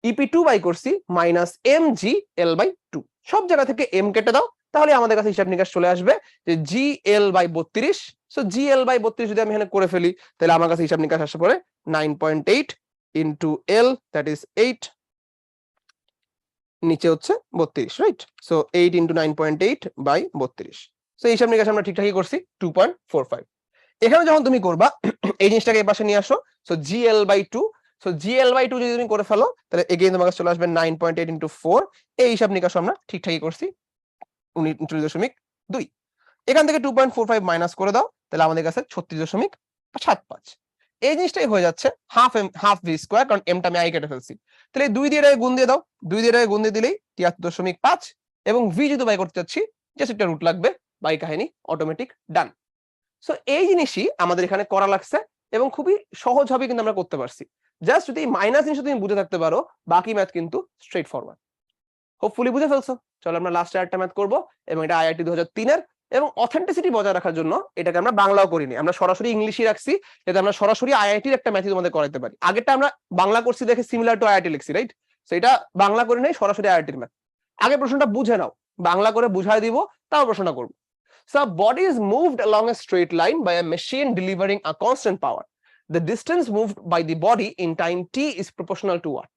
EP2 বাই করছি -mg l/2। সব জায়গা থেকে m কেটে দাও, তাহলে আমাদের কাছে হিসাব নিকাশ চলে আসবে যে gl/32। সো gl/32 যদি আমি এখানে করে ফেলি তাহলে আমার কাছে হিসাব নিকাশ আসে পড়ে 9.8 ইনটু l, দ্যাট ইজ 8, নিচে হচ্ছে 32, right? So 8 into 9.8 by 32। So হিসাব নিকাশ আমরা ঠিকঠাকই করছি 2.45। এখানে যখন তুমি করবা এই জিনিসটাকে এই পাশে নিয়ে আসো, সো gl/2, সো gl/2 যদি তুমি করে ফেলো তাহলে এগেইন তোমার কাছে চলে আসবে 9.8 ইনটু 4। এই হিসাব নিকাশ আমরা ঠিকঠাকই করছি 29.2। এখান থেকে 2.45 মাইনাস করে দাও, তাহলে আমাদের কাছে 36.75। এই জিনিসটাই হয়ে যাচ্ছে হাফ ভি স্কয়ার, কারণ এমটা আমি আই কেটে ফেলছি। তাহলে 2 দিয়ে এটাকে গুণ দিয়ে দাও, 2 দিয়ে এটাকে গুণ দিয়ে দিলেই 73.5 এবং ভি যদি বাই করতে চাচ্ছি জাস্ট একটা রুট লাগবে, বাই কাহিনী অটোমেটিক ডান। সো এই জিনিসই আমাদের এখানে করা লাগছে এবং খুবই সহজভাবে কিন্তু আমরা করতে পারছি। জাস্ট যদি মাইনাস জিনিসটা তুমি বুঝে থাকতে পারো বাকি ম্যাথ কিন্তু স্ট্রেট ফরওয়ার্ড। হোপফুলি বুঝে ফেলছো। চলো আমরা লাস্টে আরেকটা ম্যাথ করবো এবং এটা আইআইটি 2003 এর এবং অথেন্টিসিটি বজায় রাখার জন্য এটাকে আমরা বাংলাও করিনি, আমরা সরাসরি ইংলিশই রাখছি যাতে আমরা সরাসরি আইআইটির একটা ম্যাথই তোমাদের করাতে পারি। আগেরটা আমরা বাংলা করছি দেখে সিমিলার টু আইআইটি লিখছি, রাইট? সো এটা বাংলা করে নেই, সরাসরি আইআইটির ম্যাথ। আগে প্রশ্নটা বুঝে নাও, বাংলা করে বুঝাই দিব, তাও প্রশ্নটা করবো। So a body is moved along a straight line by a machine delivering a constant power. The distance moved by the body in time t is proportional to what?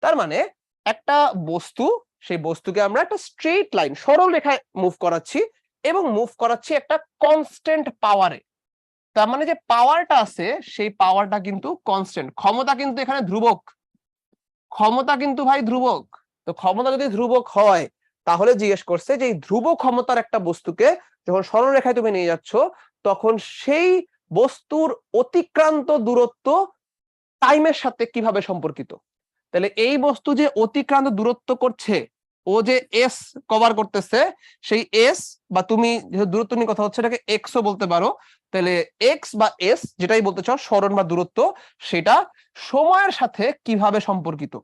তার মানে একটা বস্তু, সেই বস্তুকে আমরা একটা স্ট্রেট লাইন সরল রেখায় মুভ করাচ্ছি এবং মুভ করাচ্ছি একটা কনস্ট্যান্ট পাওয়ারে। তার মানে যে পাওয়ারটা আছে সেই পাওয়ারটা কিন্তু কনস্ট্যান্ট, ক্ষমতা কিন্তু এখানে ধ্রুবক, ক্ষমতা কিন্তু ভাই ধ্রুবক। তো ক্ষমতা যদি ধ্রুবক হয় তাহলে জিজ্ঞেস করছে যে এই ধ্রুব ক্ষমতার একটা বস্তুকে যখন সরল রেখায় তুমি নিয়ে যাচ্ছ তখন সেই বস্তুর অতিক্রান্ত দূরত্ব টাইমের সাথে কিভাবে সম্পর্কিত। তাহলে এই বস্তু যে অতিক্রান্ত দূরত্ব করছে, ও যে এস কভার করতেছে, সেই এস বা তুমি যেহেতু দূরত্ব নিয়ে কথা হচ্ছে এটাকে এক্সও বলতে পারো, তাহলে এক্স বা এস যেটাই বলতে চাও সরণ বা দূরত্ব, সেটা সময়ের সাথে কিভাবে সম্পর্কিত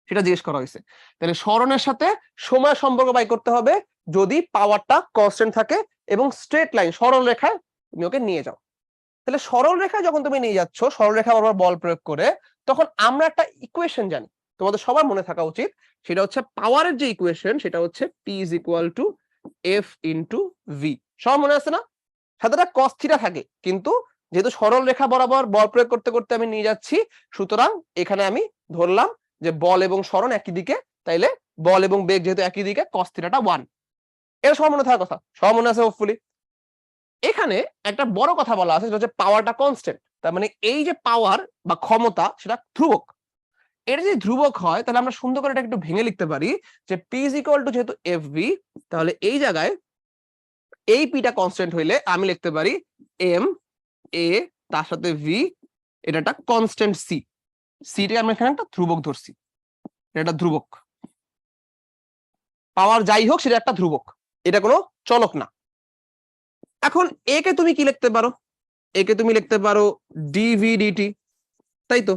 সেটা জিজ্ঞেস করা হয়েছে। তাহলে সরণের সাথে সময় সম্পর্ক বাই করতে হবে যদি পাওয়ারটা কনস্ট্যান্ট থাকে এবং স্ট্রেট লাইন সরল রেখায় তুমি ওকে নিয়ে যাও। তাহলে সরল রেখায় যখন তুমি নিয়ে যাচ্ছ, সরল রেখা বরাবর বল প্রয়োগ করে, তখন আমরা একটা ইকুয়েশন জানি, তোমাদের সবার মনে থাকা উচিত, সেটা হচ্ছে পাওয়ারের যে ইকুয়েশন সেটা হচ্ছে P is equal to F into V। সবার মনে আছে না? সাথে একটা cos থিটা থাকে, কিন্তু যেহেতু সরল রেখা বরাবর বল প্রয়োগ করতে করতে আমি নিয়ে যাচ্ছি, সুতরাং এখানে আমি ধরলাম যে বল এবং সরণ একই দিকে, তাইলে বল এবং বেগ যেহেতু একই দিকে cos থিটাটা 1। এটা সবার মনে থাকার কথা, সবার মনে আছে হোপফুলি। এখানে একটা বড় কথা বলা আছে, সেটা হচ্ছে পাওয়ারটা কনস্ট্যান্ট। তার মানে এই যে পাওয়ার বা ক্ষমতা সেটা ধ্রুবক। এটা যদি ধ্রুবক হয় তাহলে আমরা সুন্দর করে এটা একটু ভেঙে লিখতে পারি যে P is equal to যেহেতু FV, তাহলে এই জায়গায় এই পিটা কনস্ট্যান্ট হইলে আমি লিখতে পারি M A তার সাথে V, এটা একটা কনস্ট্যান্ট C, সিটা আমরা এখানে একটা ধ্রুবক ধরছি, এটা ধ্রুবক। পাওয়ার যাই হোক সেটা একটা ধ্রুবক, এটা কোনো চলক না। এখন এ কে তুমি কি লিখতে পারো? একে তুমি লিখতে পারো dv/dt, তাই তো?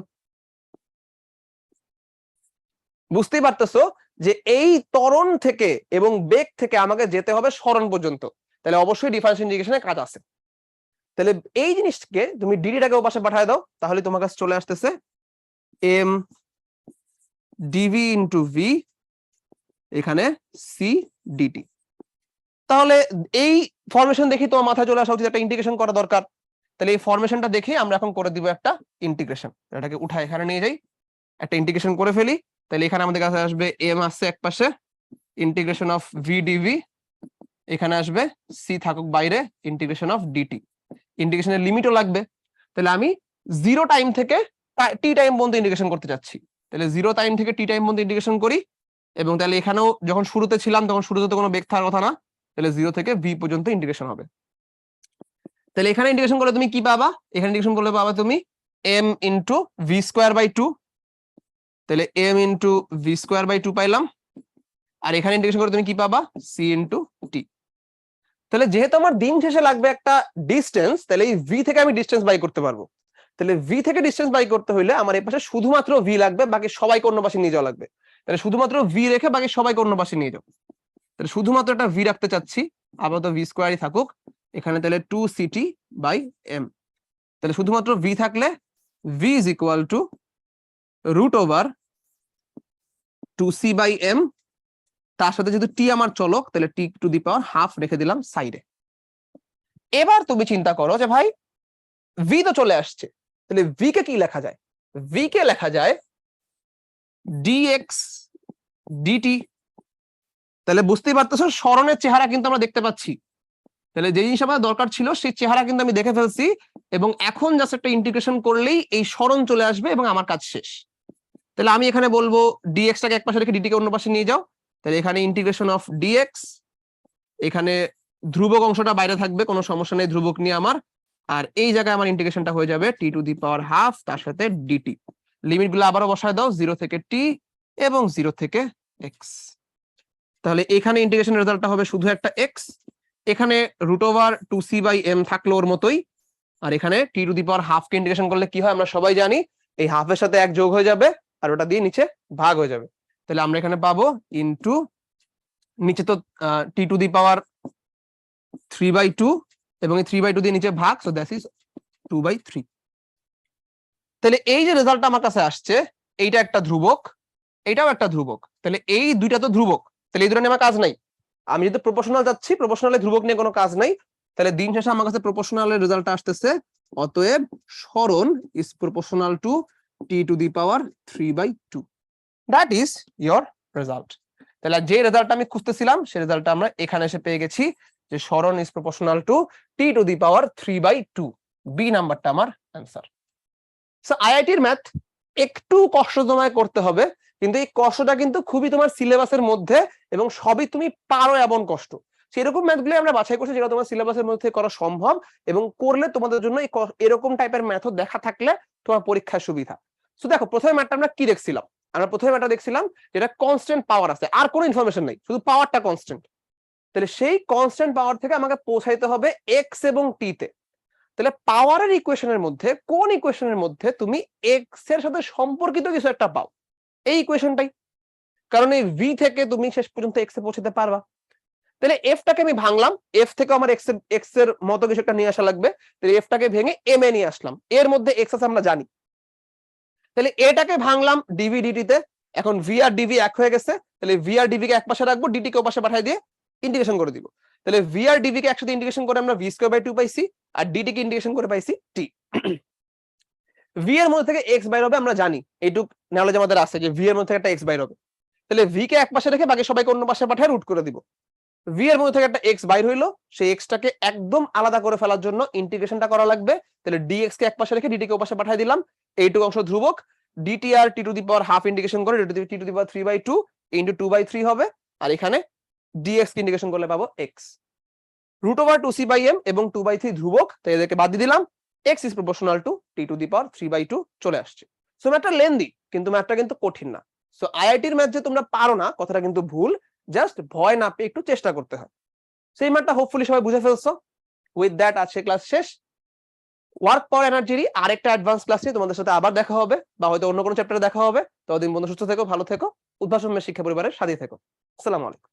বুঝতেই পারতেছো যে এই ত্বরণ থেকে এবং বেগ থেকে আমাকে যেতে হবে সরণ পর্যন্ত, তাহলে অবশ্যই ডিফারেন্সিয়াল ইন্টিগ্রেশনের কাজ আছে। তাহলে এই জিনিসকে তুমি ডিডিটাকে ও পাশে পাঠিয়ে দাও, তাহলে তোমার কাছে চলে আসতেছে m dv into v, এখানে c dt। তাহলে এই ফরমেশন দেখি তোমার মাথায় চলে আসা উচিত একটা ইন্টিগ্রেশন করা দরকার। তাহলে এই ফরমেশনটা দেখে আমরা এখন করে দিব একটা ইন্টিগ্রেশন। এটাকে উঠাই এখানে নিয়ে যাই, একটা ইন্টিগ্রেশন করে ফেলি। তাহলে এখানে আমাদের কাছে আসবে এম আসছে এক পাশে, ইন্টিগ্রেশন অফ ভি ডিভি, এখানে আসবে সি থাকুক বাইরে, ইন্টিগ্রেশন অফ ডিটি। ইন্টিগ্রেশনের লিমিটও লাগবে। তাহলে আমি 0 টাইম থেকে টি টাইম পর্যন্ত ইন্টিগ্রেশন করতে যাচ্ছি। তাহলে 0 টাইম থেকে টি টাইম পর্যন্ত ইন্টিগ্রেশন করি। এবং তাহলে এখানেও যখন শুরুতে ছিলাম তখন শুরুতে তো কোনো বেগ থাকার কথা না, তাহলে 0 থেকে ভি পর্যন্ত ইন্টিগ্রেশন হবে। তাহলে এখানে ইন্টিগ্রেশন করলে তুমি কি পাবা? এখানে ইন্টিগ্রেশন করলে পাবা তুমি m into V square by 2। তাহলে m into V square by 2 পাইলাম। আর এখানে ইন্টিগ্রেশন করে তুমি কি পাবা? c into T. তাহলে যেহেতু আমার দিন শেষে লাগবে একটা ডিস্টেন্স, তাহলে এই ভি থেকে আমি ডিস্টেন্স বাই করতে পারবো। তাহলে ভি থেকে ডিস্টেন্স বাই করতে হলে আমার এই পাশে শুধুমাত্র ভি লাগবে, বাকি সবাইকে অন্য পাশে নিয়ে যাওয়া লাগবে। তাহলে শুধুমাত্র ভি রেখে বাকি সবাইকে অন্য পাশে নিয়ে যাও। তাহলে শুধুমাত্র একটা ভি রাখতে চাচ্ছি, আপাতত ভি স্কোয়ারই থাকুক এখানে। তাহলে 2ct বাই m। তাহলে শুধুমাত্র ভি থাকলে V is equal to root over 2c by m, তার সাথে যেহেতু টি আমার চলক তাহলে টি টু দি পাওয়ার হাফ রেখে দিলাম সাইডে। এবার তুমি চিন্তা করো যে ভাই ভি তো চলে আসছে, তাহলে ভি কে কি লেখা যায়? ভি কে লেখা যায় dx dt। তাহলে বুঝতেই পারতেছো সরণের চেহারা কিন্তু আমরা দেখতে পাচ্ছি। তাহলে যে জিনিস আমার দরকার ছিল সেই চেহারা কিন্তু আমি দেখে ফেলছি, এবং এখন জাস্ট একটা ইন্টিগ্রেশন করলেই এই সরণ চলে আসবে এবং আমার কাজ শেষ। তাহলে আমি এখানে বলবো dx টাকে এক পাশে রেখে dt কে অন্য পাশে নিয়ে যাও। তাহলে এখানে ইন্টিগ্রেশন অফ dx, এখানে ধ্রুবক অংশটা বাইরে থাকবে, কোনো সমস্যা নেই ধ্রুবক নিয়ে আমার। আর এই জায়গায় আমার ইন্টিগ্রেশনটা হয়ে যাবে টি টু দি পাওয়ার হাফ, তার সাথে ডিটি। লিমিট গুলো আবারও বসায় দাও, 0 থেকে টি এবং 0 থেকে এক্স। তাহলে এখানে ইন্টিগ্রেশনের রেজাল্টটা হবে শুধু একটা এক্স। এখানে root over 2c by m থাকলো ওর মতোই। আর এখানে T to the power half কে ইন্টিগ্রেশন করলে কি হয় আমরা সবাই জানি, এই হাফের সাথে এক যোগ হয়ে যাবে আর ওটা দিয়ে নিচে ভাগ হয়ে যাবে। তাহলে আমরা এখানে পাবো ইনটু, নিচে তো টি টু দি পাওয়ার 3/2 এবং এই 3/2 দিয়ে নিচে ভাগ, সো দ্যাট ইজ 2/3। তাহলে এই যে রেজাল্টটা আমার কাছে আসছে, এইটা একটা ধ্রুবক, এটাও একটা ধ্রুবক। তাহলে এই দুইটা তো ধ্রুবক, তাহলে এই দুটো নিয়ে আমার কাজ নাই। আমি যদি প্রপোর্শনাল যাচ্ছি, প্রপোর্শনালে ধ্রুবক নিয়ে কোনো কাজ নাই। তাহলে দিন শেষে আমার কাছে প্রপোর্শনালের রেজাল্টটা আসতেছে, অতএব সরণ is proportional to T to the power 3/2। That is your result. তাহলে যে রেজাল্টটা আমি খুঁজতেছিলাম সেই রেজাল্টটা আমরা এখানে এসে পেয়ে গেছি, যে সরণ is proportional to T to the power 3/2। বি নাম্বারটা আমার অ্যান্সার। সো আইআইটির ম্যাথ একটু কষ্ট তোমায় করতে হবে, কিন্তু এই কষ্টটা কিন্তু খুবই তোমার সিলেবাসের মধ্যে এবং সবই তুমি পারো এমন কষ্ট। সেরকম ম্যাথগুলো আমরা বাছাই করছি যেটা তোমার সিলেবাসের মধ্যে করা সম্ভব, এবং করলে তোমাদের জন্য এরকম টাইপের ম্যাথড দেখা থাকলে তোমার পরীক্ষার সুবিধা। সো দেখো প্রথমে ম্যাথটা আমরা কি দেখছিলাম? আমরা প্রথমে ম্যাথটা দেখছিলাম যেটা কনস্ট্যান্ট পাওয়ার আছে, আর কোনো ইনফরমেশন নেই, শুধু পাওয়ারটা কনস্ট্যান্ট। তাহলে সেই কনস্ট্যান্ট পাওয়ার থেকে আমাকে পৌঁছাইতে হবে এক্স এবং টি তে। তাহলে পাওয়ারের ইকুয়েশনের মধ্যে কোন ইকুয়েশনের মধ্যে তুমি এক্স এর সাথে সম্পর্কিত কিছু একটা পাও, এই ইকুয়েশনটাই। কারণ এই ভি থেকে তুমি শেষ পর্যন্ত এক্স এ পৌঁছাতে পারবা। তাহলে এফটাকে আমি ভাঙলাম, এফ থেকে আমার এক্স এর মতো কিছু একটা নিয়ে আসা লাগবে। তাহলে এফটাকে ভেঙে এম এ নিয়ে আসলাম, এর মধ্যে এক্স আছে আমরা জানি। তাহলে এটাকে ভাঙলাম ডিভি ডিটি তে, এখন ভি আর ডিভি এক হয়ে গেছে। তাহলে ভি আর ডিভি কে এক পাশে রাখবো, ডিটি কে ওপাশে পাঠিয়ে দিয়ে ইন্টিগ্রেশন করে দিব। তাহলে ভি আর ডিভি কে একসাথে ইন্টিগ্রেশন করে আমরা ভি স্কয়ার বাই 2 পাইছি, আর ডিটি কে ইন্টিগ্রেশন করে পাইছি টি। ভি এর মধ্যে থেকে এক্স বাইর হবে আমরা জানি, এইটুক নলেজ আমাদের আছে যে ভি এর মধ্যে থেকে একটা এক্স বাইর হবে। তাহলে ভি কে এক পাশে রেখে বাকি সবাইকে অন্য পাশে পাঠিয়ে রুট করে দিব। ভি এর মধ্যে থেকে একটা এক্স বাইর হইলো, সেই এক্সটাকে একদম আলাদা করে ফেলার জন্য ইন্টিগ্রেশনটা করা লাগবে। তাহলে ডিএক্স কে এক পাশে রেখে ডিটি কে ওপাশে পাঠিয়ে দিলাম, এইটুকু অংশ ধ্রুবক। ডিটি আর T to the power half integration করে T to the power 3/2 into 2/3 হবে। আর এখানে ডিএক্স কে ইন্টিগ্রেশন করলে পাবো X. Root over 2c by m এবং 2/3 ধ্রুবক, তাই এদেরকে বাদ দিয়ে দিলাম। x is proportional to T to the power 3/2 চলে আসছে। সো ম্যাথটা লেন্দি, কিন্তু ম্যাথটা কিন্তু কঠিন না। সো আইআইটির ম্যাথ যে তোমরা পারো না কথাটা কিন্তু ভুল, জাস্ট ভয় না পেয়ে একটু চেষ্টা করতে হয়। সেই ম্যাথটা হোপফুলি সবাই বুঝে ফেলছো। উইথ দ্যাট আজকে ক্লাস শেষ। ওয়ার্ক পাওয়ার এনার্জির আরেকটা অ্যাডভান্স ক্লাস নিয়ে তোমাদের সাথে আবার দেখা হবে, বা হয়তো অন্য কোনো চ্যাপ্টারে দেখা হবে। ততদিন বন্ধু সুস্থ থেকো, ভালো থেকো, উদ্ভাসন শিক্ষা পরিবারের সাথে থেকো। আসসালামু আলাইকুম।